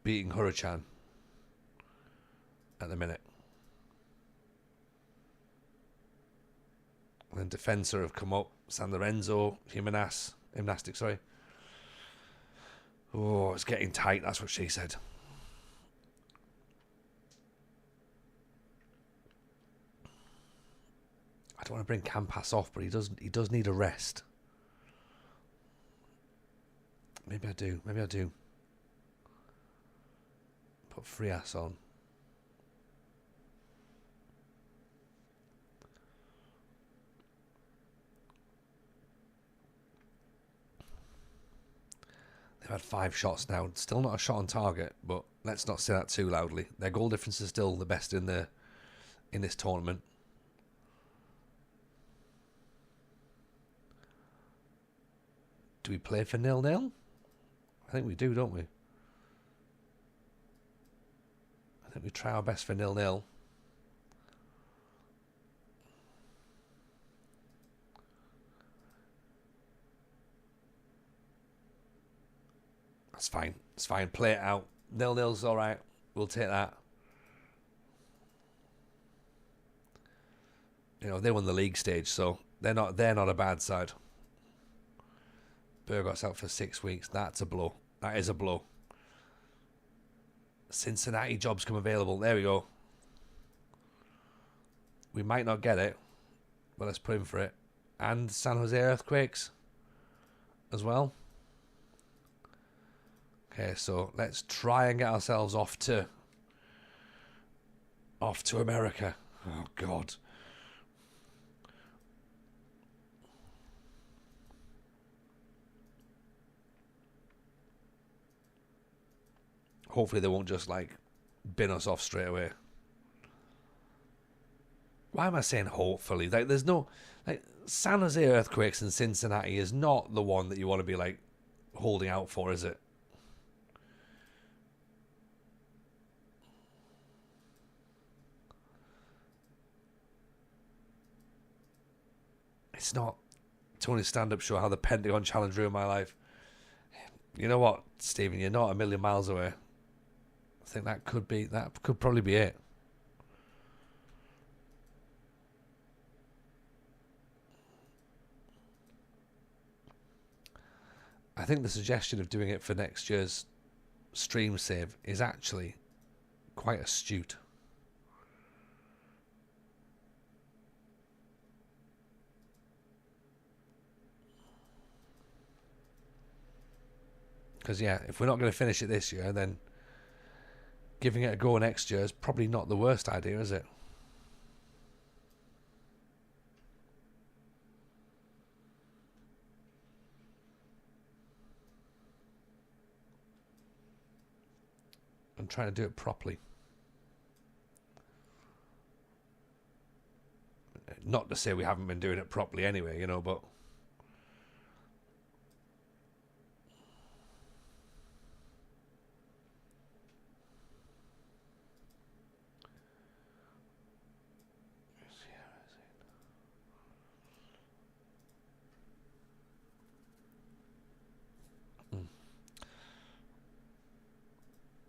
beating Hurricane at the minute. And then Defensor have come up. San Lorenzo, Gymnastic, sorry. Oh, it's getting tight. That's what she said. I don't want to bring Campas off, but he does need a rest. Maybe I do. Put Frias on. They've had 5 shots now. Still not a shot on target, but let's not say that too loudly. Their goal difference is still the best in this tournament. Do we play for 0-0? I think we do, don't we? I think we try our best for 0-0. That's fine. It's fine. Play it out. 0-0's all right. We'll take that. You know, they won the league stage, so they're not a bad side. Burgos out for 6 weeks. That's a blow. That is a blow. Cincinnati jobs come available. There we go. We might not get it, but let's put in for it. And San Jose Earthquakes as well. Okay, so let's try and get ourselves off to America. Oh, God. Hopefully they won't just, like, bin us off straight away. Why am I saying hopefully? Like, there's no... Like, San Jose Earthquakes in Cincinnati is not the one that you want to be, like, holding out for, is it? It's not. Tony's stand-up show, how the Pentagon challenge ruined my life. You know what, Stephen? You're not a million miles away. I think that could probably be it. I think the suggestion of doing it for next year's stream save is actually quite astute. Because, yeah, if we're not going to finish it this year, then giving it a go next year is probably not the worst idea, is it? And trying to do it properly. Not to say we haven't been doing it properly anyway, you know, but...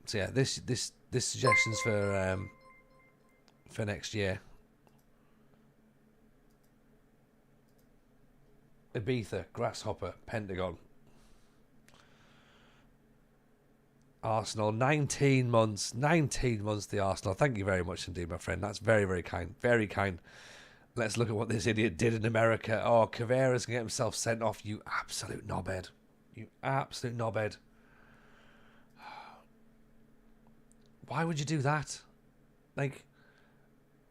So yeah, this suggestions for next year. Ibiza, Grasshopper, Pentagon, Arsenal. 19 months. 19 months. The Arsenal. Thank you very much indeed, my friend. That's very, very kind. Very kind. Let's look at what this idiot did in America. Oh, Caveras can get himself sent off. You absolute knobhead. You absolute knobhead. Why would you do that? Like,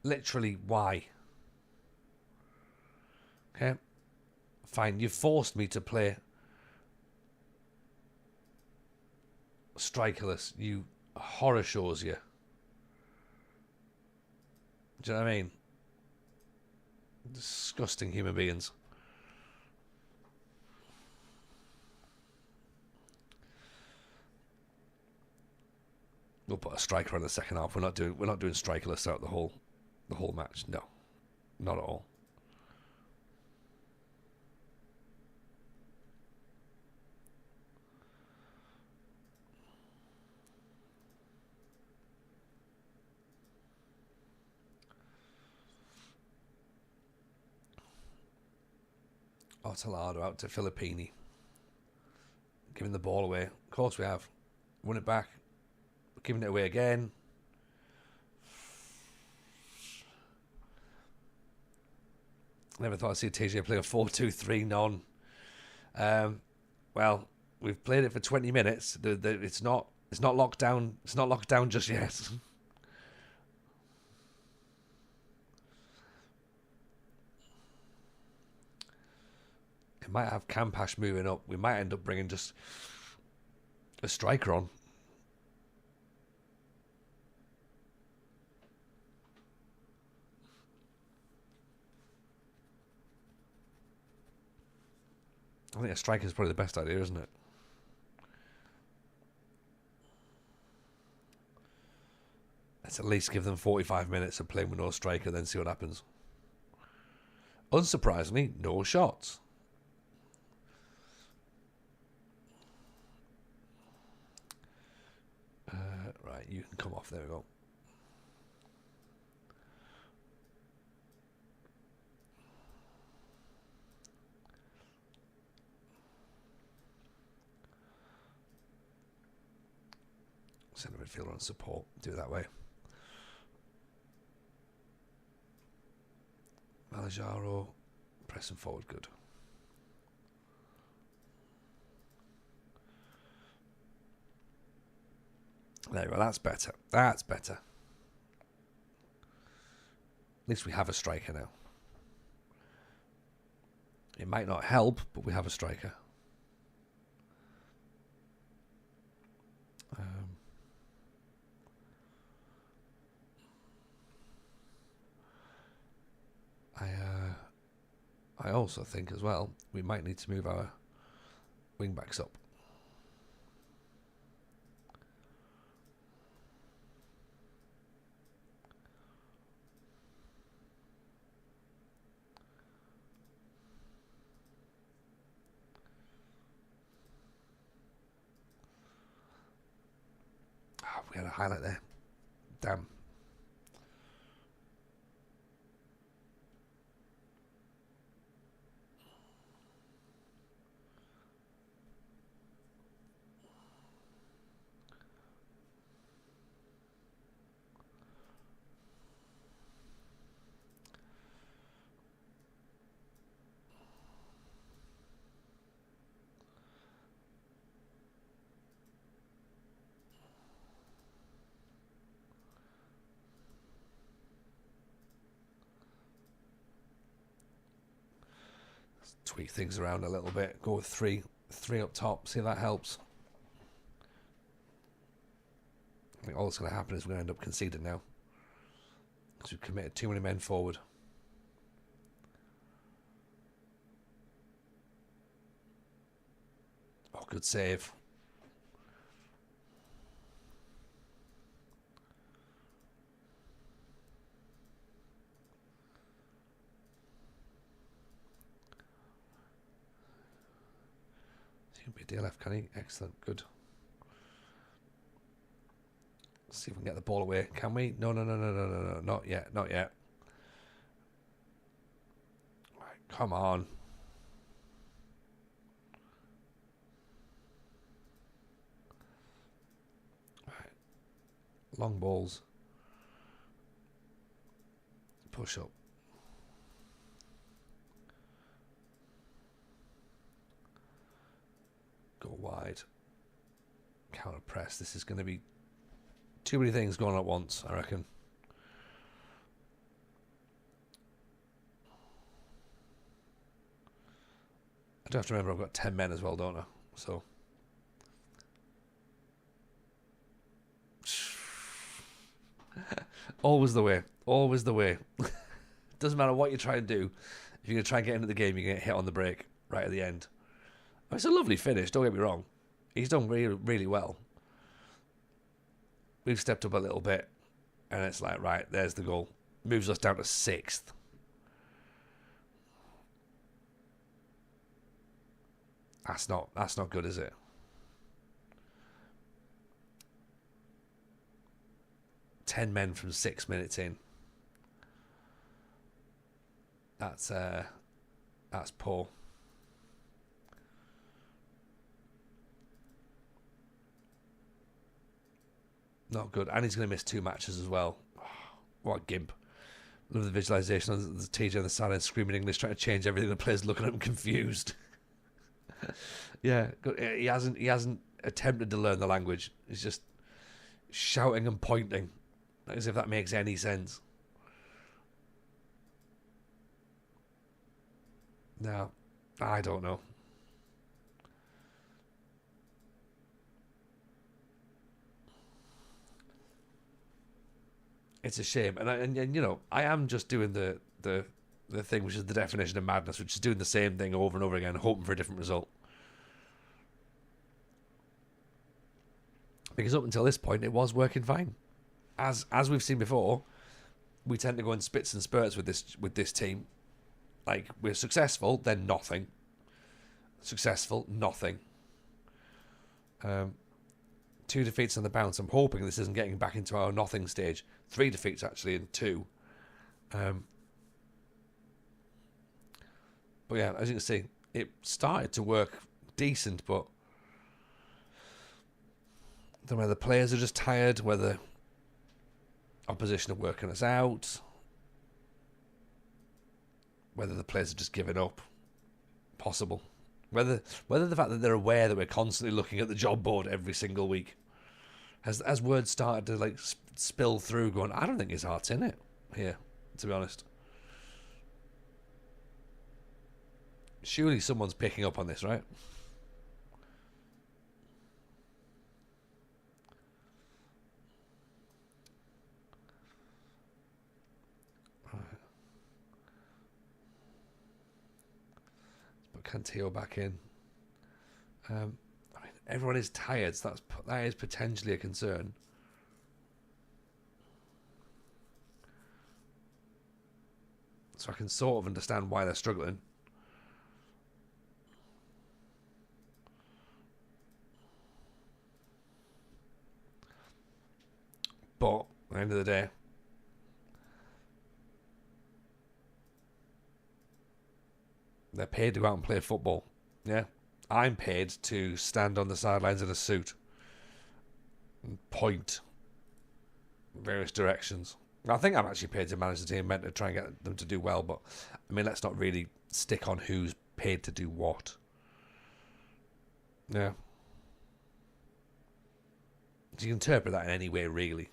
literally, why? Okay. Fine, you've forced me to play strikerless. You horror shows you. Do you know what I mean? Disgusting human beings. We'll put a striker in the second half. We're not doing strikerless throughout the whole match. No, not at all. Otelado out to Filippini. Giving the ball away. Of course we have. Won it back. Giving it away again. Never thought I'd see TJ play a 4-2-3 non. Well, we've played it for 20 minutes. It's not locked down. It's not locked down just yet. It might have Campash moving up. We might end up bringing just a striker on. I think a striker is probably the best idea, isn't it? Let's at least give them 45 minutes of playing with no striker, then see what happens. Unsurprisingly, no shots. Right, you can come off. There we go. Centre midfielder on support. Do it that way. Rosario pressing forward, good. There we go, that's better. That's better. At least we have a striker now. It might not help, but we have a striker. I also think as well we might need to move our wing backs up. Oh, we had a highlight there. Damn. Tweak things around a little bit. Go with three up top. See if that helps. I think all that's going to happen is we're going to end up conceding now because we've committed too many men forward. Oh, good save. He can be a DLF, can he? Excellent, good. Let's see if we can get the ball away. Can we? No, not yet, not yet. Right, come on. Right. Long balls. Push up. Go wide. Counter press. This is going to be too many things going on at once, I reckon. I do have to remember I've got 10 men as well, don't I? So. Always the way. Always the way. Doesn't matter what you try and do. If you're going to try and get into the game, you're going to get hit on the break right at the end. It's a lovely finish, don't get me wrong. He's done really, really well. We've stepped up a little bit, and it's like, right, there's the goal. Moves us down to 6th. That's not good, is it? Ten men from 6 minutes in. That's poor. Not good. And he's going to miss 2 matches as well. Oh, what a gimp. Love the visualization of the TJ on the sideline screaming English, trying to change everything. The players looking at him confused. Yeah, he hasn't attempted to learn the language. He's just shouting and pointing, as if that makes any sense. No, I don't know. It's a shame, and you know, I am just doing the thing which is the definition of madness, which is doing the same thing over and over again, hoping for a different result. Because up until this point, it was working fine. As we've seen before, we tend to go in spits and spurts with this team. Like, we're successful, then nothing. Successful, nothing. 2 defeats on the bounce. I'm hoping this isn't getting back into our nothing stage. 3 defeats, actually, and 2. But yeah, as you can see, it started to work decent, but I don't know whether the players are just tired, whether opposition are working us out. Whether the players have just given up, possible. Whether the fact that they're aware that we're constantly looking at the job board every single week, has word started to like spill through, going, I don't think his heart's in it here, to be honest. Surely someone's picking up on this, right? But Cantillo back in. I mean, everyone is tired, so that is potentially a concern. So I can sort of understand why they're struggling. But at the end of the day, they're paid to go out and play football. Yeah. I'm paid to stand on the sidelines in a suit and point various directions. I think I'm actually paid to manage the team, meant to try and get them to do well, but I mean, let's not really stick on who's paid to do what. Yeah. So you can interpret that in any way, really.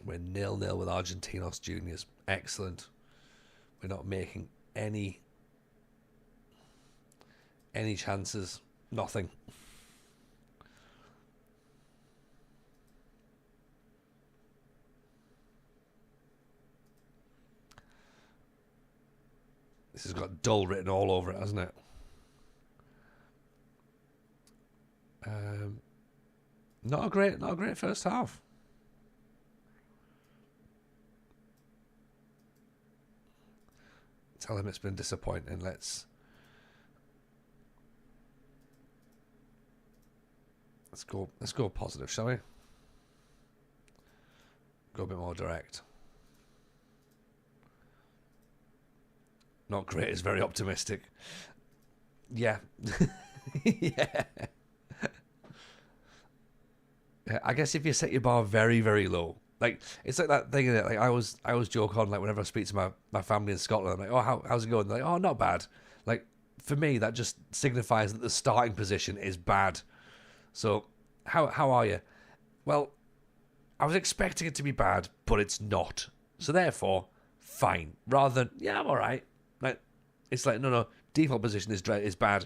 We're 0-0 with Argentinos Juniors. Excellent. We're not making any chances. Nothing. This has got dull written all over it, hasn't it? Not a great first half. Tell him it's been disappointing. Let's go positive, shall we? Go a bit more direct. Not great is very optimistic. Yeah. Yeah. I guess if you set your bar very, very low, like it's like that thing that like I always joke on, like whenever I speak to my family in Scotland, I'm like, oh, how's it going? They're like, oh, not bad. Like for me, that just signifies that the starting position is bad. So how are you? Well, I was expecting it to be bad, but it's not. So therefore, fine. Rather than yeah, I'm all right. Like it's like no, default position is bad.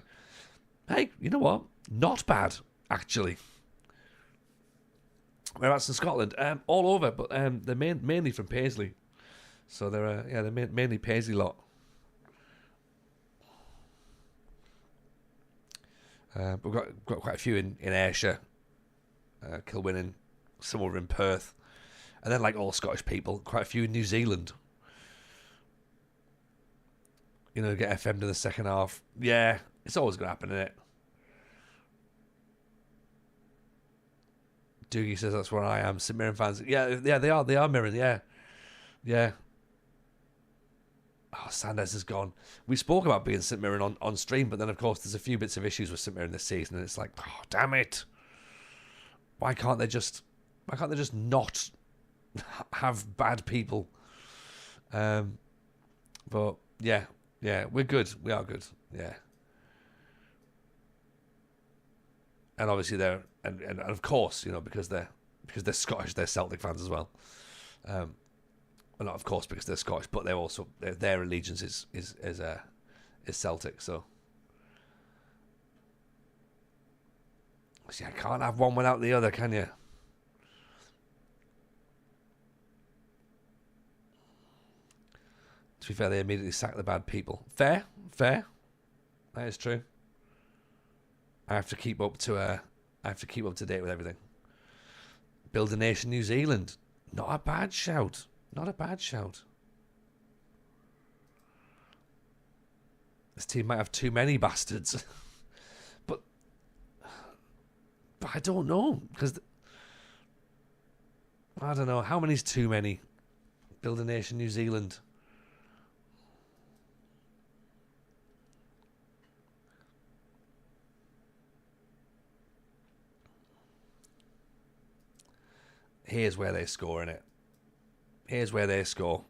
Hey, you know what? Not bad actually. Whereabouts in Scotland? All over, but they're mainly from Paisley. So they're mainly Paisley lot. But we've got quite a few in Ayrshire, Kilwinning, some over in Perth, and then like all Scottish people, quite a few in New Zealand. You know, get FM'd in the second half. Yeah, it's always going to happen, isn't it? Doogie says that's where I am. St Mirren fans. Yeah, they are Mirren, yeah. Oh, Sanders is gone. We spoke about being St Mirren on stream, but then of course there's a few bits of issues with St Mirren this season, and it's like, oh damn it. Why can't they just not have bad people? But yeah, we're good. We are good. Yeah. And obviously they're and of course, you know, because they're Scottish, they're Celtic fans as well. Well, not of course because they're Scottish, but they're also their allegiance is Celtic. So see, I can't have one without the other, can you? To be fair, they immediately sack the bad people. Fair. That is true. I have to keep up to date with everything. Build a Nation New Zealand. Not a bad shout. This team might have too many bastards. but I don't know, because I don't know. How many's too many? Build a nation, New Zealand. Here's where they score, innit? Here's where they score.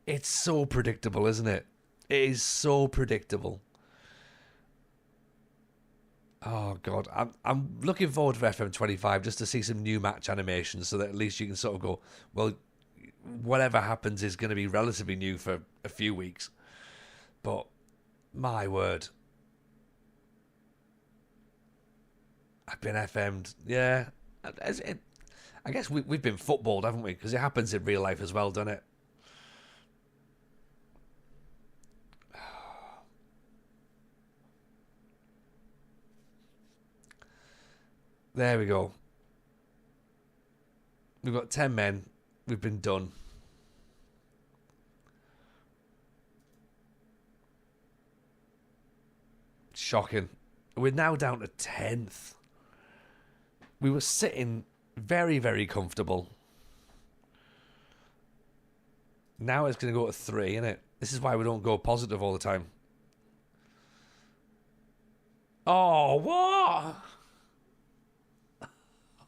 It's so predictable, isn't it? It is so predictable. Oh God, I'm looking forward for FM25 just to see some new match animations, so that at least you can sort of go, well, whatever happens is going to be relatively new for a few weeks. But my word, I've been FM'd. Yeah, I guess we've been footballed, haven't we? Because it happens in real life as well, doesn't it? There we go. We've got 10 men. We've been done. Shocking. We're now down to 10th. We were sitting very, very comfortable. Now it's going to go to 3, isn't it? This is why we don't go positive all the time. Oh, what?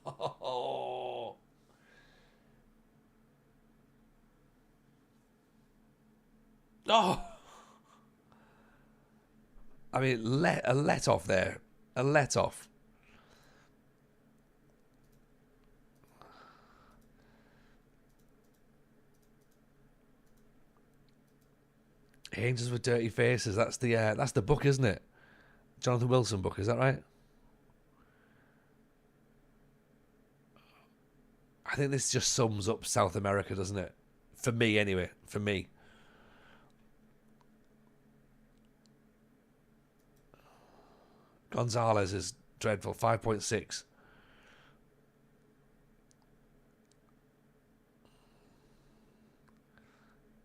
Oh. Oh. I mean, a let off there. A let off. Angels with Dirty Faces. That's the book, isn't it? Jonathan Wilson book, is that right? I think this just sums up South America, doesn't it? For me, anyway. For me. Gonzalez is dreadful. 5.6.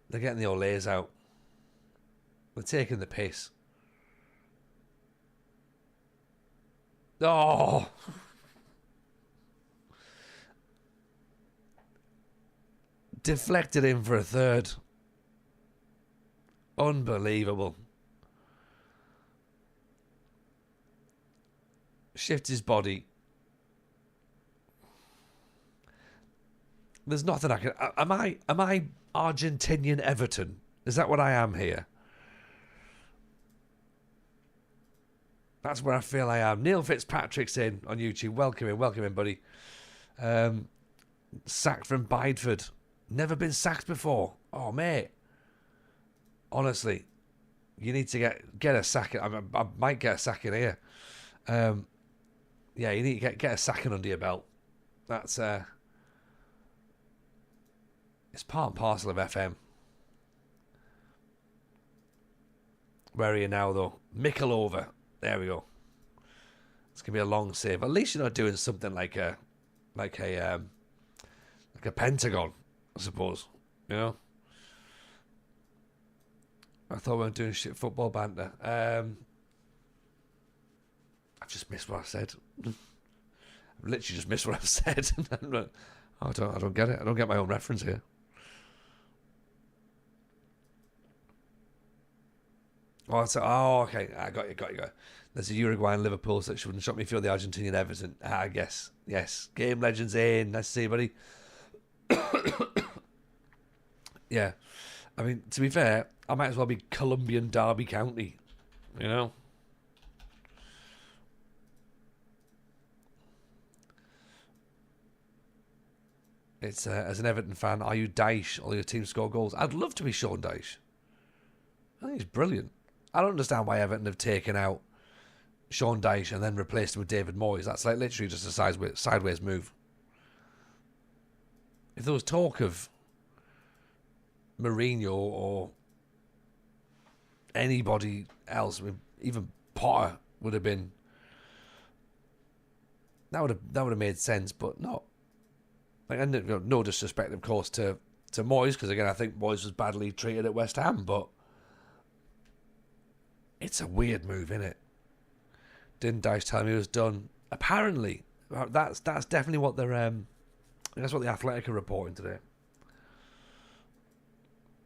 They're getting the Olays out. They're taking the piss. Oh! Deflected in for a third. Unbelievable. Shift his body. There's nothing I can... Am I Argentinian Everton? Is that what I am here? That's where I feel I am. Neil Fitzpatrick's in on YouTube. Welcome in, buddy. Sacked from Bideford. Never been sacked before. Oh, mate. Honestly, you need to get a sack. I might get a sack in here. Yeah, you need to get a sacking under your belt. That's it's part and parcel of FM. Where are you now, though? Mikulova. There we go. It's gonna be a long save. At least you're not doing something like a Pentagon, I suppose. You know. I thought we weren't doing shit football banter. I've just missed what I said. I've literally just missed what I've said. I don't get it. I don't get my own reference here. Oh, okay. I got you. There's a Uruguayan Liverpool that shouldn't shot me through the Argentinian Everton. I guess. Yes. Game Legends in. Nice to see you, buddy. Yeah. I mean, to be fair, I might as well be Colombian Derby County. You know? It's as an Everton fan, are you Dyche or your team score goals? I'd love to be Sean Dyche. I think he's brilliant. I don't understand why Everton have taken out Sean Dyche and then replaced him with David Moyes. That's like literally just a sideways move. If there was talk of Mourinho or anybody else, I mean, even Potter would have been. That would have made sense, but not. Like, and no disrespect, of course, to Moyes, because again, I think Moyes was badly treated at West Ham, but it's a weird move, isn't it? Didn't Dyche tell me it was done? Apparently, that's definitely what they're. That's what the Athletic are reporting today.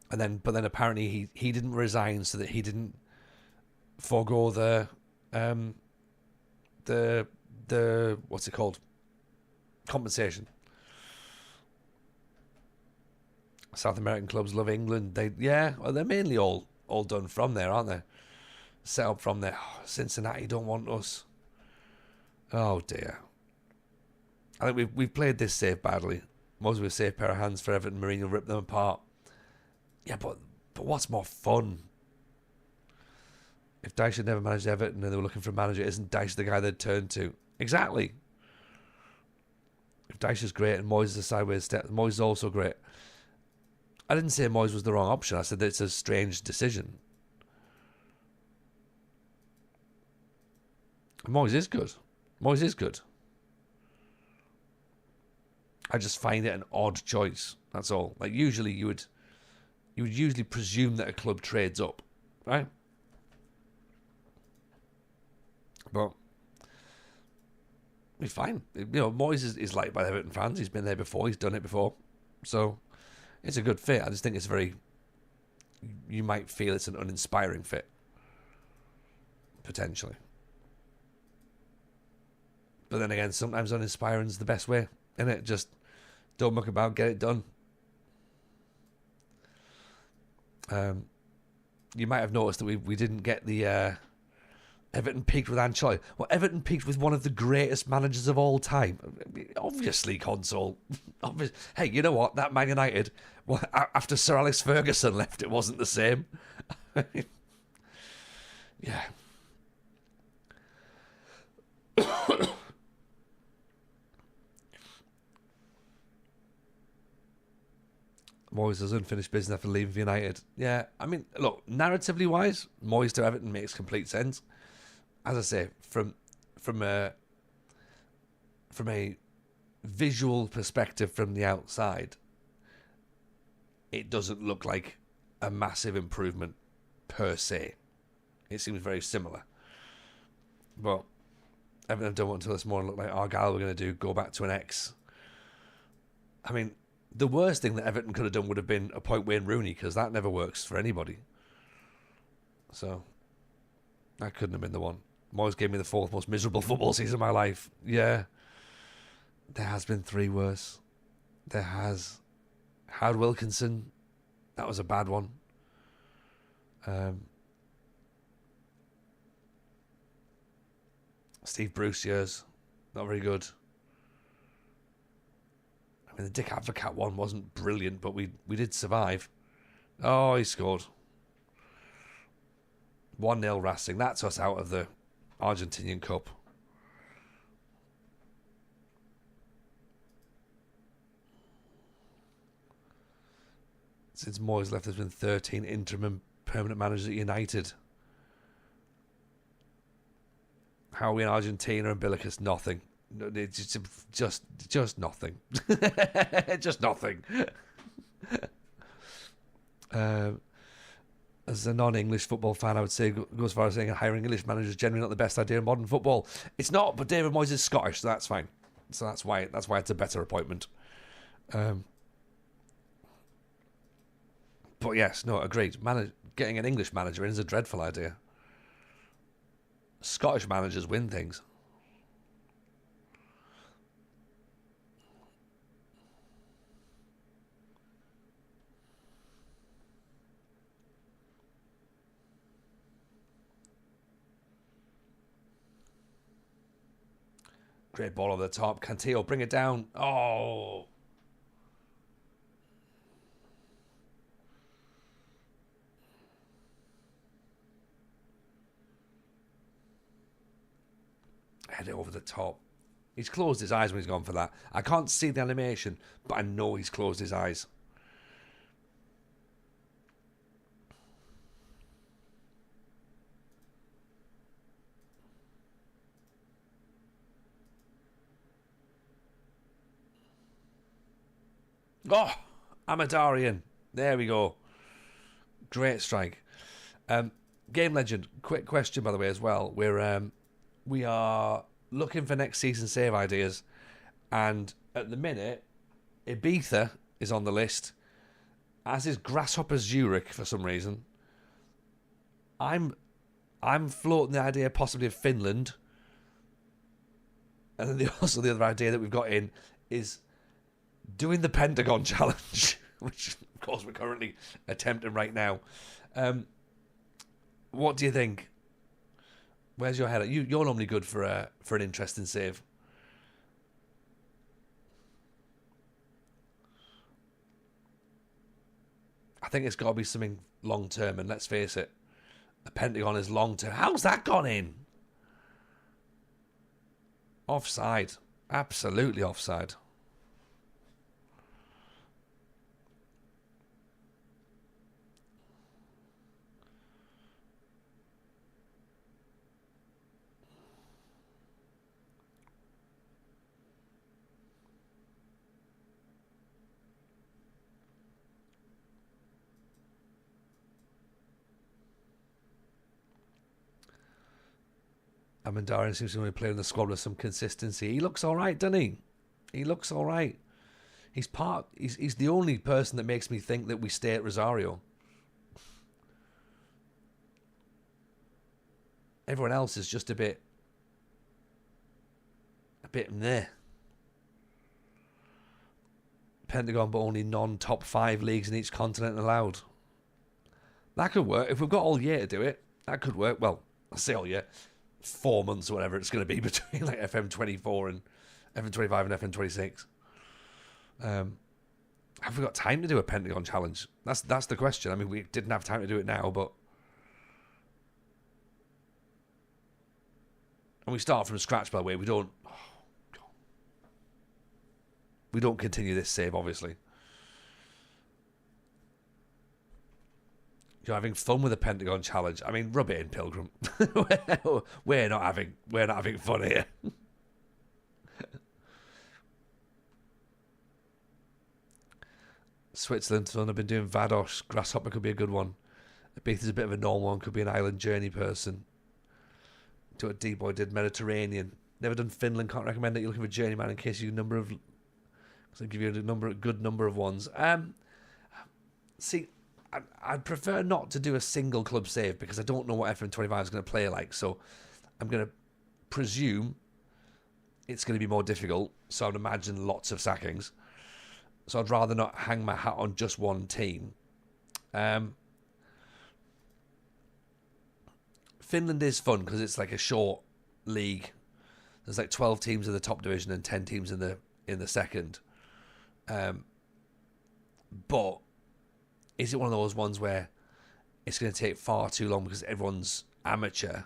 But then apparently he didn't resign so that he didn't forego the what's it called, compensation. South American clubs love England. They're mainly all done from there, aren't they? Set up from there. Oh, Cincinnati don't want us. Oh dear. I think we've played this safe badly. Most of a safe pair of hands for Everton. Mourinho ripped them apart. Yeah, but what's more fun? If Dyche had never managed Everton and they were looking for a manager, isn't Dyche the guy they'd turn to? Exactly. If Dyche is great and Moyes is a sideways step, Moyes is also great. I didn't say Moyes was the wrong option. I said that it's a strange decision. Moyes is good. Moyes is good. I just find it an odd choice. That's all. Like usually you would usually presume that a club trades up, right? But he's fine. You know, Moyes is liked by the Everton fans. He's been there before. He's done it before. So it's a good fit. I just think it's you might feel it's an uninspiring fit. Potentially. But then again, sometimes uninspiring is the best way, isn't it? Just don't muck about, get it done. You might have noticed that we didn't get the Everton peaked with Ancelotti. Well, Everton peaked with one of the greatest managers of all time. Obviously, console. Hey, you know what? That Man United, well, after Sir Alex Ferguson left, it wasn't the same. Yeah. Moyes has unfinished business after leaving for United. Yeah, I mean, look, narratively wise, Moyes to Everton makes complete sense. As I say, from a visual perspective from the outside, it doesn't look like a massive improvement per se. It seems very similar. But Everton have done what until this morning looked like Argyle were going to do, go back to an X. I mean, the worst thing that Everton could have done would have been appoint Wayne Rooney, because that never works for anybody. So, that couldn't have been the one. Moyes gave me the fourth most miserable football season of my life. Yeah. There has been three worse. There has. Howard Wilkinson, that was a bad one. Steve Bruce years, not very good. I mean, the Dick Advocat one wasn't brilliant, but we did survive. Oh, he scored. 1-0 Racing. That's us out of the Argentinian Cup. Since Moyes left, there's been 13 interim and permanent managers at United. How are we in Argentina and Umbilicus? Nothing. It's just nothing. Just nothing. As a non-English football fan, I would say go as far as saying hiring English managers is generally not the best idea in modern football. It's not, but David Moyes is Scottish, so that's fine. So that's why it's a better appointment. But yes, no, agreed. Getting an English manager in is a dreadful idea. Scottish managers win things. Great ball over the top. Cantillo, bring it down. Oh. Head it over the top. He's closed his eyes when he's gone for that. I can't see the animation, but I know he's closed his eyes. Oh, Amadarian. There we go. Great strike. Game Legend, quick question by the way as well. We are looking for next season save ideas, and at the minute, Ibiza is on the list, as is Grasshopper Zurich for some reason. I'm floating the idea possibly of Finland, and then also the other idea that we've got in is doing the Pentagon challenge, which of course we're currently attempting right now. What do you think? Where's your head at? You're normally good for an interesting save. I think it's got to be something long term, and let's face it, a Pentagon is long term. How's that gone in? Offside. Absolutely offside. Amandarian seems to be playing the squad with some consistency. He looks all right, doesn't he? He looks all right. He's the only person that makes me think that we stay at Rosario. Everyone else is just a bit meh. Pentagon, but only non-top 5 leagues in each continent allowed. That could work. If we've got all year to do it, that could work. Well, I say all year. 4 months or whatever it's going to be between like FM24 and FM25 and FM26. Have we got time to do a Pentagon challenge? That's the question. I mean, we didn't have time to do it now, but... And we start from scratch, by the way. We don't continue this save, obviously. You're having fun with the Pentagon challenge. I mean, rub it in, Pilgrim. we're not having fun here. Switzerland, so I've been doing Vados. Grasshopper could be a good one. Ibiza's a bit of a normal one. Could be an island journey person. Do what D-Boy did. Mediterranean. Never done Finland. Can't recommend it. You're looking for a journeyman in case you I'll give you a good number of ones. See, I'd prefer not to do a single club save because I don't know what FM25 is going to play like. So I'm going to presume it's going to be more difficult. So I'd imagine lots of sackings. So I'd rather not hang my hat on just one team. Finland is fun because it's like a short league. There's like 12 teams in the top division and 10 teams in the second. But is it one of those ones where it's going to take far too long because everyone's amateur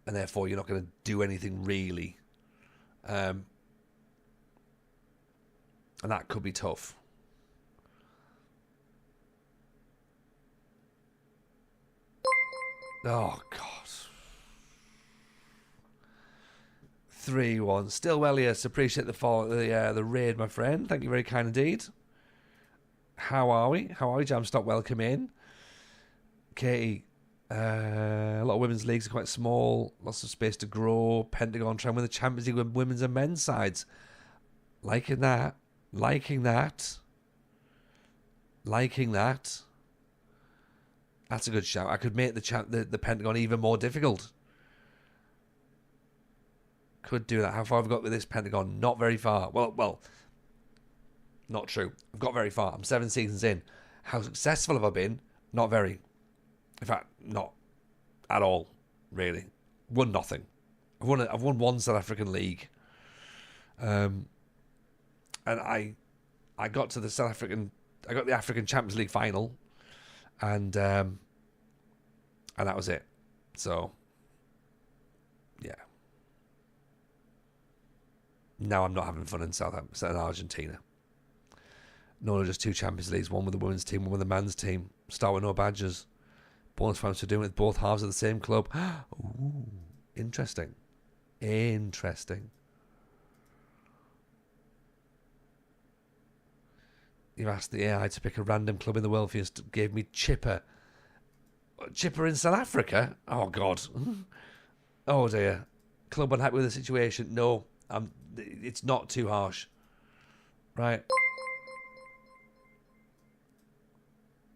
and therefore you're not going to do anything really? And that could be tough. Oh, God. 3-1. Still well, yes. Appreciate the raid, my friend. Thank you very kind indeed. How are we? Jamstock, welcome in. Katie, a lot of women's leagues are quite small. Lots of space to grow. Pentagon trying to win the Champions League with women's and men's sides. Liking that. That's a good shout. I could make the Pentagon even more difficult. Could do that. How far have I got with this Pentagon? Not very far. Well, not true. I've got very far. I'm 7 seasons in. How successful have I been? Not very. In fact, not at all, really. Won nothing. I've won one South African league. And I got to I got the African Champions League final. And that was it. So, yeah. Now I'm not having fun in in Argentina. No, just 2 Champions Leagues, one with the women's team, one with the men's team. Start with no badges. Bonus points for doing it with both halves of the same club. Ooh, interesting. Interesting. You've asked the AI to pick a random club in the world for you. Gave me Chipper. Chipper in South Africa? Oh, God. Oh, dear. Club unhappy with the situation? No, it's not too harsh. Right.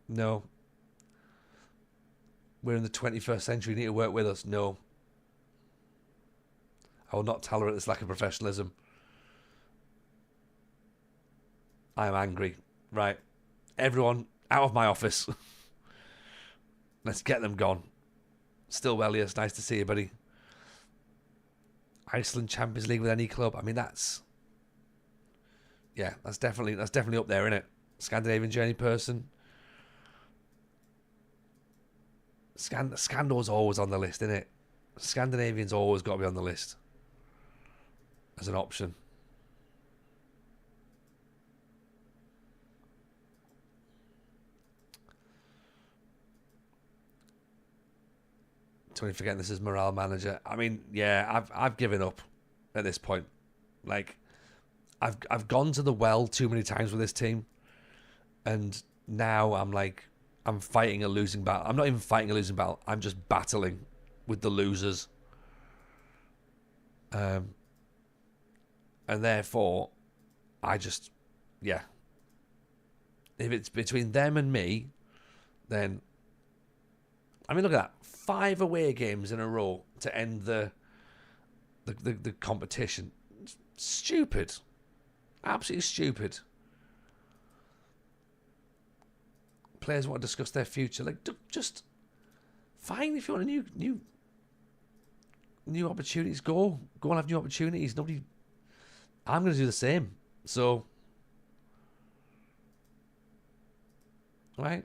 No. We're in the 21st century. You need to work with us. No. I will not tolerate this lack of professionalism. I am angry. Right. Everyone out of my office. Let's get them gone. Still Wellius, nice to see you, buddy. Iceland Champions League with any club. I mean, that's definitely up there, isn't it? Scandinavian journey person. Scandal's always on the list, isn't it? Scandinavian's always got to be on the list as an option. Tony forgetting this is morale manager. I mean, yeah, I've given up at this point. Like, I've gone to the well too many times with this team, and now I'm fighting a losing battle. I'm not even fighting a losing battle. I'm just battling with the losers. And therefore, if it's between them and me, then, I mean, look at that. 5 away games in a row to end the competition. Stupid. Absolutely stupid. Players want to discuss their future. Like, just fine if you want a new opportunities. Go and have new opportunities. I'm going to do the same. So, right.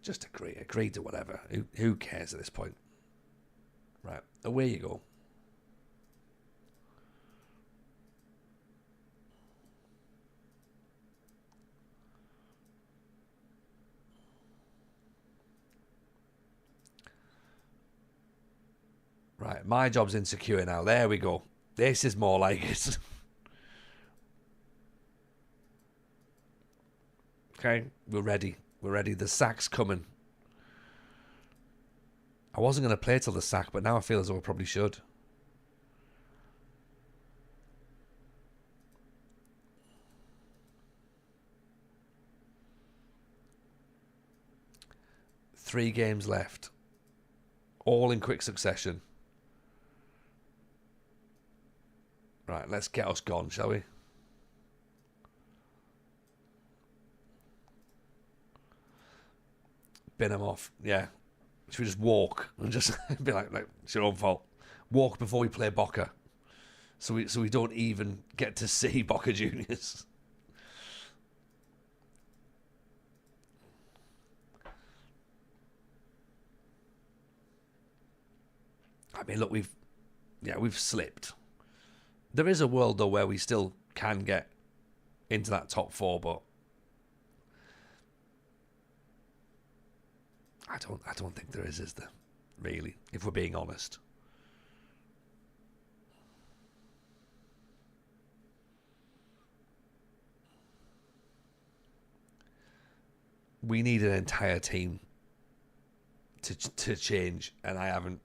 Just agree to whatever. Who cares at this point? Right, away you go. Right, my job's insecure now. There we go. This is more like it. Okay, we're ready. We're ready. The sack's coming. I wasn't going to play till the sack, but now I feel as though I probably should. Three games left. All in quick succession. Right, let's get us gone, shall we? Bin them off, yeah. Should we just walk and just be like it's your own fault. Walk before we play Boca, so we don't even get to see Boca Juniors. I mean, look, we've slipped. There is a world though where we still can get into that top 4, but I don't think there is there? Really, if we're being honest. We need an entire team to change, and I haven't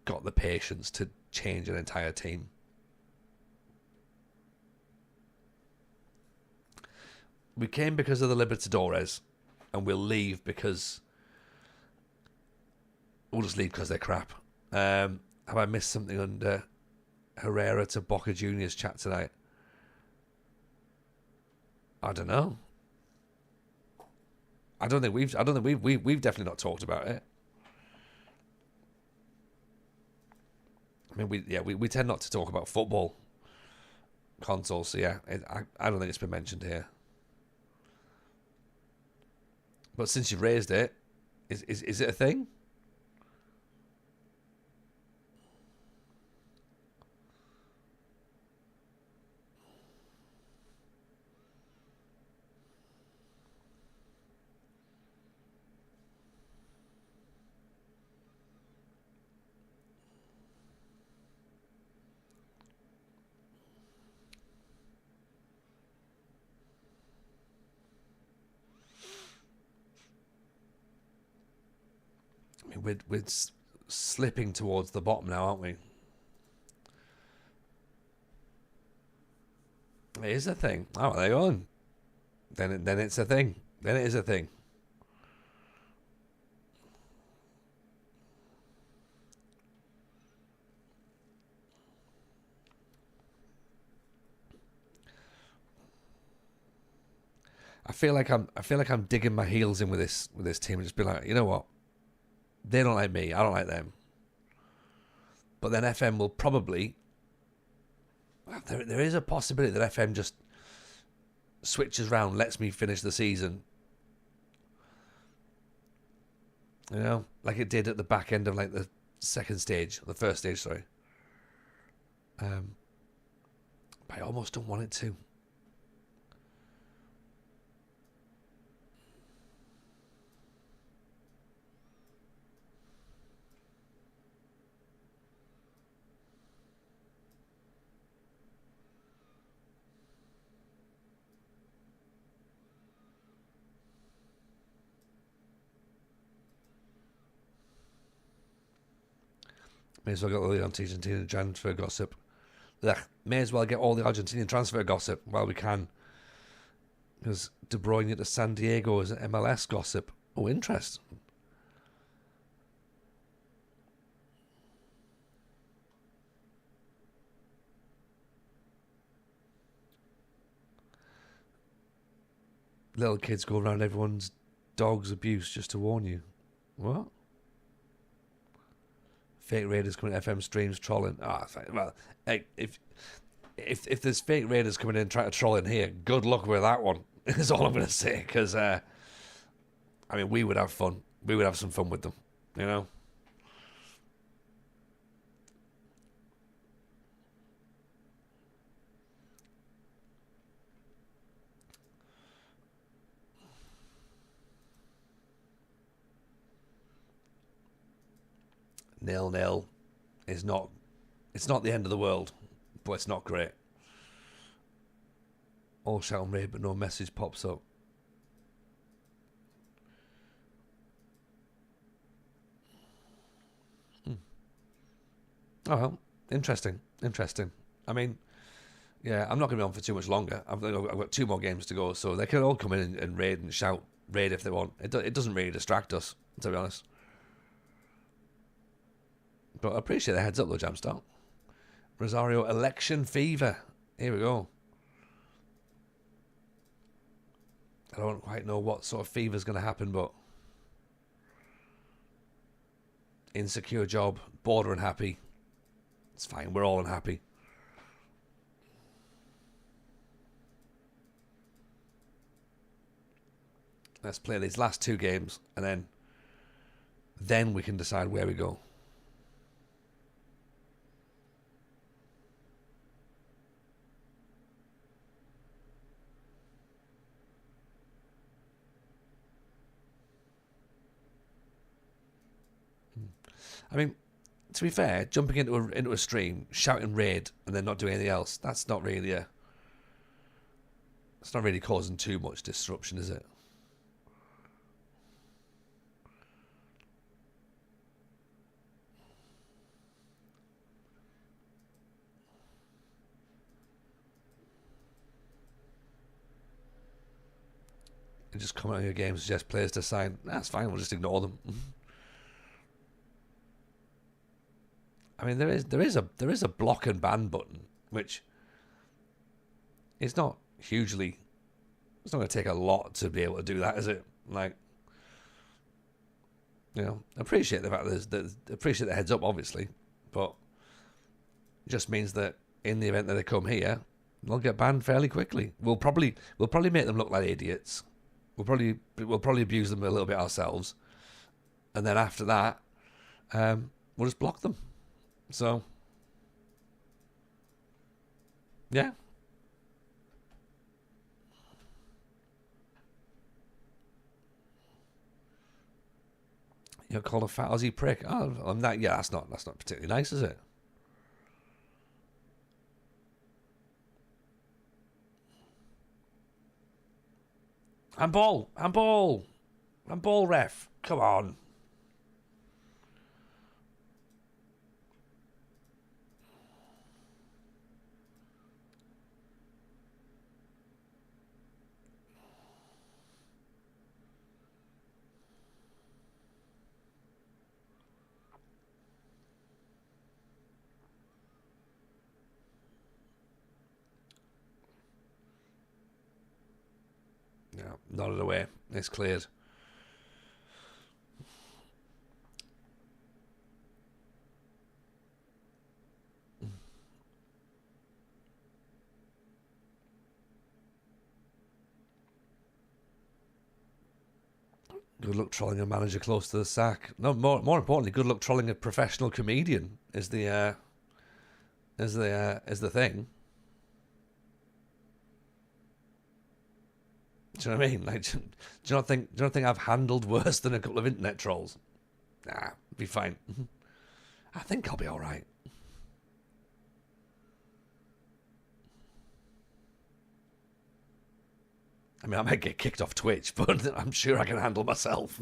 got the patience to change an entire team. We came because of the Libertadores, and we'll leave because they're crap. Have I missed something under Herrera to Boca Juniors chat tonight? I don't know. I don't think we've definitely not talked about it. I mean, we tend not to talk about football consoles, so yeah, I don't think it's been mentioned here. But since you've raised it, is it a thing? I mean, we're slipping towards the bottom now, aren't we? It is a thing. Oh, there you go. Then it's a thing. Then it is a thing. I feel like I'm digging my heels in with this team and just be like, you know what? They don't like me. I don't like them. But then FM will probably. There is a possibility that FM just switches round, lets me finish the season. You know, like it did at the back end of like the first stage, sorry. But I almost don't want it to. May as well get all the Argentinian transfer gossip. May as well get all the Argentinian transfer gossip while we can. Because De Bruyne to San Diego is an MLS gossip. Oh, interest. Little kids go around everyone's dog's abuse just to warn you. What? Fake Raiders coming to FM streams trolling. Well, if there's fake Raiders coming in and trying to troll in here, good luck with that one. Is all I'm going to say. Because, I mean, we would have fun. We would have some fun with them, you know? Nil-nil is not. It's not the end of the world, but it's not great. All shout and raid, but no message pops up. Oh well, interesting. I mean, yeah, I'm not going to be on for too much longer. I've got 2 more games to go, so they can all come in and raid and shout raid if they want. It doesn't really distract us, to be honest. But I appreciate the heads up though, Jamstar. Rosario election fever. Here we go. I don't quite know what sort of fever is going to happen, but insecure job, bored or unhappy. It's fine. We're all unhappy. Let's play these last 2 games, and then we can decide where we go. I mean, to be fair, jumping into a stream, shouting raid, and then not doing anything else, that's not really it's not really causing too much disruption, is it? And just comment on your game, suggest players to sign. That's fine, we'll just ignore them. I mean, there is a block and ban button, which is not hugely. It's not going to take a lot to be able to do that, is it? Like, you know, appreciate the fact that appreciate the heads up, obviously, but it just means that in the event that they come here, they'll get banned fairly quickly. We'll probably make them look like idiots, We'll probably abuse them a little bit ourselves, and then after that, we'll just block them. So, yeah. You're called a fat Aussie prick. Oh, I'm that. Yeah, that's not particularly nice, is it? Handball, handball, handball, ref. Come on. No, nodded away. It's cleared. Good luck trolling a manager close to the sack. No, more importantly, good luck trolling a professional comedian. Is the thing. Do you know what I mean? Like, do you not think I've handled worse than a couple of internet trolls? Nah, be fine. I think I'll be all right. I mean, I might get kicked off Twitch, but I'm sure I can handle myself.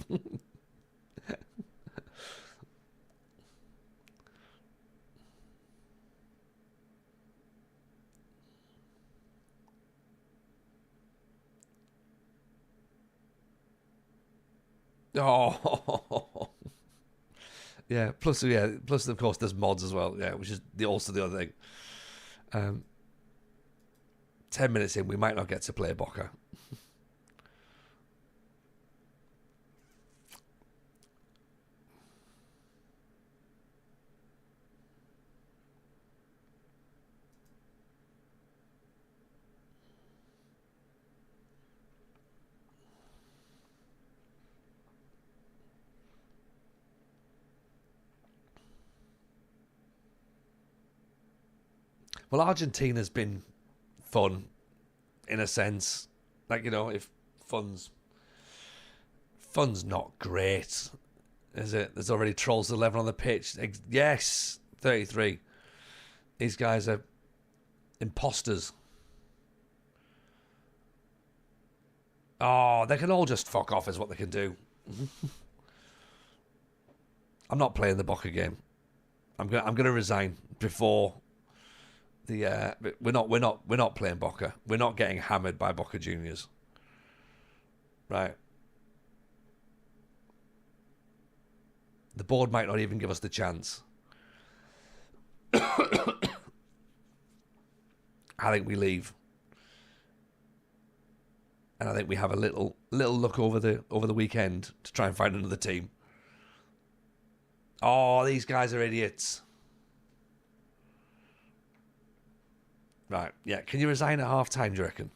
Oh, yeah. Plus of course there's mods as well. Yeah, which is also the other thing. 10 minutes in, we might not get to play Boca. Well, Argentina's been fun in a sense. Like, if fun's fun's not great, is it? There's already trolls 11 on the pitch. Yes, 33. These guys are imposters. Oh, they can all just fuck off, is what they can do. I'm not playing the Boca game. I'm gonna resign before the. We're not playing Boca. We're not getting hammered by Boca Juniors. Right. The board might not even give us the chance. I think we leave, and I think we have a little look over the weekend to try and find another team. Oh, these guys are idiots. Right, yeah. Can you resign at half time, do you reckon?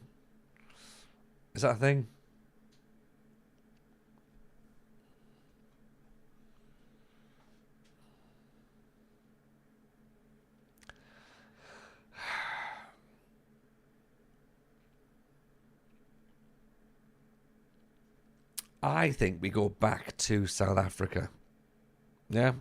Is that a thing? I think we go back to South Africa. Yeah.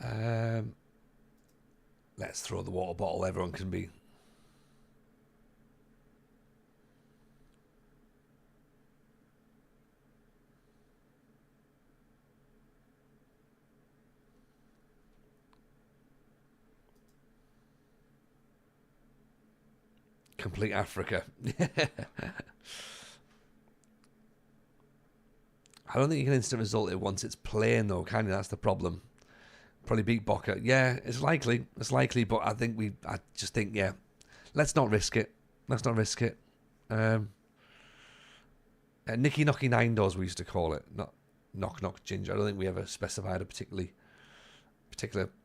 Um, let's throw the water bottle. Everyone can be. Complete Africa. I don't think you can instant result it once it's plain, though, can you? That's the problem. Probably beat Boca. Yeah, it's likely. It's likely, but I just think, yeah, let's not risk it. Let's not risk it. Nicky Knocky Nine Doors, we used to call it. Not Knock Knock Ginger. I don't think we ever specified a particular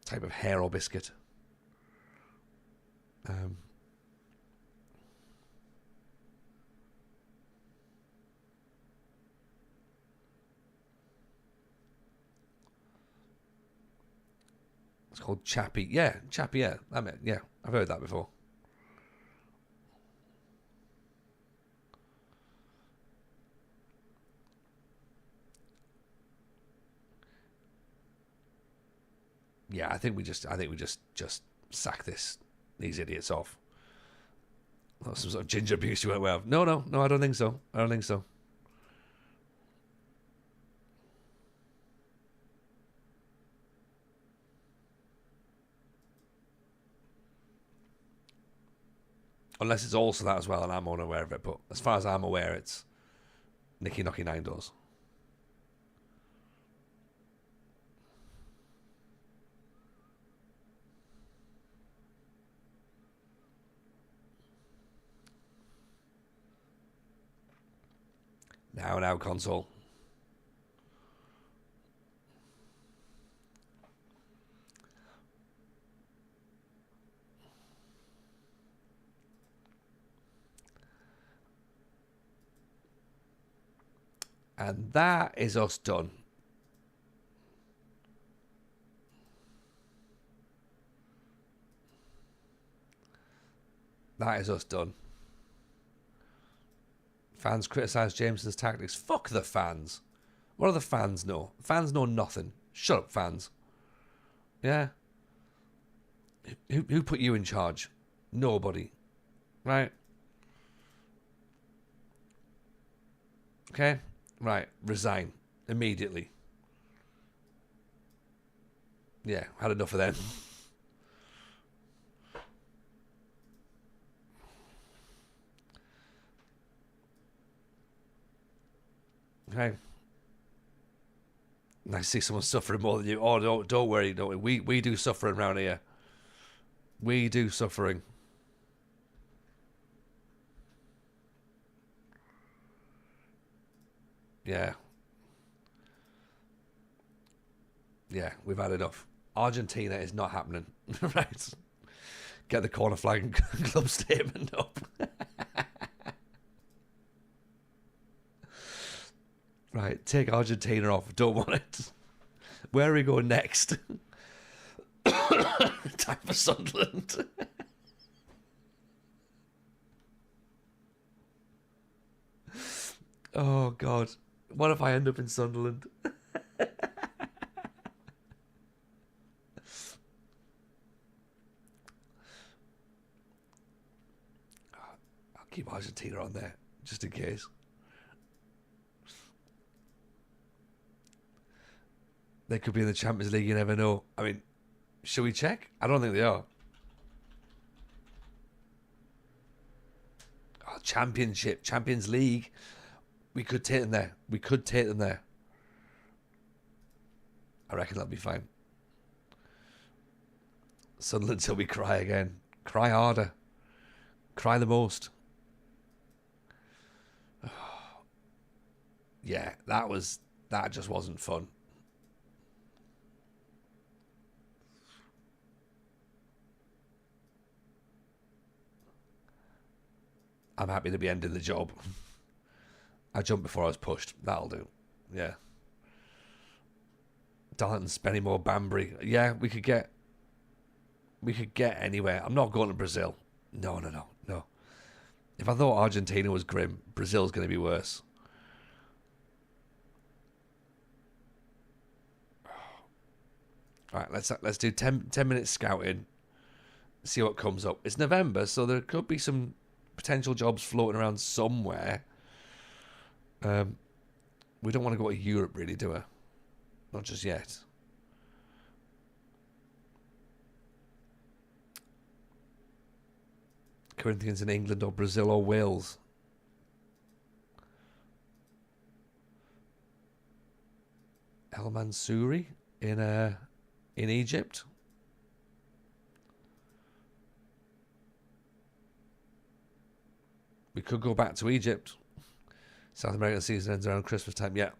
type of hair or biscuit. It's called Chappie. Yeah, Chappie, yeah. Yeah, I've heard that before. Yeah, I think we just sack these idiots off. Oh, some sort of ginger abuse you went well. No, I don't think so. I don't think so. Unless it's also that as well, and I'm unaware of it. But as far as I'm aware, it's Nicky Knocky Nine Doors. Now, console. And that is us done. That is us done. Fans criticise Jameson's tactics. Fuck the fans. What do the fans know? Fans know nothing. Shut up, fans. Yeah? Who put you in charge? Nobody. Right? Okay? Right. Resign. Immediately. Yeah, had enough of them. Okay. I see someone suffering more than you. Oh, don't worry. Don't worry. We do suffering around here. We do suffering. Yeah. Yeah, we've had enough. Argentina is not happening. Right. Get the corner flag and club statement up. Right, take Argentina off. Don't want it. Where are we going next? Time for Sunderland. Oh, God. What if I end up in Sunderland? I'll keep Argentina on there, just in case. They could be in the Champions League, you never know. I mean, should we check? I don't think they are. Oh, Championship, Champions League. We could take them there. We could take them there. I reckon that'll be fine. Sunderland till we cry again. Cry harder. Cry the most. Yeah, that just wasn't fun. I'm happy to be ending the job. I jumped before I was pushed. That'll do. Yeah. Darlington, Spennymoor, Banbury. Yeah, we could get anywhere. I'm not going to Brazil. No. If I thought Argentina was grim, Brazil's going to be worse. All right, let's do 10 minutes scouting. See what comes up. It's November, so there could be some potential jobs floating around somewhere. We don't want to go to Europe, really, do we? Not just yet. Corinthians in England or Brazil or Wales. El Mansouri in Egypt. We could go back to Egypt. South American season ends around Christmas time. Yeah,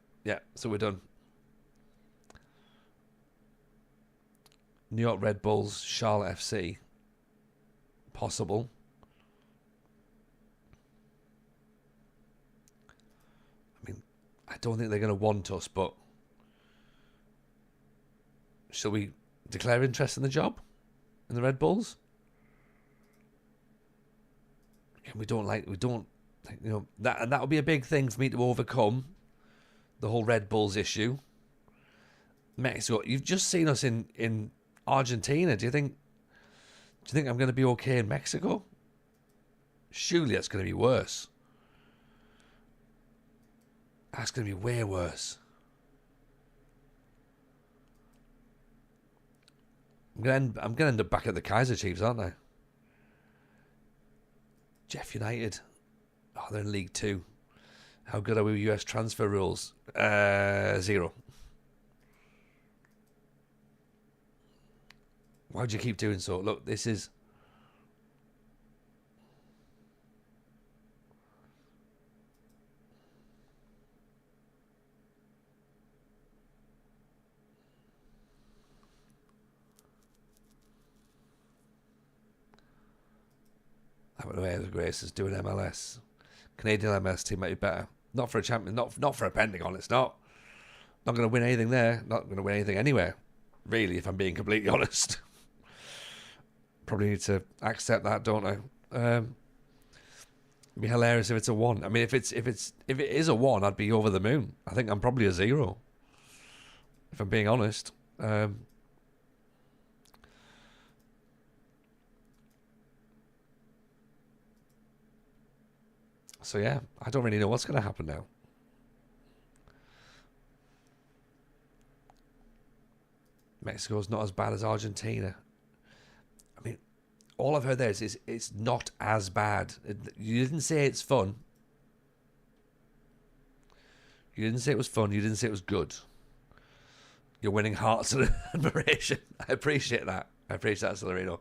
so we're done. New York Red Bulls, Charlotte FC. Possible. I mean, I don't think they're going to want us, but shall we declare interest in the job? In the Red Bulls? We don't, that would be a big thing for me to overcome. The whole Red Bulls issue. Mexico, you've just seen us in Argentina. Do you think I'm going to be okay in Mexico? Surely that's going to be worse. That's going to be way worse. I'm going to end up back at the Kaiser Chiefs, aren't I? Jeff United. Oh, they're in League 2. How good are we with US transfer rules? 0. Why'd you keep doing so? Look, this is... I don't know where the Grace is doing MLS. Canadian MLS team might be better. Not for a champion, not for a Pentagon, it's not. Not going to win anything there. Not going to win anything anywhere. Really, if I'm being completely honest. Probably need to accept that, don't I? It'd be hilarious if it's a 1. I mean, if it is a 1, I'd be over the moon. I think I'm probably a 0. If I'm being honest. So yeah, I don't really know what's going to happen now. Mexico's not as bad as Argentina. I mean, all I've heard there is it's not as bad. You didn't say it's fun. You didn't say it was fun. You didn't say it was good. You're winning hearts and admiration. I appreciate that. I appreciate that, Celerino.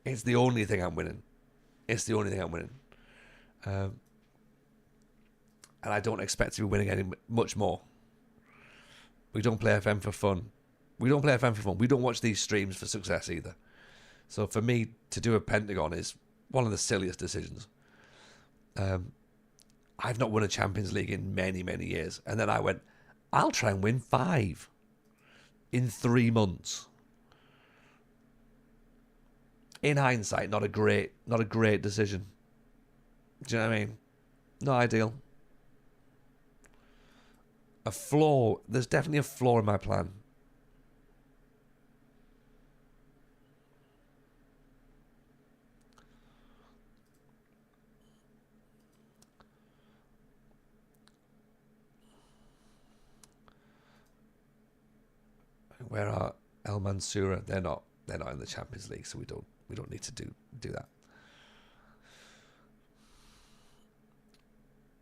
It's the only thing I'm winning. It's the only thing I'm winning. And I don't expect to be winning much more. We don't play FM for fun. We don't play FM for fun. We don't watch these streams for success either. So for me to do a Pentagon is one of the silliest decisions. I've not won a Champions League in many, many years. And then I went, I'll try and win 5 in 3 months. In hindsight, not a great decision. Do you know what I mean? Not ideal. A flaw. There's definitely a flaw in my plan. Where are El Mansoura? They're not in the Champions League, so we don't need to do that.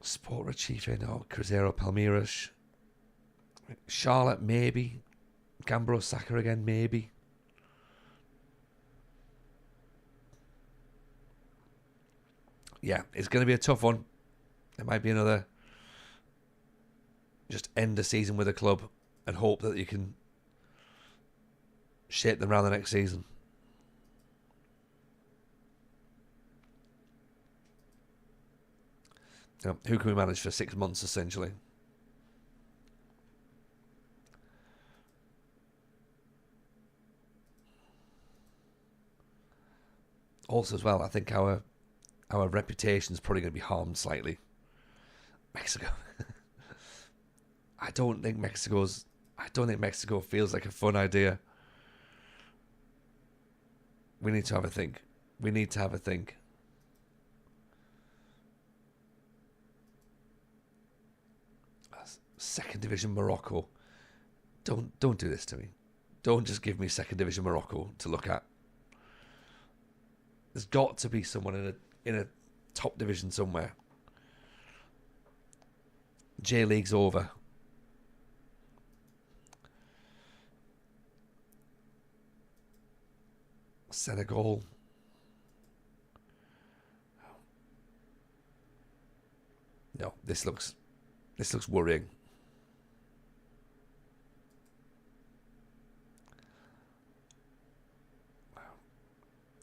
Sport Recife, no. Cruzeiro, Palmeiras. Charlotte, maybe. Gambro Saka again, maybe. Yeah, it's going to be a tough one. It might be another... Just end the season with a club and hope that you can shape them around the next season. You know, who can we manage for 6 months, essentially? Also, as well, I think our reputation is probably going to be harmed slightly. Mexico. I don't think Mexico feels like a fun idea. We need to have a think. Second division Morocco. Don't do this to me. Don't just give me second division Morocco to look at. There's got to be someone in a top division somewhere. J League's over. Senegal. No, this looks worrying.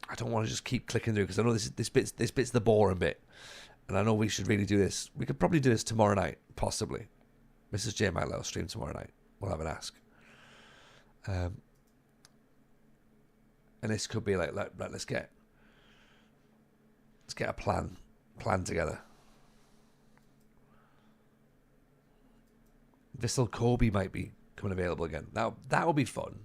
I don't want to just keep clicking through because I know this bit's the boring bit, and I know we should really do this. We could probably do this tomorrow night, possibly. Mrs. J might let us stream tomorrow night. We'll have an ask. And this could be like let's get a plan together. Vissel Kobe might be coming available again. Now that will be fun.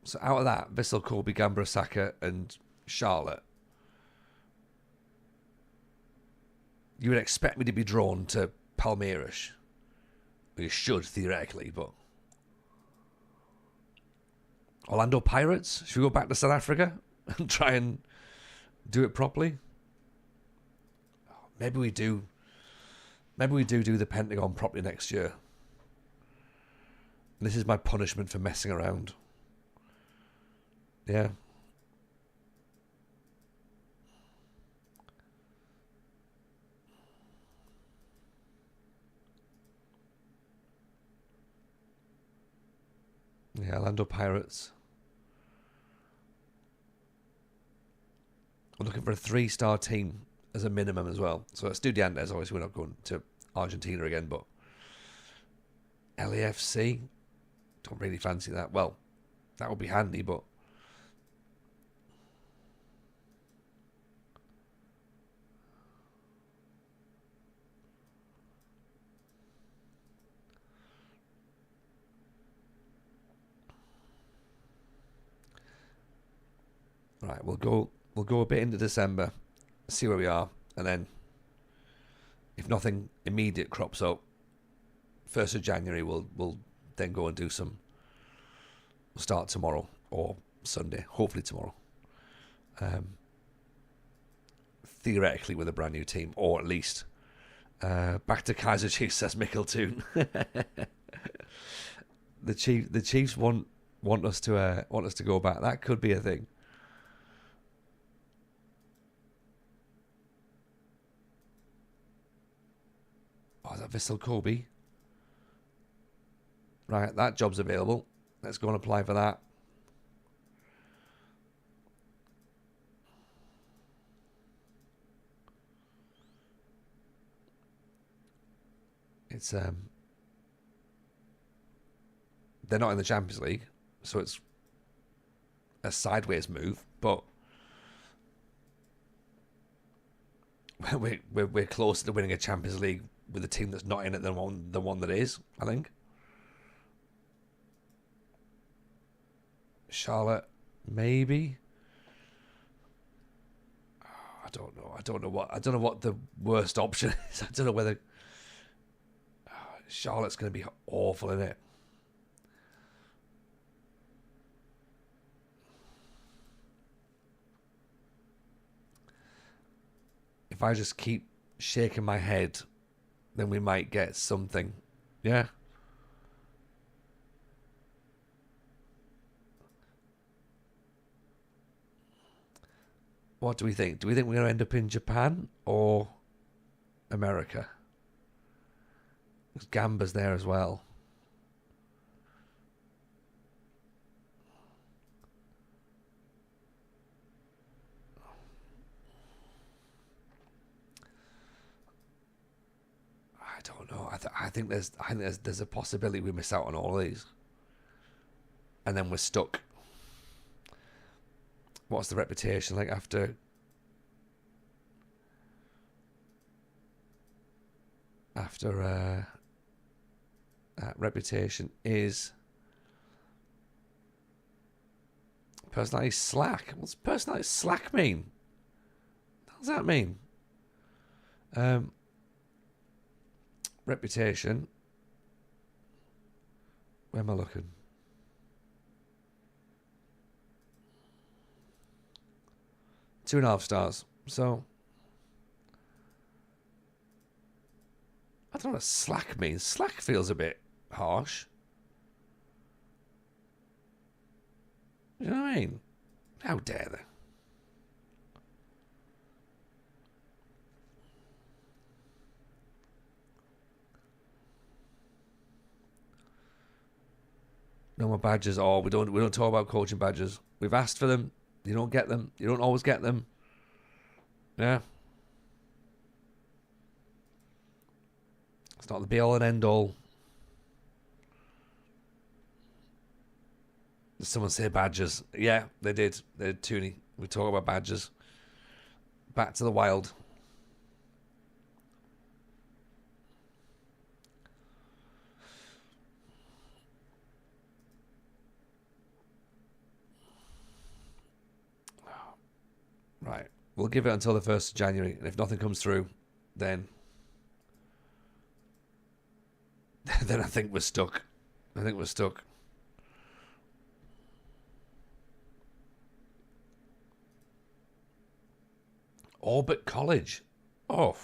So out of that, Vissel Kobe, Gambra Saka, and Charlotte, you would expect me to be drawn to Palmeiras. You should, theoretically, but... Orlando Pirates? Should we go back to South Africa and try and do it properly? Maybe we do. Maybe we do the Pentagon properly next year. This is my punishment for messing around. Yeah. Yeah, Orlando Pirates. We're looking for a 3-star team as a minimum as well. So Estudiantes, obviously we're not going to Argentina again, but LAFC, don't really fancy that. Well, that would be handy, but right, we'll go a bit into December, see where we are, and then if nothing immediate crops up, 1st of January we'll then go and do some. We'll start tomorrow or Sunday, hopefully tomorrow. Theoretically with a brand new team, or at least back to Kaiser Chiefs, says Mickeltoon. The Chiefs want us to go back. That could be a thing. Oh, is that Vissel Kobe? Right, that job's available. Let's go and apply for that. It's they're not in the Champions League, so it's a sideways move, but we're closer to winning a Champions League with a team that's not in it than one that is, I think. Charlotte, maybe. I don't know. I don't know what the worst option is. I don't know whether Charlotte's going to be awful in it. If I just keep shaking my head, then we might get something. Yeah. What do we think? Do we think we're going to end up in Japan or America? Because Gamba's there as well. I don't know. I think there's a possibility we miss out on all of these, and then we're stuck. What's the reputation like after? Reputation is Personality slack. What's personality slack mean? What does that mean? Reputation. Where am I looking? Two and a half stars. So, I don't know what slack means. Slack feels a bit harsh. You know what I mean? How dare they? No more badges. Oh, we don't talk about coaching badges. We've asked for them. You don't get them. You don't always get them. Yeah. It's not the be all and end all. Did someone say badges? Yeah, they did. They did, Tooney. We talk about badges. Back to the wild. Right. We'll give it until the 1st of January. And if nothing comes through, then I think we're stuck. I think we're stuck. Orbit College. Oh,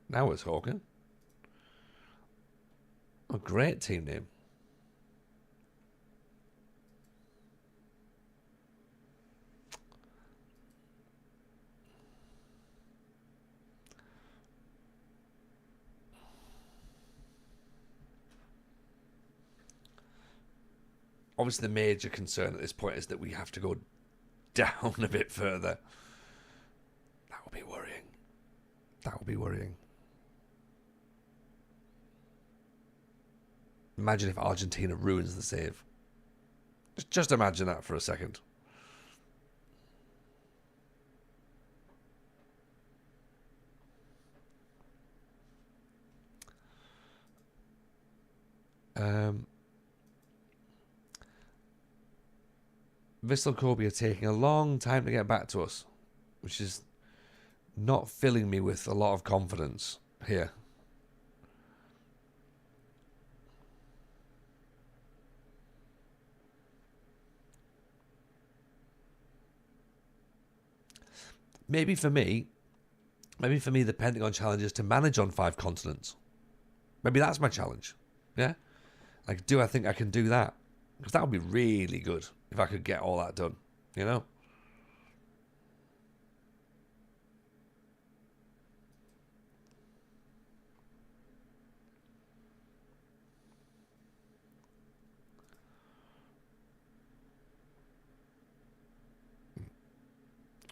now we're talking. A great team name. Obviously, the major concern at this point is that we have to go down a bit further. That would be worrying. That would be worrying. Imagine if Argentina ruins the save. Just imagine that for a second. Vissel Kobe are taking a long time to get back to us, which is not filling me with a lot of confidence here. Maybe for me, the Pentagon challenge is to manage on 5 continents. Maybe that's my challenge. Yeah? Like, do I think I can do that? Because that would be really good if I could get all that done, you know?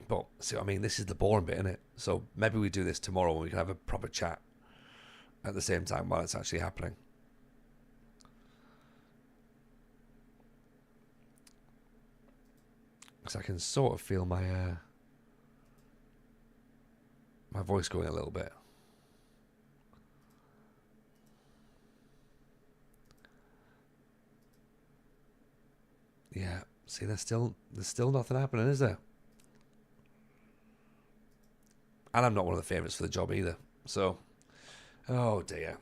But, see what I mean? This is the boring bit, isn't it? So maybe we do this tomorrow and we can have a proper chat at the same time while it's actually happening. Because I can sort of feel my my voice going a little bit. Yeah, see, there's still nothing happening, is there? And I'm not one of the favourites for the job either. So, oh dear.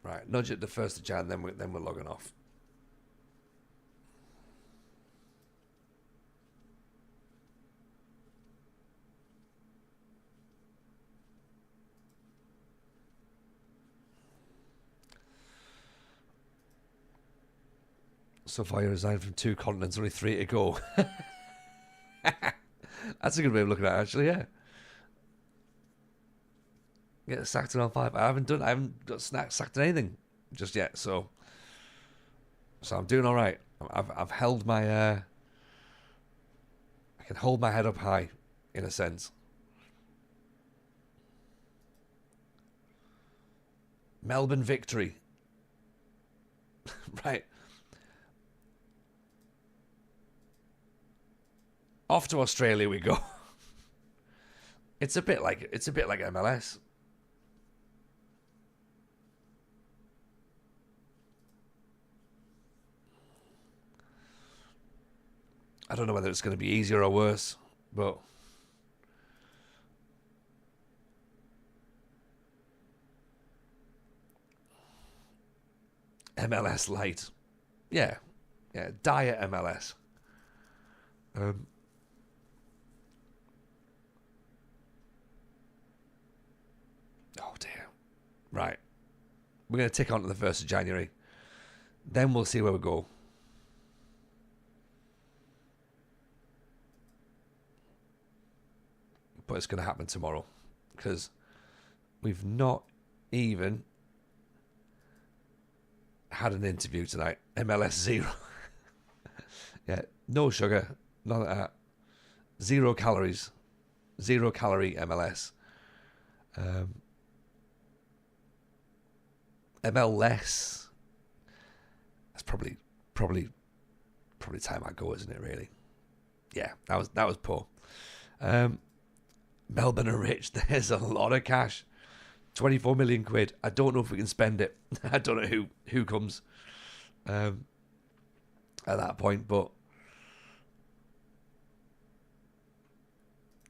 Right, nudge it the 1st of Jan, then we're logging off. So far, you resigned from 2 continents, only 3 to go. That's a good way of looking at it, actually, yeah. Get sacked on 5. I haven't got sacked on anything just yet, so I'm doing all right. I've held my I can hold my head up high, in a sense. Melbourne victory. Right. Off to Australia we go. It's a bit like MLS. I don't know whether it's going to be easier or worse, but MLS light. Yeah. Yeah, diet MLS. Oh dear. Right. We're going to tick on to the 1st of January. Then we'll see where we go. But it's going to happen tomorrow. Because we've not even had an interview tonight. MLS 0. Yeah, no sugar. None of that. 0 calories. 0 calorie MLS. ML less. That's probably time I go, isn't it? Really? Yeah, that was poor. Melbourne are rich. There's a lot of cash. 24 million quid. I don't know if we can spend it. I don't know who comes at that point, but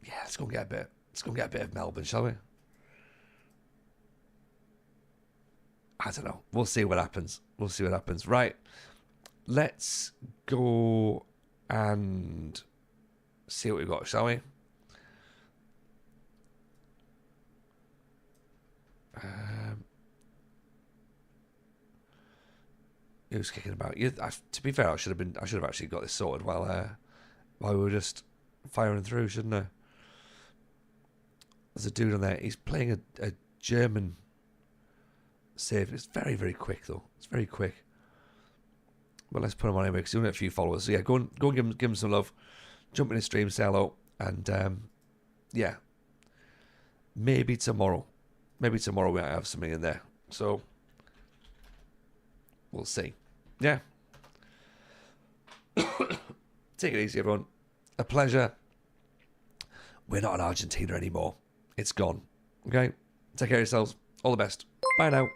yeah, let's go and get a bit. Let's go and get a bit of Melbourne, shall we? I don't know. We'll see what happens. Right. Let's go and see what we've got, shall we? Who's kicking about? To be fair, I should have actually got this sorted while we were just firing through, shouldn't I? There's a dude on there. He's playing a German save. It's very, very quick though. It's very quick. But let's put him on anyway because he's only a few followers. So yeah, go and give him some love. Jump in his stream, say hello, and yeah, maybe tomorrow we might have something in there. So we'll see. Yeah. Take it easy, everyone. A pleasure. We're not in Argentina anymore. It's gone. Okay? Take care of yourselves. All the best. Bye now.